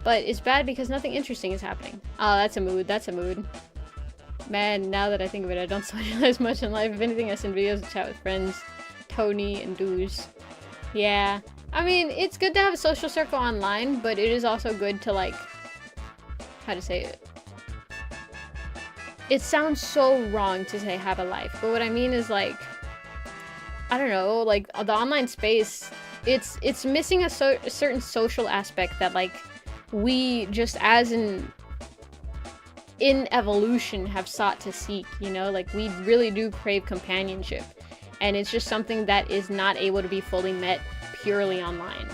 But it's bad because nothing interesting is happening. Oh, that's a mood. That's a mood. Man, now that I think of it, I don't socialize much in life. If anything, I send videos and chat with friends. Tony and Doos. Yeah. I mean, it's good to have a social circle online, but it is also good to, like, how to say it? It sounds so wrong to say have a life, but what I mean is, like, I don't know, like, the online space, it's missing a certain social aspect that, like, we just as in evolution have sought to seek, you know? Like, we really do crave companionship, and it's just something that is not able to be fully met purely online.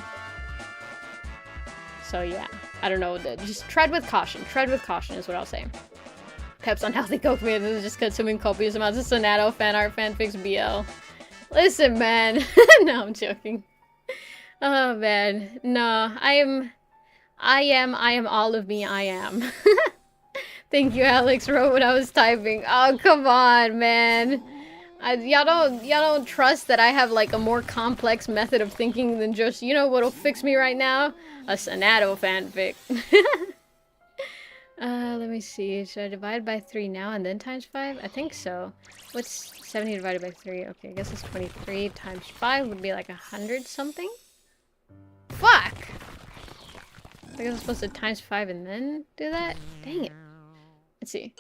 So yeah, I don't know, just tread with caution. Tread with caution is what I'll say. Pep's unhealthy coke man is just consuming copious amounts of Sonato fan art fanfics BL. Listen, man. No, I'm joking. Oh man, no, I am all of me. I am. Thank you, Alex wrote what I was typing. Oh, come on, man. Y'all don't trust that I have, like, a more complex method of thinking than just, you know what'll fix me right now? A Sonato fanfic. Let me see. Should I divide by 3 now and then times 5? I think so. What's 70 divided by 3? Okay, I guess it's 23 times 5 would be like 100 something? Fuck! I think I'm supposed to times 5 and then do that? Dang it. Let's see.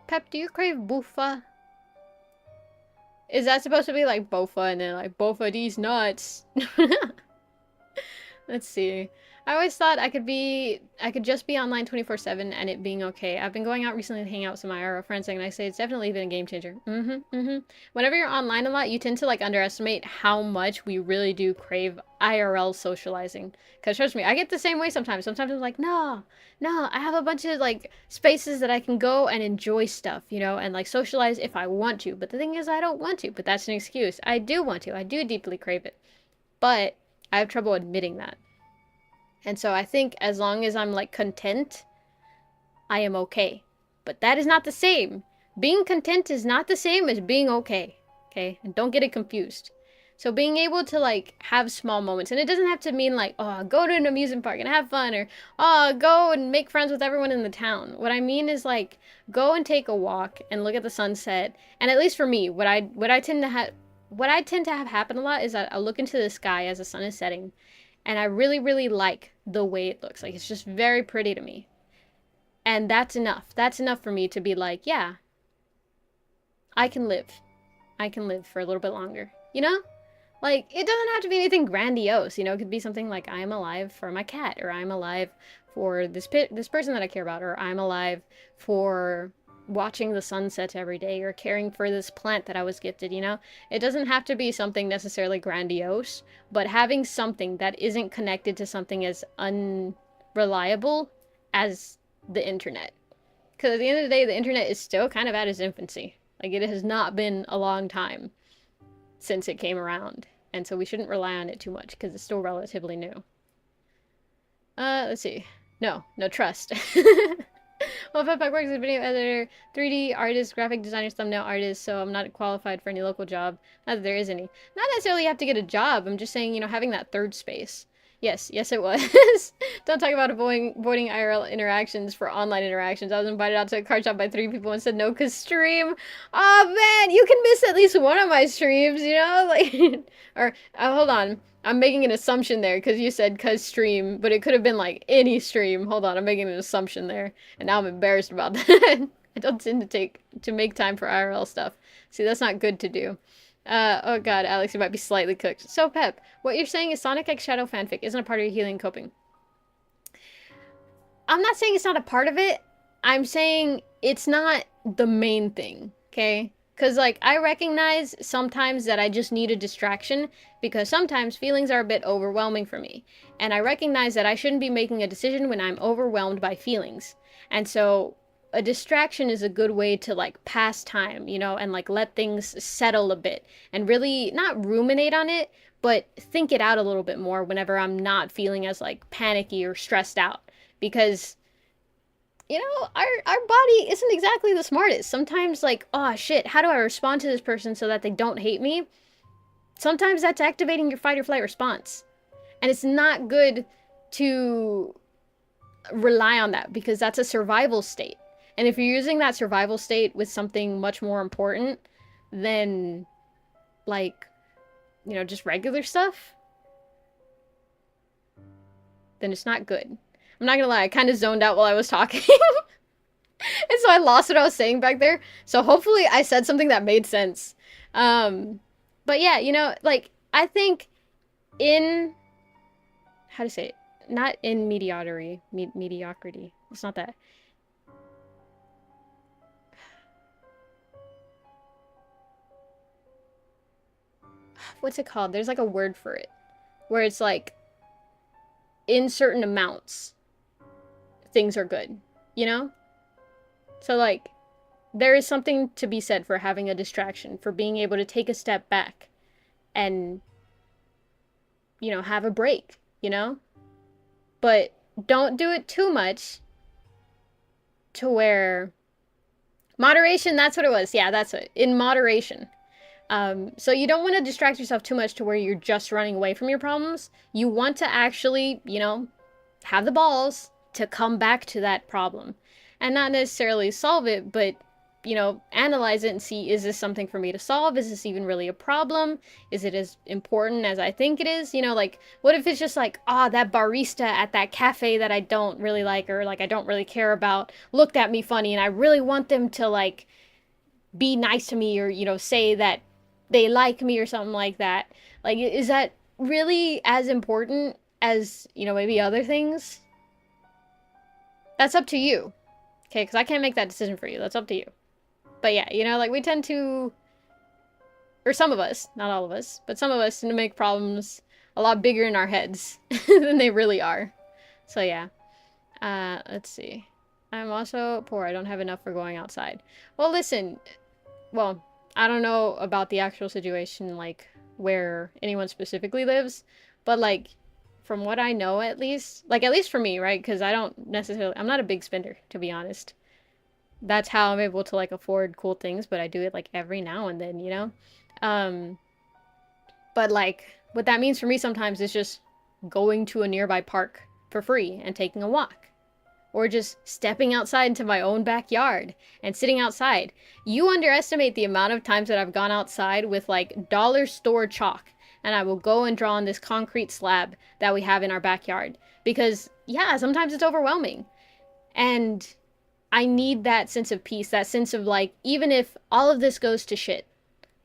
Pep, do you crave buffa? Is that supposed to be like bofa and then like bofa these nuts? Let's see. I always thought I could just be online 24/7 and it being okay. I've been going out recently to hang out with some IRL friends and I say it's definitely been a game changer. Whenever you're online a lot, you tend to like underestimate how much we really do crave IRL socializing. Cause trust me, I get the same way sometimes. Sometimes I'm like, no, I have a bunch of like spaces that I can go and enjoy stuff, you know, and like socialize if I want to. But the thing is I don't want to, but that's an excuse. I do want to. I do deeply crave it. But I have trouble admitting that. And so I think as long as I'm, like, content, I am okay. But that is not the same. Being content is not the same as being okay. Okay? And don't get it confused. So being able to like have small moments, and it doesn't have to mean like, oh, go to an amusement park and have fun, or oh, go and make friends with everyone in the town. What I mean is like go and take a walk and look at the sunset. And at least for me, what I tend to have happen a lot is that I look into the sky as the sun is setting, and I really really like the way it looks. Like it's just very pretty to me. And that's enough. That's enough for me to be like, yeah, I can live. I can live for a little bit longer. You know? Like, it doesn't have to be anything grandiose, you know? It could be something like, I'm alive for my cat, or I'm alive for this person that I care about, or I'm alive for watching the sunset every day, or caring for this plant that I was gifted, you know? It doesn't have to be something necessarily grandiose, but having something that isn't connected to something as unreliable as the internet. Because at the end of the day, the internet is still kind of at its infancy. Like, it has not been a long time since it came around. And so we shouldn't rely on it too much because it's still relatively new. Let's see. No trust. Well, Fatback works as a video editor, 3D artist, graphic designer, thumbnail artist, so I'm not qualified for any local job. Not that there is any. Not necessarily you have to get a job. I'm just saying, you know, having that third space. Yes, it was. Don't talk about avoiding IRL interactions for online interactions. I was invited out to a card shop by 3 people and said no cause stream. Oh man, you can miss at least one of my streams, you know? Like, or, hold on. I'm making an assumption there because you said cause stream, but it could have been like any stream. Hold on, I'm making an assumption there. And now I'm embarrassed about that. I don't tend to make time for IRL stuff. See, that's not good to do. Oh god, Alex, you might be slightly cooked. So, Pep, what you're saying is Sonic X Shadow fanfic isn't a part of your healing coping. I'm not saying it's not a part of it. I'm saying it's not the main thing, okay? Because, like, I recognize sometimes that I just need a distraction because sometimes feelings are a bit overwhelming for me. And I recognize that I shouldn't be making a decision when I'm overwhelmed by feelings. And so a distraction is a good way to like pass time, you know, and like let things settle a bit and really not ruminate on it, but think it out a little bit more whenever I'm not feeling as like panicky or stressed out. Because, you know, our body isn't exactly the smartest. Sometimes like, oh shit, how do I respond to this person so that they don't hate me? Sometimes that's activating your fight or flight response. And it's not good to rely on that because that's a survival state. And if you're using that survival state with something much more important than, like, you know, just regular stuff, then it's not good. I'm not gonna lie, I kind of zoned out while I was talking. And so I lost what I was saying back there. So hopefully I said something that made sense. But yeah, you know, like, I think in... How to say it? Not in mediocrity. Mediocrity. It's not that. What's it called? There's like a word for it. Where it's like, in certain amounts, things are good. You know? So like, there is something to be said for having a distraction, for being able to take a step back and, you know, have a break, you know? But don't do it too much to where... Moderation, that's what it was. Yeah, that's it. In moderation. So you don't want to distract yourself too much to where you're just running away from your problems. You want to actually, you know, have the balls to come back to that problem. And not necessarily solve it, but, you know, analyze it and see, is this something for me to solve? Is this even really a problem? Is it as important as I think it is? You know, like, what if it's just like, ah, that barista at that cafe that I don't really like, or like I don't really care about, looked at me funny, and I really want them to, like, be nice to me, or, you know, say that they like me or something like that. Like, is that really as important as, you know, maybe other things? That's up to you. Okay, because I can't make that decision for you. That's up to you. But yeah, you know, like, we tend to... Or some of us, not all of us, but some of us tend to make problems a lot bigger in our heads than they really are. So yeah. Let's see. I'm also poor. I don't have enough for going outside. Well, listen. Well, I don't know about the actual situation, like, where anyone specifically lives, but, like, from what I know, at least for me, right? Because I don't necessarily... I'm not a big spender, to be honest. that's how I'm able to like afford cool things, but I do it like every now and then, you know? Um, but like what that means for me sometimes is just going to a nearby park for free and taking a walk. Or just stepping outside into my own backyard and sitting outside. You underestimate the amount of times that I've gone outside with like dollar store chalk and I will go and draw on this concrete slab that we have in our backyard. Because, yeah, sometimes it's overwhelming. And I need that sense of peace, that sense of like, even if all of this goes to shit,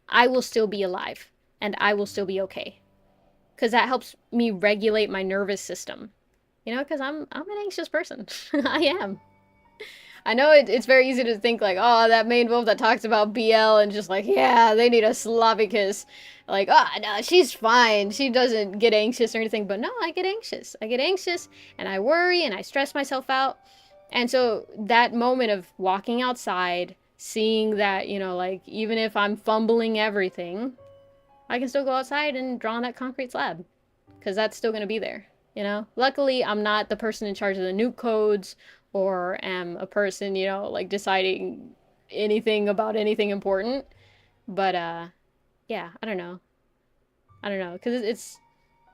I will still be alive and I will still be okay. Because that helps me regulate my nervous system. You know, because I'm an anxious person. I am. I know it's very easy to think like, oh, that main wolf that talks about BL and just like, yeah, they need a sloppy kiss. Like, oh, no, she's fine. She doesn't get anxious or anything. But no, I get anxious. I get anxious and I worry and I stress myself out. And so that moment of walking outside, seeing that, you know, like, even if I'm fumbling everything, I can still go outside and draw on that concrete slab. Because that's still going to be there, you know? Luckily, I'm not the person in charge of the nuke codes or am a person, you know, like deciding anything about anything important. But, yeah, I don't know. I don't know. Because it's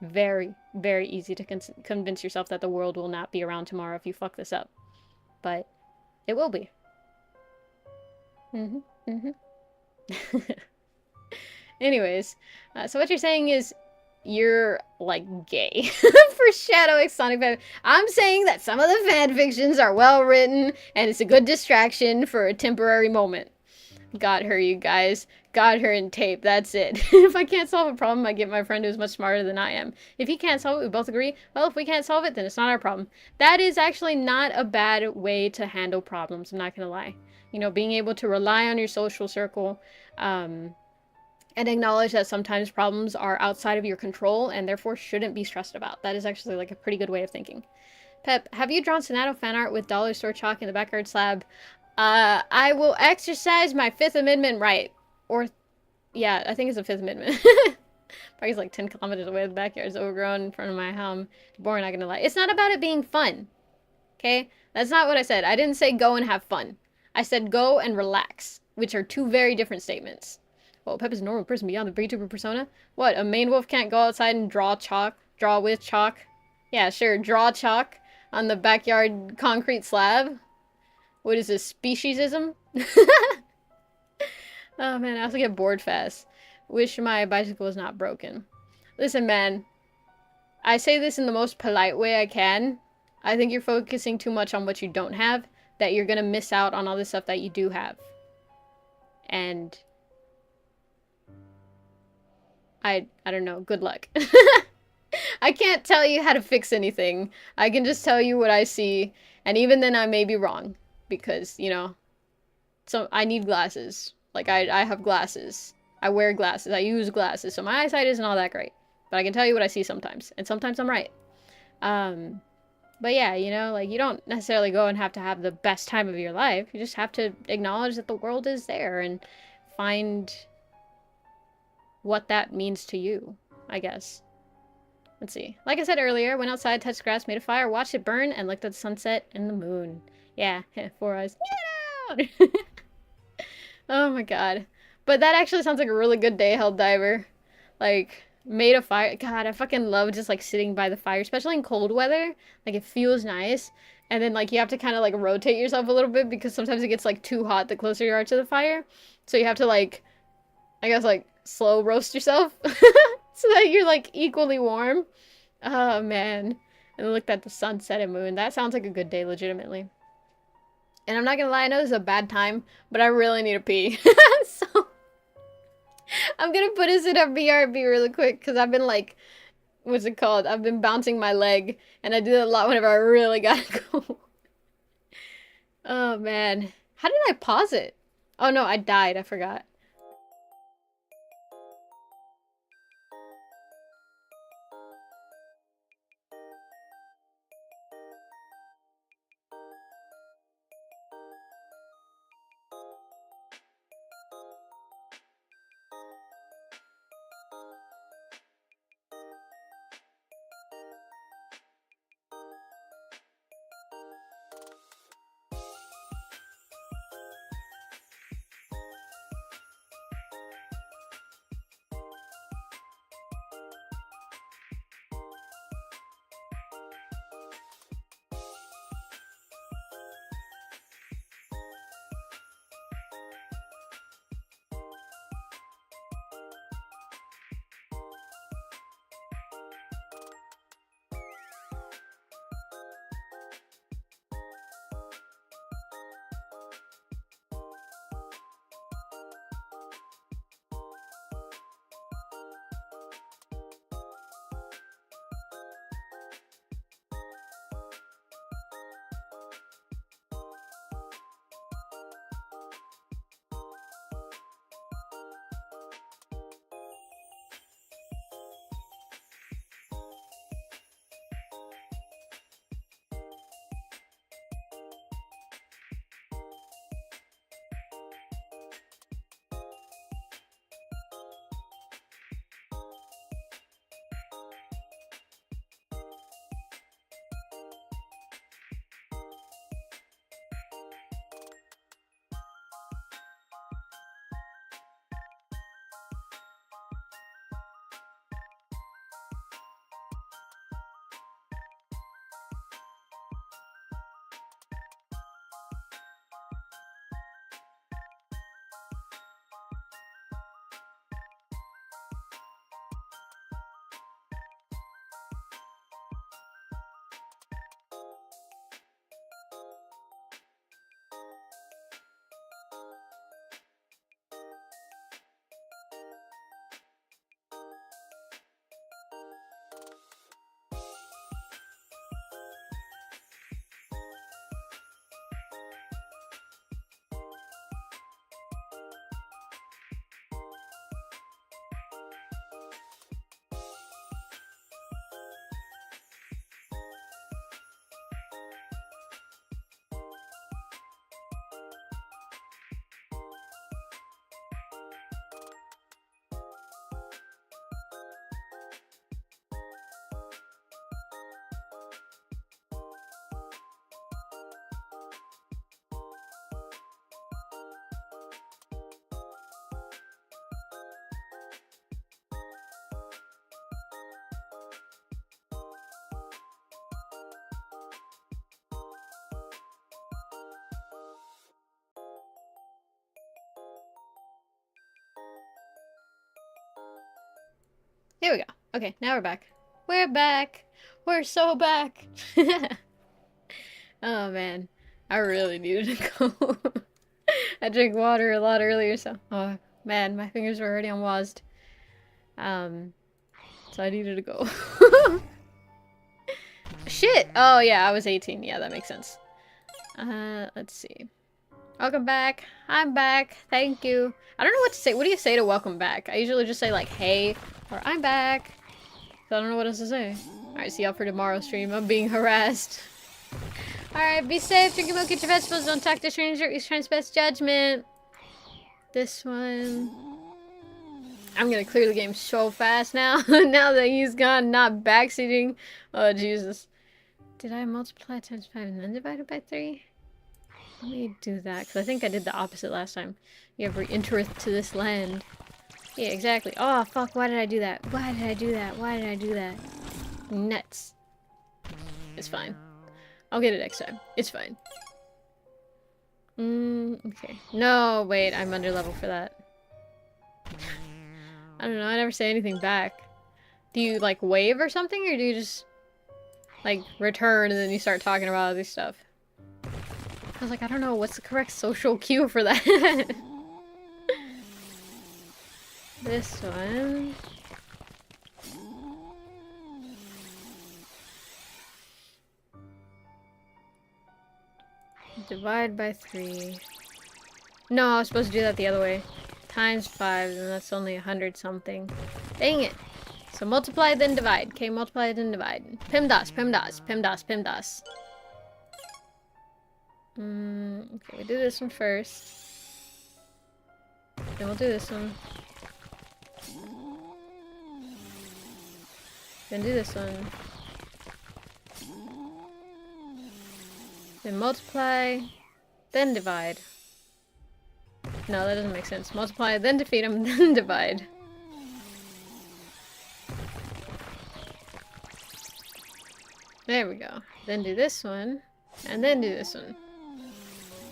very, very easy to convince yourself that the world will not be around tomorrow if you fuck this up. But it will be. Mm hmm. Mm hmm. Anyways, so what you're saying is you're like gay for shadowing Sonic fan. I'm saying that some of the fan fictions are well written and it's a good distraction for a temporary moment. Got her, you guys. Got her in tape. That's it. If I can't solve a problem, I get my friend who's much smarter than I am. If he can't solve it, we both agree. Well, if we can't solve it, then it's not our problem. That is actually not a bad way to handle problems. I'm not gonna lie. You know, being able to rely on your social circle, and acknowledge that sometimes problems are outside of your control and therefore shouldn't be stressed about. That is actually like a pretty good way of thinking. Pep, have you drawn Sonato fan art with dollar store chalk in the backyard slab? I will exercise my Fifth Amendment right. Or, yeah, I think it's the Fifth Amendment. Probably like 10 kilometers away. The backyard is overgrown in front of my home. Boring, not gonna lie. It's not about it being fun. Okay? That's not what I said. I didn't say go and have fun. I said go and relax, which are two very different statements. Well, Pep is a normal person beyond the VTuber persona. What, a main wolf can't go outside and draw chalk? Draw with chalk? Yeah, sure, draw chalk on the backyard concrete slab? What is this, speciesism? Oh man, I also get bored fast. Wish my bicycle was not broken. Listen, man. I say this in the most polite way I can. I think you're focusing too much on what you don't have, that you're gonna miss out on all the stuff that you do have. And I don't know, good luck. I can't tell you how to fix anything. I can just tell you what I see, and even then I may be wrong. Because, you know, so I need glasses. Like, I have glasses. I wear glasses. I use glasses. So my eyesight isn't all that great. But I can tell you what I see sometimes. And sometimes I'm right. But yeah, you know, like, you don't necessarily go and have the best time of your life. You just have to acknowledge that the world is there and find what that means to you, I guess. Let's see. Like I said earlier, went outside, touched grass, made a fire, watched it burn, and looked at the sunset and the moon. Yeah, 4 eyes. Get out! Oh my god. But that actually sounds like a really good day, Helldiver. Like, made a fire. God, I fucking love just like sitting by the fire, especially in cold weather. Like, it feels nice. And then, like, you have to kind of like rotate yourself a little bit because sometimes it gets like too hot the closer you are to the fire. So you have to like, I guess, like, slow roast yourself so that you're like equally warm. Oh man. And looked at the sunset and moon. That sounds like a good day, legitimately. And I'm not gonna lie, I know this is a bad time, but I really need to pee. So I'm gonna put us in a BRB really quick because I've been like, what's it called? I've been bouncing my leg, and I do that a lot whenever I really gotta go. Oh man, how did I pause it? Oh no, I died. I forgot. There we go. Okay, now we're back. We're back. We're so back. Oh man, I really needed to go. I drank water a lot earlier, so oh man, my fingers were already unwashed. So I needed to go. Shit! Oh yeah, I was 18. Yeah, that makes sense. Let's see. Welcome back. I'm back. Thank you. I don't know what to say. What do you say to welcome back? I usually just say like, hey, or I'm back. So I don't know what else to say. Alright, see y'all for tomorrow's stream. I'm being harassed. Alright, be safe. Drink your milk, eat your vegetables. Don't talk to stranger. Each time's best judgment. This one. I'm gonna clear the game so fast now. Now that he's gone, not backseating. Oh, Jesus. Did I multiply times 5 and then divide it by 3? Let me do that, because I think I did the opposite last time. You ever entereth to this land? Yeah, exactly. Oh, fuck, why did I do that? Why did I do that? Why did I do that? Nuts. It's fine. I'll get it next time. It's fine. Okay. No, wait, I'm under level for that. I don't know, I never say anything back. Do you, like, wave or something, or do you just, like, return and then you start talking about other stuff? I was like, I don't know, what's the correct social cue for that? This one. Divide by 3. No, I was supposed to do that the other way. Times 5, and that's only 100 something. Dang it. So multiply, then divide. Okay, multiply, then divide. PEMDAS, PEMDAS, PEMDAS, PEMDAS. Okay, we do this one first. Then we'll do this one. Then do this one. Then multiply, then divide. No, that doesn't make sense. Multiply, then defeat them, then divide. There we go. Then do this one, and then do this one.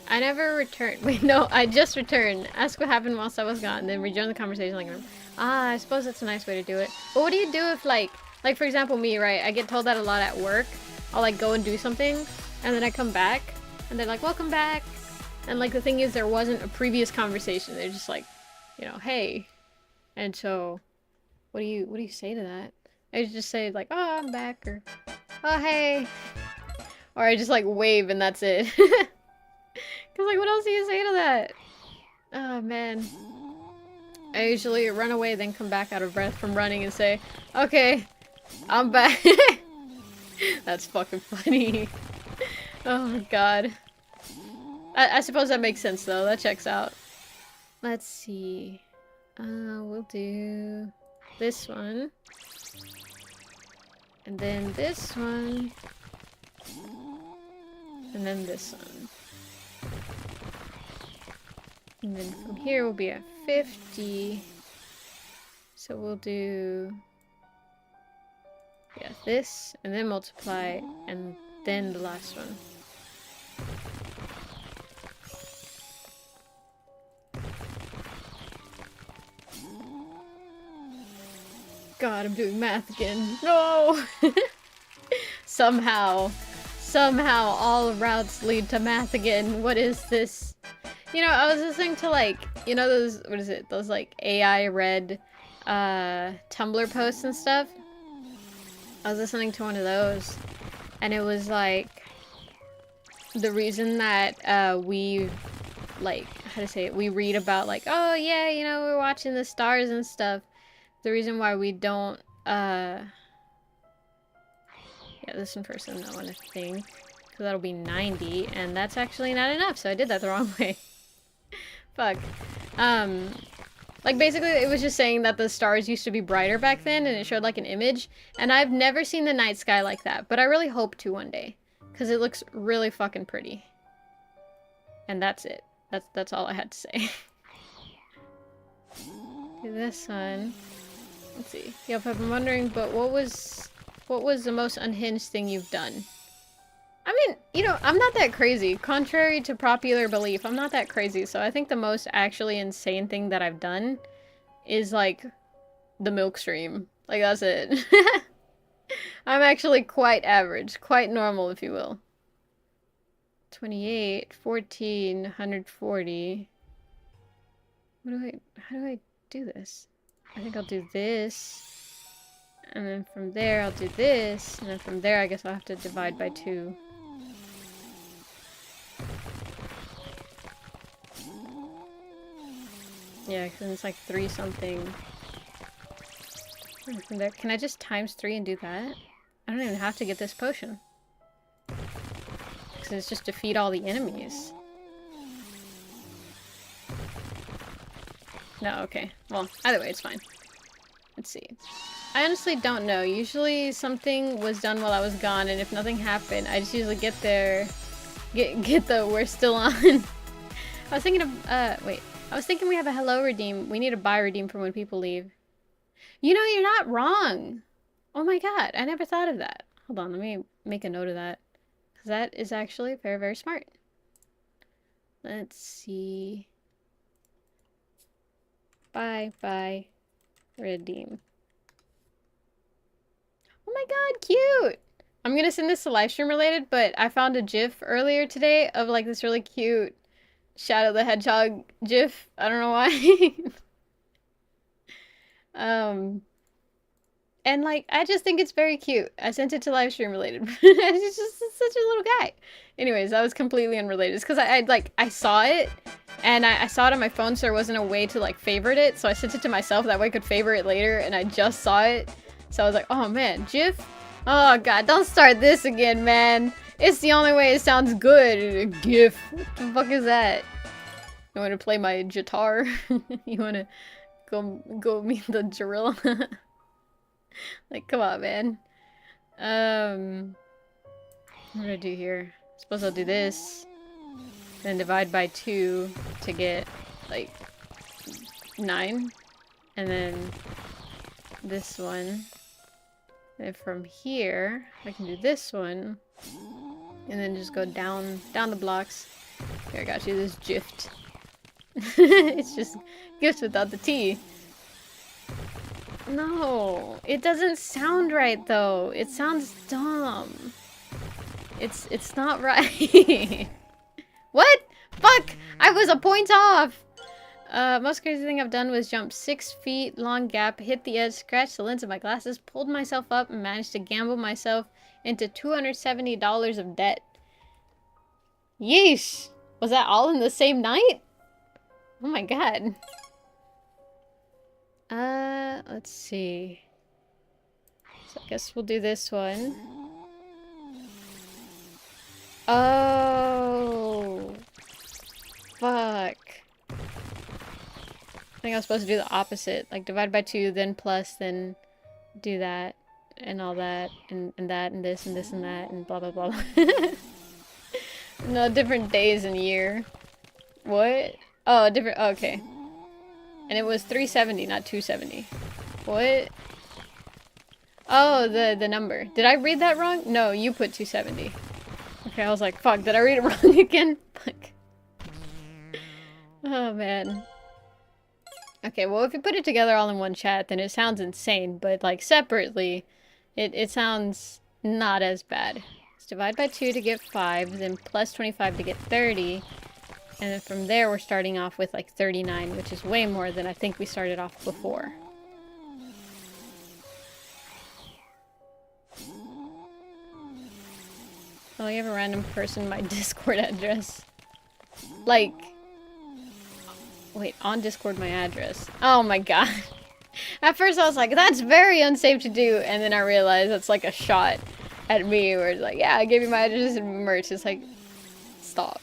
I never returned. Wait, no, I just returned. Ask what happened whilst I was gone, then rejoin the conversation like, ah, I suppose that's a nice way to do it. But what do you do if, like for example me, right? I get told that a lot at work. I'll, like, go and do something, and then I come back, and they're like, welcome back. And, like, the thing is, there wasn't a previous conversation. They're just like, you know, hey. And so, what do you say to that? I just say, like, oh, I'm back, or, oh, hey. Or I just, like, wave, and that's it. Because, like, what else do you say to that? Oh, man. I usually run away, then come back out of breath from running and say, okay, I'm back. That's fucking funny. Oh, God. I suppose that makes sense, though. That checks out. Let's see. We'll do this one. And then this one. And then this one. And then from here we'll be at 50. So we'll do... yeah, this, and then multiply, and then the last one. God, I'm doing math again. No! Somehow all routes lead to math again. What is this? You know, I was listening to, like, you know those, what is it? Those, like, AI read, Tumblr posts and stuff? I was listening to one of those, and it was, like, the reason that, we, like, how to say it? We read about, like, oh, yeah, you know, we're watching the stars and stuff. The reason why we don't, yeah, this one first and that one, I think. Because that'll be 90, and that's actually not enough, so I did that the wrong way. Fuck. Like, basically, it was just saying that the stars used to be brighter back then, and it showed, like, an image. And I've never seen the night sky like that, but I really hope to one day. Because it looks really fucking pretty. And that's it. That's all I had to say. Do this one. Let's see. Yep, I've been wondering, but what was the most unhinged thing you've done? I mean, you know, I'm not that crazy. Contrary to popular belief, I'm not that crazy. So I think the most actually insane thing that I've done is, like, the milk stream. Like, that's it. I'm actually quite average. Quite normal, if you will. 28, 14, 140. How do I do this? I think I'll do this. And then from there, I'll do this. And then from there, I guess I'll have to divide by 2. Yeah, because it's like 3 something. And from there, can I just times 3 and do that? I don't even have to get this potion. Because it's just defeat all the enemies. No, okay. Well, either way, it's fine. Let's see. I honestly don't know. Usually something was done while I was gone, and if nothing happened, I just usually get there... Get the we're still on. I was thinking of, wait. I was thinking we have a hello redeem. We need a buy redeem for when people leave. You know, you're not wrong! Oh my god, I never thought of that. Hold on, let me make a note of that. Because that is actually very, very smart. Let's see... Buy redeem. Oh my god, cute! I'm gonna send this to livestream related, but I found a GIF earlier today of like this really cute Shadow the Hedgehog GIF. I don't know why. And like, I just think it's very cute. I sent it to livestream related. It's just such a little guy. Anyways, that was completely unrelated. It's because I saw it, and I saw it on my phone, so there wasn't a way to like favorite it. So I sent it to myself, that way I could favorite it later, and I just saw it. So I was like, oh man, GIF? Oh god, don't start this again, man. It's the only way it sounds good. GIF. What the fuck is that? You want to play my guitar? You want to go meet the gorilla? Like, come on, man. What do I do here? I suppose I'll do this. Then divide by 2 to get, like, 9. And then this one. And from here, I can do this one. And then just go down the blocks. Here, I got you this gift. It's just gift without the T. No, it doesn't sound right though. It sounds dumb. It's not right. What? Fuck! I was a point off! Most crazy thing I've done was jump 6 feet long gap, hit the edge, scratched the lens of my glasses, pulled myself up, and managed to gamble myself into $270 of debt. Yeesh! Was that all in the same night? Oh my god. Let's see. So I guess we'll do this one. Oh. Fuck. I think I was supposed to do the opposite. Like, divide by 2, then plus, then do that, and all that, and that, and this, and this, and that, and blah, blah, blah. No, different days and year. What? Oh, different, oh, okay. And it was 370, not 270. What? Oh, the number. Did I read that wrong? No, you put 270. Okay, I was like, fuck, did I read it wrong again? Fuck. Oh, man. Okay, well, if you put it together all in one chat, then it sounds insane, but, like, separately, it sounds not as bad. Let's divide by 2 to get 5, then plus 25 to get 30, and then from there we're starting off with, like, 39, which is way more than I think we started off before. Oh, you have a random person my Discord address. Like... Wait, on Discord my address. Oh my god. At first I was like, that's very unsafe to do, and then I realized that's like a shot at me where it's like, yeah, I gave you my address and merch. It's like, stop.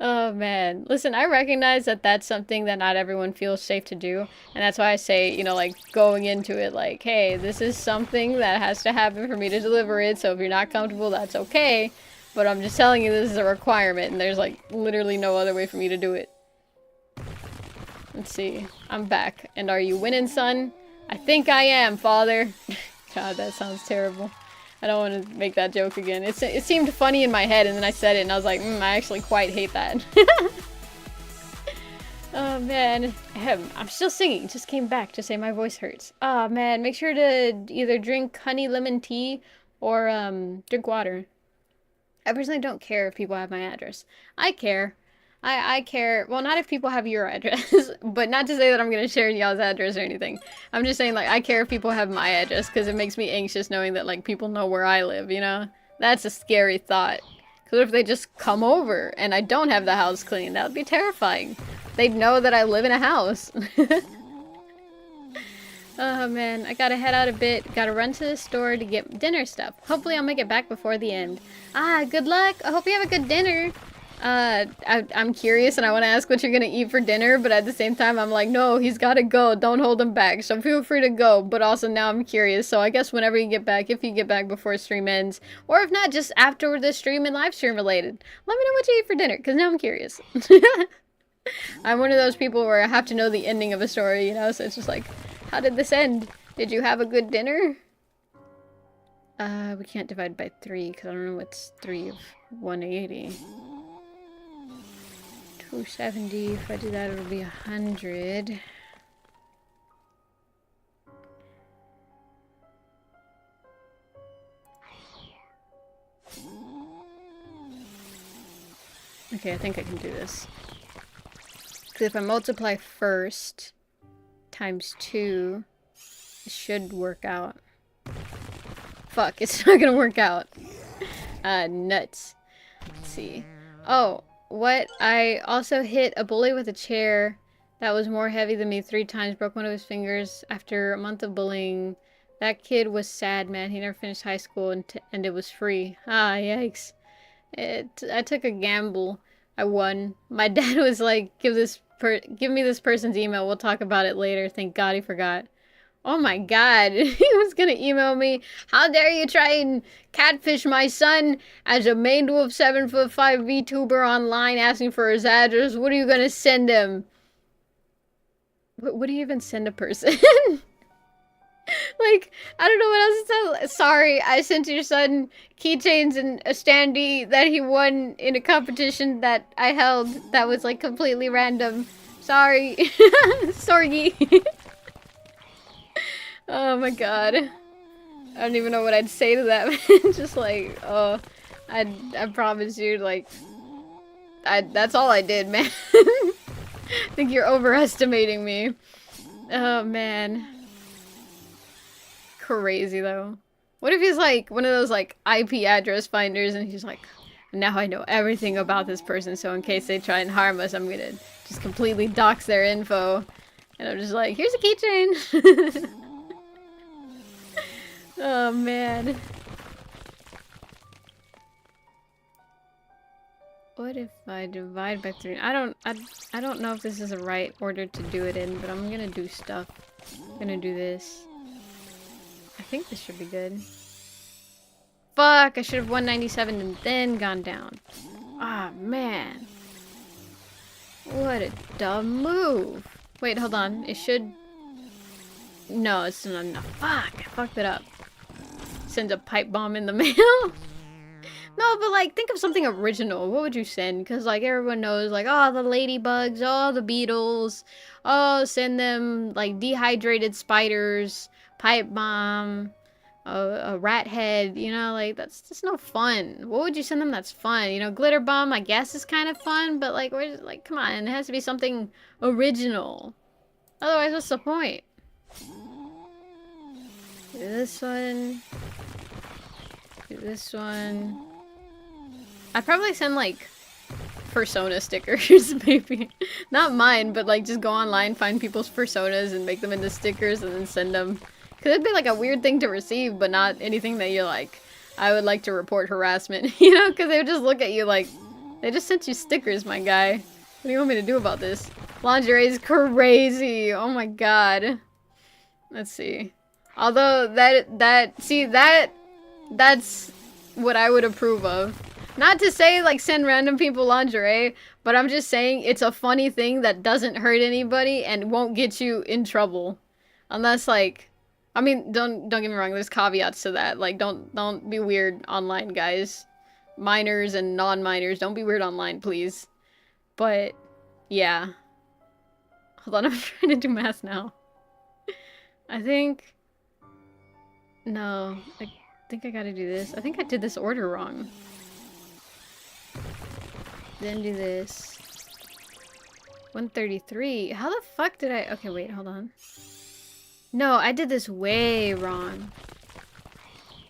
Oh man. Listen, I recognize that that's something that not everyone feels safe to do, and that's why I say, you know, like, going into it like, hey, this is something that has to happen for me to deliver it, so if you're not comfortable, that's okay. But I'm just telling you this is a requirement, and there's, like, literally no other way for me to do it. Let's see. I'm back. And are you winning, son? I think I am, father. God, that sounds terrible. I don't want to make that joke again. It seemed funny in my head, and then I said it, and I was like, I actually quite hate that. Oh man, I'm still singing. Just came back to say my voice hurts. Oh man, make sure to either drink honey lemon tea or drink water. I personally don't care if people have my address. I care. I care. Well, not if people have your address, but not to say that I'm gonna share y'all's address or anything. I'm just saying like I care if people have my address because it makes me anxious knowing that like people know where I live. You know, that's a scary thought. Because if they just come over and I don't have the house clean, that would be terrifying. They'd know that I live in a house. Oh man, I gotta head out a bit. Gotta run to the store to get dinner stuff. Hopefully I'll make it back before the end. Ah, good luck. I hope you have a good dinner. I'm curious and I want to ask what you're gonna eat for dinner, but at the same time I'm like, no, he's gotta go. Don't hold him back. So feel free to go, but also now I'm curious. So I guess whenever you get back, if you get back before stream ends, or if not, just after the stream and live stream related, let me know what you eat for dinner, because now I'm curious. I'm one of those people where I have to know the ending of a story, you know, so it's just like, how did this end? Did you have a good dinner? We can't divide by 3, because I don't know what's 3 of 180. 270, if I do that it'll be 100. Okay, I think I can do this. Because if I multiply first times 2, it should work out. Fuck, it's not gonna work out. Nuts. Let's see. Oh, what? I also hit a bully with a chair that was more heavy than me 3 times, broke one of his fingers after a month of bullying. That kid was sad, man. He never finished high school and it was free. Ah, yikes. I took a gamble. I won. My dad was like, give me this person's email. We'll talk about it later. Thank God he forgot. Oh my god, he was gonna email me. How dare you try and catfish my son as a main wolf 7'5" VTuber online asking for his address. What are you gonna send him? What do you even send a person? Like, I don't know what else to tell. Sorry, I sent your son keychains and a standee that he won in a competition that I held that was like completely random. Sorry. Sorry. Oh my god. I don't even know what I'd say to that, man. Just like, oh, I promise you, like, that's all I did, man. I think you're overestimating me. Oh, man. Crazy, though. What if he's, like, one of those, like, IP address finders, and he's like, now I know everything about this person, so in case they try and harm us, I'm gonna just completely dox their info. And I'm just like, here's a keychain. Oh man. What if I divide by 3? I don't know if this is the right order to do it in, but I'm gonna do stuff. I'm gonna do this. I think this should be good. Fuck, I should have 197 and then gone down. Ah, man. What a dumb move. Wait, hold on. It should... No, it's not enough. Fuck, I fucked it up. Send a pipe bomb in the mail. No, but like, think of something original. What would you send? Because like everyone knows, like, oh, the ladybugs, oh, the beetles, oh, send them like dehydrated spiders, pipe bomb, a rat head. You know, like that's just no fun. What would you send them? That's fun. You know, glitter bomb, I guess, is kind of fun, but like, we're just, like, come on, it has to be something original. Otherwise, what's the point? Do this one. Do this one. I'd probably send like persona stickers, maybe. Not mine, but like just go online, find people's personas and make them into stickers and then send them. Cause it'd be like a weird thing to receive, but not anything that you're like, I would like to report harassment, you know? Cause they would just look at you like, they just sent you stickers, my guy. What do you want me to do about this? Lingerie is crazy. Oh my god. Let's see. Although that's what I would approve of. Not to say like send random people lingerie, but I'm just saying it's a funny thing that doesn't hurt anybody and won't get you in trouble. Unless like, I mean, don't get me wrong, there's caveats to that. Like don't be weird online, guys. Minors and non-minors, don't be weird online, please. But yeah. Hold on, I'm trying to do math now. I think... No, I think I gotta do this. I think I did this order wrong. Then do this. 133. How the fuck did I... Okay, wait, hold on. No, I did this way wrong.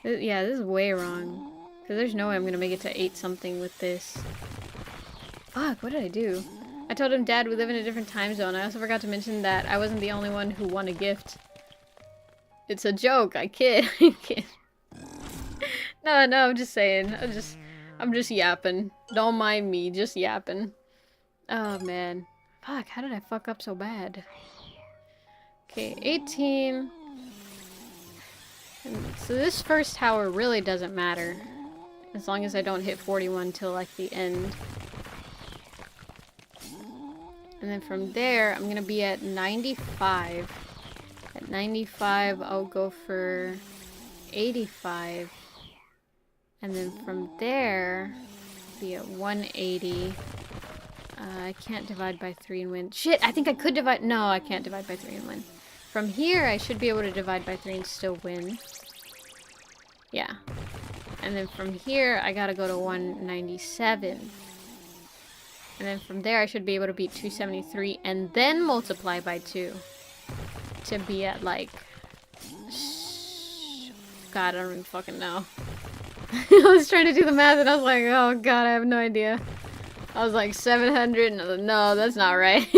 Yeah, this is way wrong. Because there's no way I'm gonna make it to 8 something with this. Fuck, what did I do? I told him, Dad, we live in a different time zone. I also forgot to mention that I wasn't the only one who won a gift. It's a joke, I kid. I kid. No, I'm just saying. I'm just yapping. Don't mind me, just yapping. Oh, man. Fuck, how did I fuck up so bad? Okay, 18. So this first tower really doesn't matter. As long as I don't hit 41 till, like, the end. And then from there, I'm gonna be at 95. At 95, I'll go for 85. And then from there, be at 180. I can't divide by 3 and win. Shit, I think I could divide... No, I can't divide by 3 and win. From here, I should be able to divide by 3 and still win. Yeah. And then from here, I gotta go to 197. And then from there, I should be able to beat 273 and then multiply by 2. To be at, like... God, I don't even fucking know. I was trying to do the math and I was like, oh god, I have no idea. I was like 700 and I was like, no, that's not right.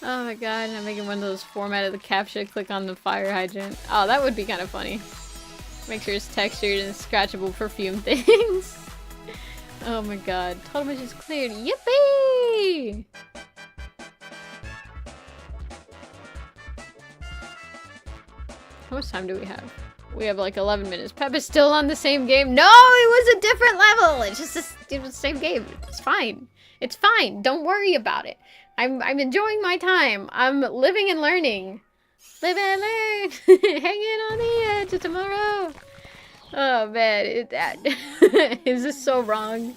Oh my god, I'm making one of those formatted the captcha, click on the fire hydrant. Oh, that would be kind of funny. Make sure it's textured and scratchable perfume things. Oh my god, total mission is cleared. Yippee! How much time do we have? We have like 11 minutes. Pep is still on the same game. No, it was a different level. It's just it was the same game. It's fine. It's fine. Don't worry about it. I'm enjoying my time. I'm living and learning. Live and learn. Hanging on the edge of tomorrow. Oh man, is this so wrong?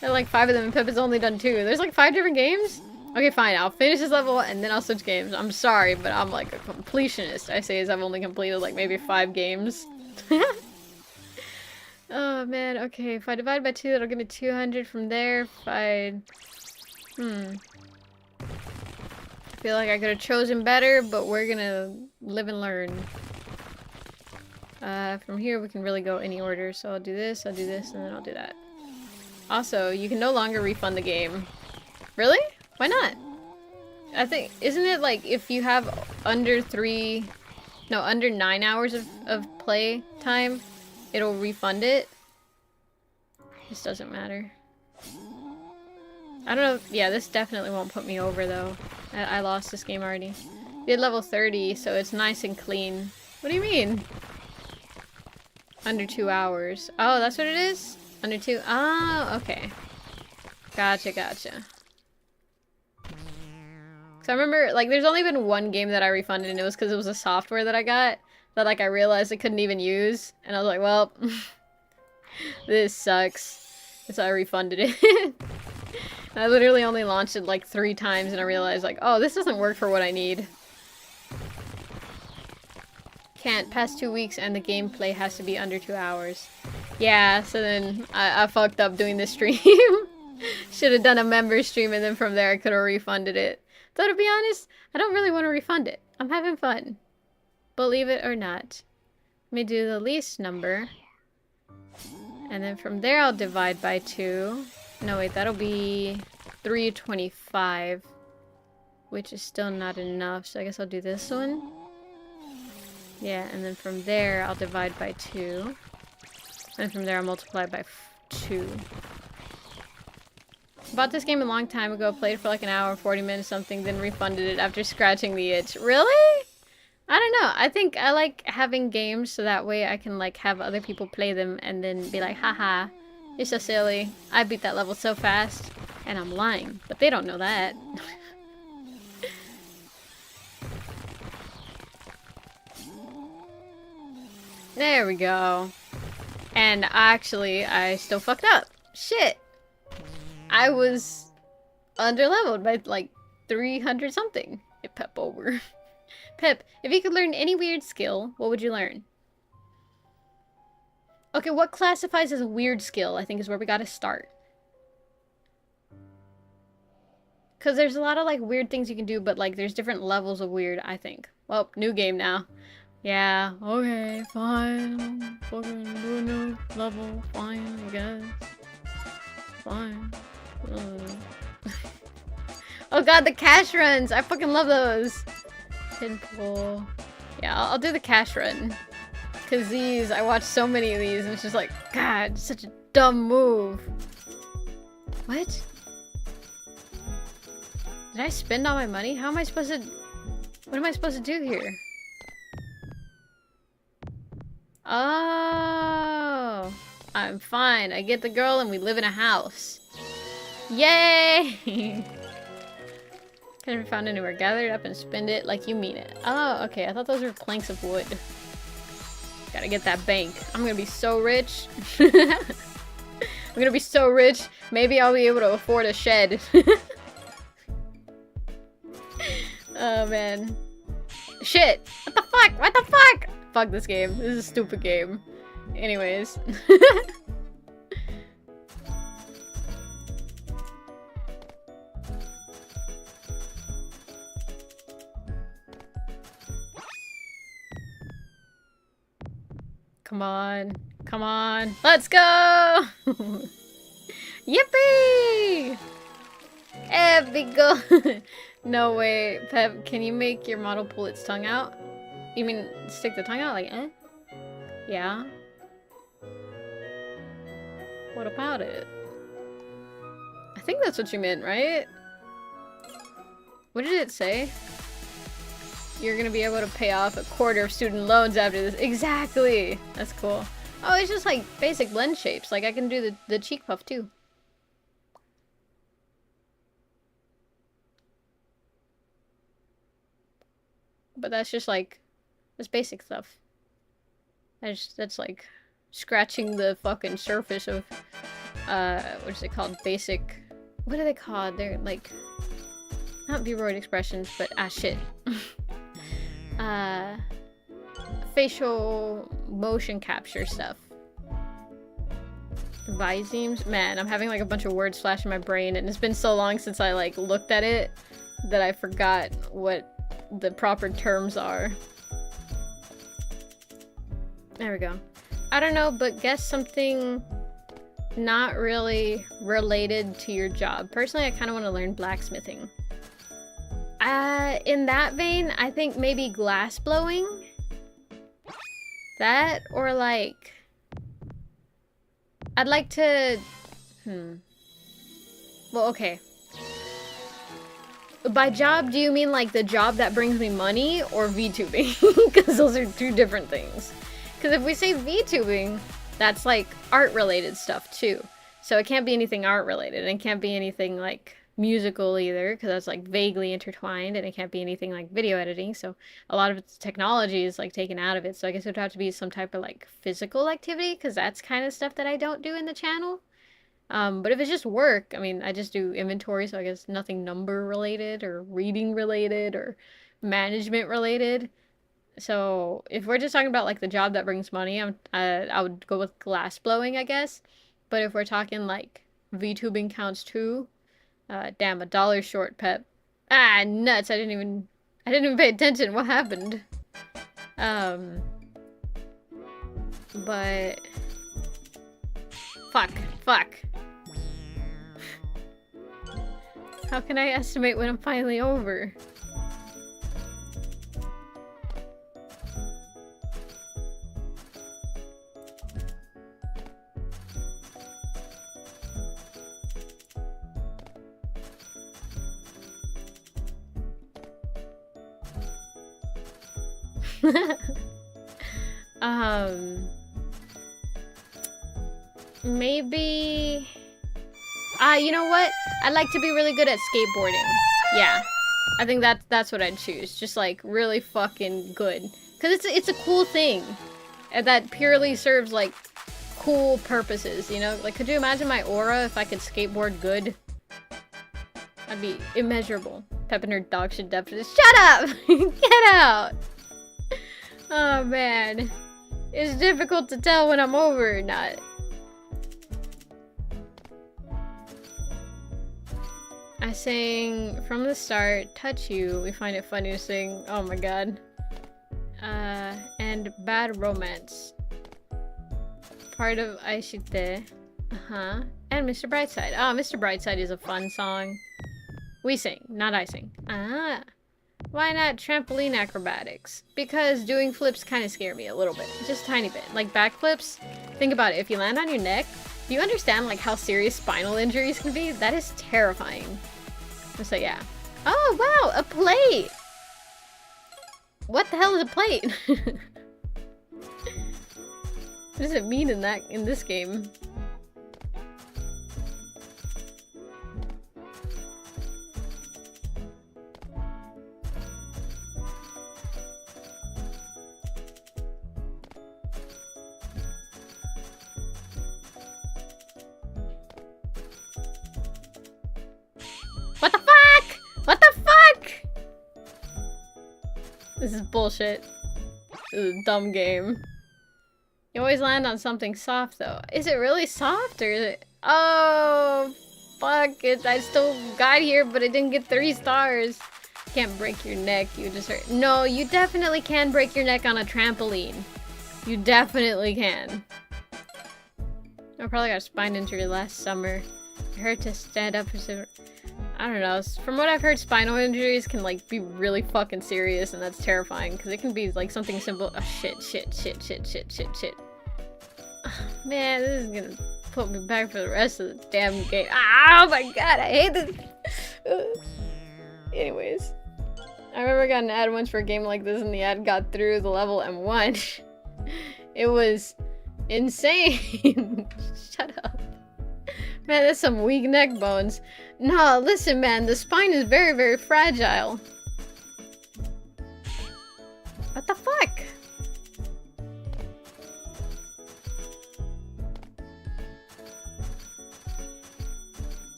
There are like 5 of them and Pep has only done 2. There's like 5 different games? Okay, fine. I'll finish this level and then I'll switch games. I'm sorry, but I'm like a completionist. I say as I've only completed like maybe 5 games. Oh man, okay. If I divide by 2, that'll give me 200 from there. If I... I feel like I could have chosen better, but we're gonna live and learn. From here we can really go any order. So I'll do this, and then I'll do that. Also, you can no longer refund the game. Really? Why not? I think, isn't it like if you have under 9 hours of play time, it'll refund it? This doesn't matter. I don't know. Yeah, this definitely won't put me over though. I lost this game already. Did level 30, so it's nice and clean. What do you mean? Under 2 hours. Oh, that's what it is? Under 2? Oh, okay. Gotcha. So I remember, like, there's only been one game that I refunded, and it was because it was a software that I got that, like, I realized I couldn't even use. And I was like, well, this sucks. So I refunded it. I literally only launched it, like, 3 times, and I realized, like, oh, this doesn't work for what I need. Can't pass 2 weeks, and the gameplay has to be under 2 hours. Yeah, so then I fucked up doing the stream. Should have done a member stream, and then from there I could have refunded it. Though, to be honest, I don't really want to refund it. I'm having fun. Believe it or not. Let me do the least number. And then from there I'll divide by 2. No, wait, that'll be 325. Which is still not enough, so I guess I'll do this one. Yeah, and then from there I'll divide by 2. And from there I'll multiply by 2. Bought this game a long time ago, played for like an hour, 40 minutes something, then refunded it after scratching the itch. Really? I don't know. I think I like having games so that way I can like have other people play them and then be like, haha, you're so silly. I beat that level so fast. And I'm lying. But they don't know that. There we go. And actually, I still fucked up. Shit. I was underleveled by like 300 something. Hit Pep over. Pep, if you could learn any weird skill, what would you learn? Okay, what classifies as a weird skill, I think is where we gotta start. Because there's a lot of, like, weird things you can do, but, like, there's different levels of weird, I think. Well, new game now. Yeah, okay, fine. Fucking do a new level, fine, I guess. Fine. Oh god, the cash runs! I fucking love those! Pinpool. Yeah, I'll do the cash run. Cause these, I watched so many of these and it's just like, god, such a dumb move. What? Did I spend all my money? How am I supposed to... What am I supposed to do here? Oh, I'm fine. I get the girl and we live in a house. Yay! Can be found anywhere. Gather it up and spend it like you mean it. Oh, okay. I thought those were planks of wood. Gotta get that bank. I'm gonna be so rich. I'm gonna be so rich. Maybe I'll be able to afford a shed. Oh, man. Shit! What the fuck? What the fuck? Fuck this game. This is a stupid game. Anyways. Come on. Come on. Let's go! Yippee! Epic go! No way. Pep, can you make your model pull its tongue out? You mean stick the tongue out? Like, eh? Yeah. What about it? I think that's what you meant, right? What did it say? You're gonna be able to pay off 1/4 of student loans after this. Exactly! That's cool. Oh, it's just like basic lens shapes. Like I can do the cheek puff too. But that's just like, that's basic stuff. That's like scratching the fucking surface of, what is it called? Basic, what are they called? They're like, not viewroid expressions, but shit. Facial motion capture stuff. Visemes? Man, I'm having like a bunch of words flash in my brain and it's been so long since I like looked at it that I forgot what the proper terms are. There we go. I don't know, but guess something not really related to your job. Personally, I kind of want to learn blacksmithing. In that vein, I think maybe glass blowing. That, or like... I'd like to... Well, okay. By job, do you mean like the job that brings me money or VTubing? Because those are two different things. Because if we say VTubing, that's like art related stuff too. So it can't be anything art related. And it can't be anything like musical either, because that's like vaguely intertwined. And it can't be anything like video editing. So a lot of its technology is like taken out of it. So I guess it would have to be some type of like physical activity, because that's kind of stuff that I don't do in the channel. But if it's just work, I mean, I just do inventory, so I guess nothing number related or reading related or management related. So if we're just talking about like the job that brings money, I would go with glass blowing, I guess. But if we're talking like VTubing counts too, damn, $1 short, Pep. Ah, nuts! I didn't even pay attention. What happened? But fuck. How can I estimate when I'm finally over? Maybe... you know what? I'd like to be really good at skateboarding. Yeah. I think that's what I'd choose. Just like really fucking good. Because it's a cool thing. And that purely serves like cool purposes, you know? Like, could you imagine my aura if I could skateboard good? That'd be immeasurable. Pep and her dog should definitely- Shut up! Get out! Oh man. It's difficult to tell when I'm over or not. I sang from the start, touch you, we find it funny to sing. Oh my god. And bad romance. Part of Aishite. And Mr. Brightside. Oh, Mr. Brightside is a fun song. We sing, not I sing. Why not trampoline acrobatics? Because doing flips kind of scare me a little bit. Just a tiny bit. Like backflips, think about it. If you land on your neck, do you understand like how serious spinal injuries can be? That is terrifying. So yeah. Oh wow, a plate! What the hell is a plate? What does it mean in this game? What the fuck? What the fuck? This is bullshit. This is a dumb game. You always land on something soft though. Is it really soft or is it? Oh, fuck it. I still got here, but I didn't get 3 stars. Can't break your neck. You just hurt. No, you definitely can break your neck on a trampoline. You definitely can. I probably got a spine injury last summer. It hurt to stand up for I don't know. From what I've heard, spinal injuries can like be really fucking serious, and that's terrifying because it can be like something simple. Oh shit. Man, this is gonna put me back for the rest of the damn game. Oh my god, I hate this. Anyways, I remember I got an ad once for a game like this, and the ad got through the level and won. It was insane. Shut up. Man, that's some weak neck bones. No, listen, man, the spine is very, very fragile. What the fuck?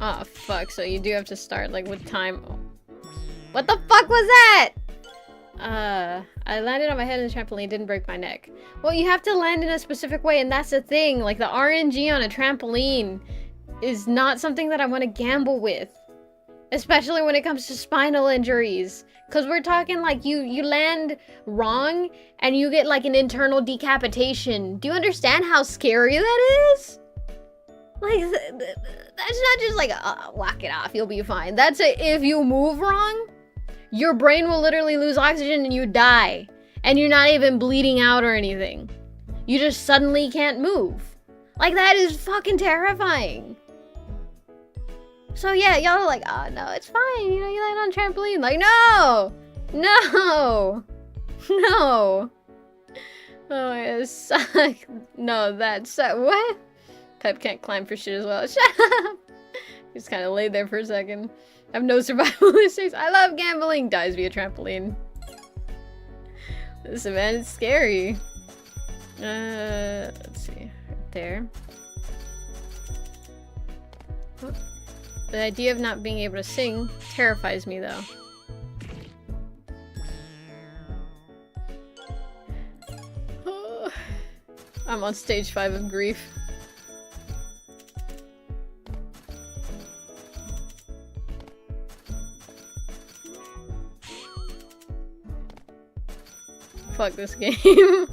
Oh, fuck, so you do have to start, like, with time. What the fuck was that? I landed on my head in the trampoline, didn't break my neck. Well, you have to land in a specific way, and that's the thing. Like, the RNG on a trampoline is not something that I want to gamble with. Especially when it comes to spinal injuries. Because we're talking, like, you land wrong, and you get, like, an internal decapitation. Do you understand how scary that is? Like, that's not just like, walk it off, you'll be fine. That's if you move wrong, your brain will literally lose oxygen and you die. And you're not even bleeding out or anything. You just suddenly can't move. Like, that is fucking terrifying. So yeah, y'all are like, oh no, it's fine, you know, you land on a trampoline. Like, no! No! No! Oh, it suck. No, that suck. What? Pep can't climb for shit as well. Shut up! Just kind of laid there for a second. I have no survival instincts. I love gambling. Dies via trampoline. Listen, man, it's scary. Let's see. Right there. Oh. The idea of not being able to sing terrifies me, though. Oh. I'm on stage 5 of grief. Fuck this game.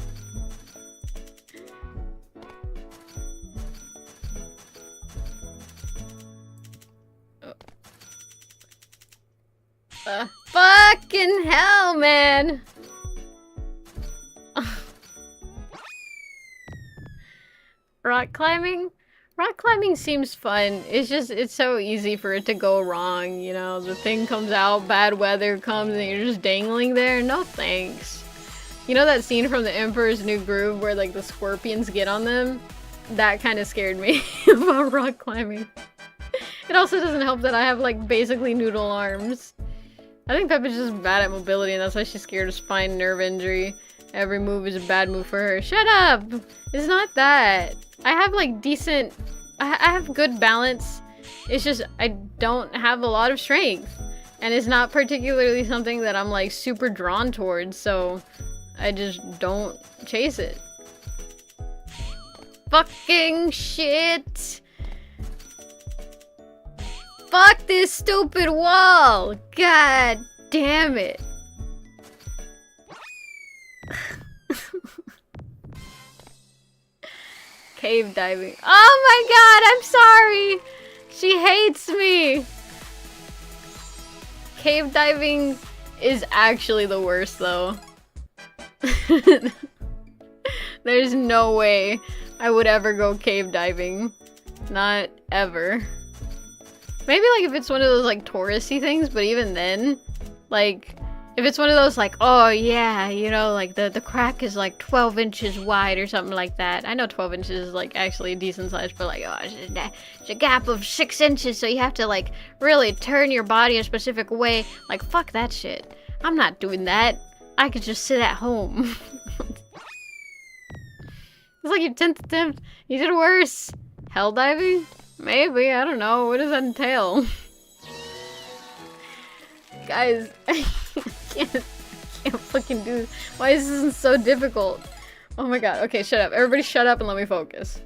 Fucking hell, man. Rock climbing? Rock climbing seems fun. It's just, it's so easy for it to go wrong, you know? The thing comes out, bad weather comes, and you're just dangling there. No thanks. You know that scene from The Emperor's New Groove where, like, the scorpions get on them? That kind of scared me about rock climbing. It also doesn't help that I have, like, basically noodle arms. I think Pep is just bad at mobility, and that's why she's scared of spine nerve injury. Every move is a bad move for her. Shut up! It's not that. I have, like, decent... I have good balance It's just, I don't have a lot of strength. And it's not particularly something that I'm like super drawn towards, so I just don't chase it. Fucking shit! Fuck this stupid wall! God damn it. Cave diving. Oh my god, I'm sorry! She hates me! Cave diving is actually the worst though. There's no way I would ever go cave diving. Not ever. Maybe like if it's one of those like touristy things, but even then, like if it's one of those like, oh yeah, you know, like the crack is like 12 inches wide or something like that. I know 12 inches is like actually a decent size, but like, oh, it's a gap of 6 inches, so you have to like really turn your body a specific way. Like, fuck that shit. I'm not doing that. I could just sit at home. It's like your 10th attempt. You did worse. Hell diving? Maybe, I don't know. What does that entail? Guys, I can't fucking do this. Why is this so difficult? Oh my god. Okay, shut up. Everybody shut up and let me focus.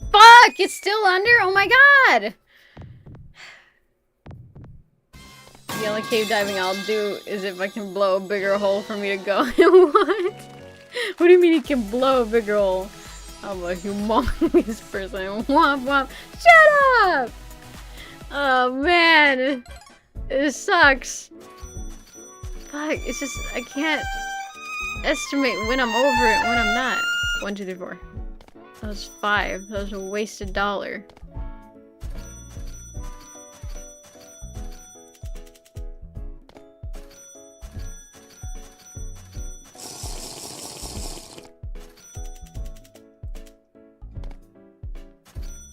Fuck! It's still under? Oh my god! The only cave diving I'll do is if I can blow a bigger hole for me to go. What? What do you mean you can blow a bigger hole? I'm a humongous person. Womp womp. Shut up! Oh man. This sucks. Fuck, it's just, I can't estimate when I'm over it and when I'm not. 1, 2, 3, 4. That was 5. That was a wasted dollar.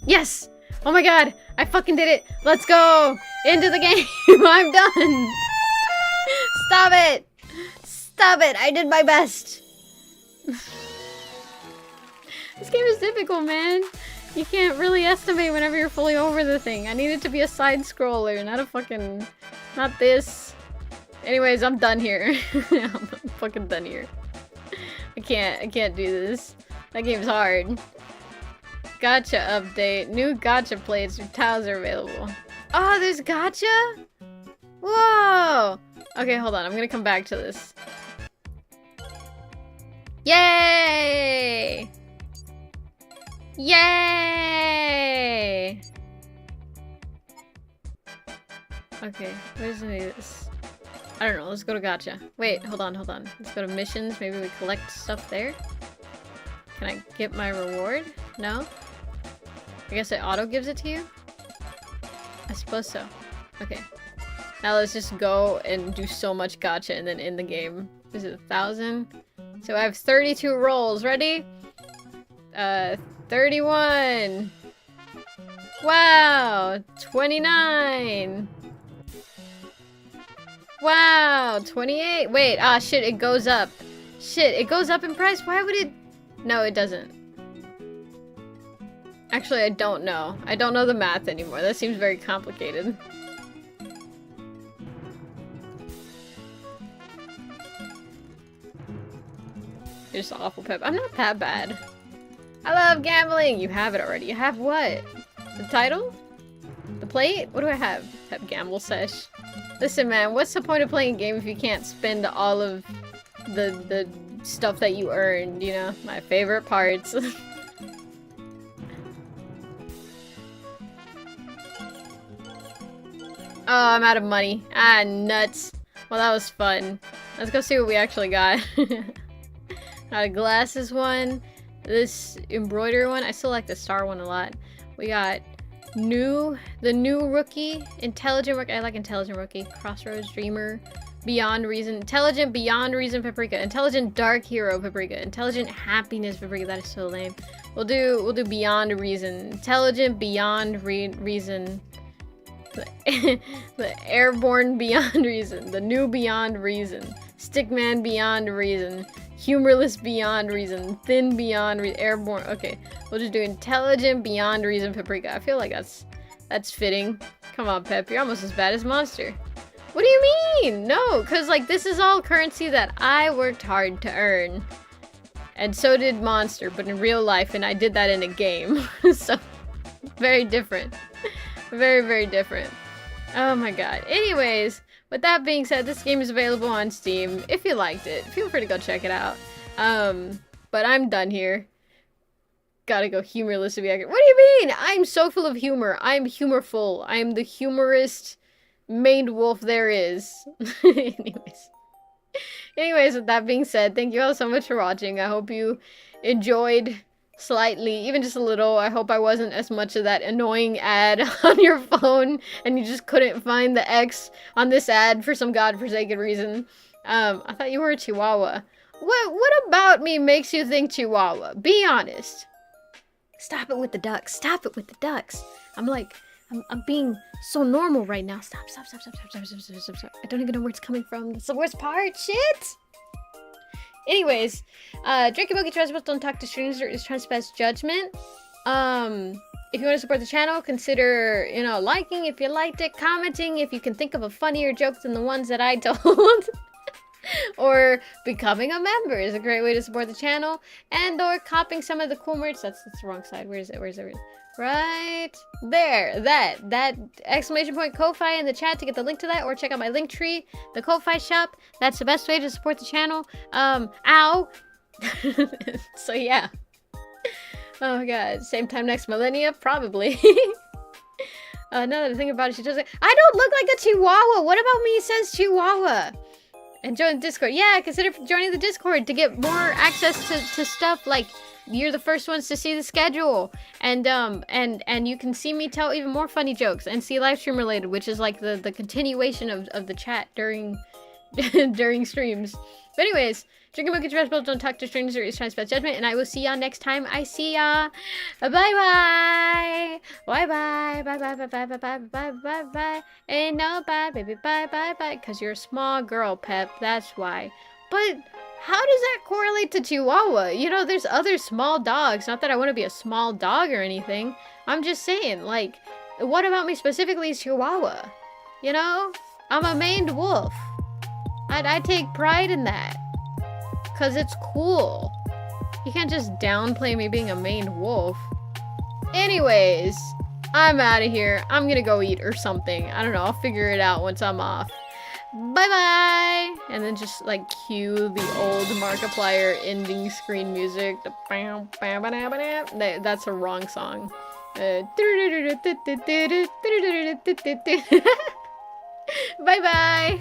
Yes! Oh my god! I fucking did it! Let's go! Into the game! I'm done! Stop it! Stop it! I did my best! This game is difficult, man. You can't really estimate whenever you're fully over the thing. I need it to be a side scroller, not a fucking... not this. Anyways, I'm done here. I'm fucking done here. I can't do this. That game's hard. Gacha update. New gacha plates or tiles are available. Oh, there's gacha? Whoa! Okay, hold on. I'm gonna come back to this. Yay! Yay! Okay, where's any of this? I don't know, let's go to gacha. Wait, hold on. Let's go to missions, maybe we collect stuff there? Can I get my reward? No? I guess it auto gives it to you? I suppose so. Okay. Now let's just go and do so much gacha and then end the game. Is it 1,000? So I have 32 rolls. Ready? 31. Wow. 29. Wow. 28. Wait. Ah, shit. It goes up. Shit. It goes up in price. Why would it? No, it doesn't. Actually, I don't know. I don't know the math anymore. That seems very complicated. You're just awful, Pep. I'm not that bad. I love gambling! You have it already. You have what? The title? The plate? What do I have? Pep gamble sesh. Listen, man, what's the point of playing a game if you can't spend all of the stuff that you earned, you know? My favorite parts. Oh, I'm out of money. Ah, nuts. Well, that was fun. Let's go see what we actually got. Got a glasses one. This embroidery one. I still like the star one a lot. We got The new rookie, intelligent rookie. I like intelligent rookie. Crossroads dreamer, beyond reason, intelligent beyond reason paprika, intelligent dark hero paprika, intelligent happiness paprika. That is so lame. We'll do beyond reason, intelligent beyond reason, the airborne beyond reason, the new beyond reason, stickman beyond reason, humorless beyond reason, thin beyond airborne. Okay, we'll just do intelligent beyond reason paprika. I feel like that's fitting. Come on, Pep, you're almost as bad as Monster. What do you mean? No, because like this is all currency that I worked hard to earn. And so did Monster, but in real life, and I did that in a game. So, very different. Very, very different. Oh my god. Anyways, with that being said, this game is available on Steam. If you liked it, feel free to go check it out. But I'm done here. Gotta go humorless to be accurate. What do you mean? I'm so full of humor. I'm humorful. I'm the humorist maned wolf there is. Anyways, with that being said, thank you all so much for watching. I hope you enjoyed slightly, even just a little. I hope I wasn't as much of that annoying ad on your phone and you just couldn't find the X on this ad for some godforsaken reason. I thought you were a Chihuahua. What about me makes you think Chihuahua? Be honest. Stop it with the ducks. Stop it with the ducks. I'm being so normal right now. Stop. I don't even know where it's coming from. That's the worst part. Shit! Anyways, drink your milky trespass, don't talk to strangers, is trespass judgment. If you want to support the channel, consider, liking if you liked it, commenting if you can think of a funnier joke than the ones that I told. Or becoming a member is a great way to support the channel. And or copying some of the cool merch. That's the wrong side. Where is it? Right there. That exclamation point Ko-Fi in the chat to get the link to that, or check out my link tree, the Ko-Fi shop. That's the best way to support the channel. Ow. So yeah. Oh my god. Same time next millennia? Probably. Now that I think about it, she does it. I don't look like a Chihuahua. What about me says Chihuahua? And join the Discord. Yeah, consider joining the Discord to get more access to stuff like you're the first ones to see the schedule, and you can see me tell even more funny jokes and see livestream related, which is like the continuation of the chat during during streams. But anyways, drink a milk, get your don't talk to strangers, or is trying to spell judgment, and I will see y'all next time. I see y'all. Bye bye. Bye bye. Bye bye. Bye bye. Bye bye. Bye bye. Bye. Ain't no bye, baby. Bye bye. Bye. Cause you're a small girl, Pep. That's why. But how does that correlate to Chihuahua? There's other small dogs. Not that I want to be a small dog or anything. I'm just saying, like, what about me specifically is Chihuahua? I'm a maned wolf. I take pride in that. Cause it's cool. You can't just downplay me being a maned wolf. Anyways, I'm out of here. I'm gonna go eat or something. I don't know. I'll figure it out once I'm off. Bye-bye! And then just, like, cue the old Markiplier ending screen music. That's a wrong song. Bye-bye!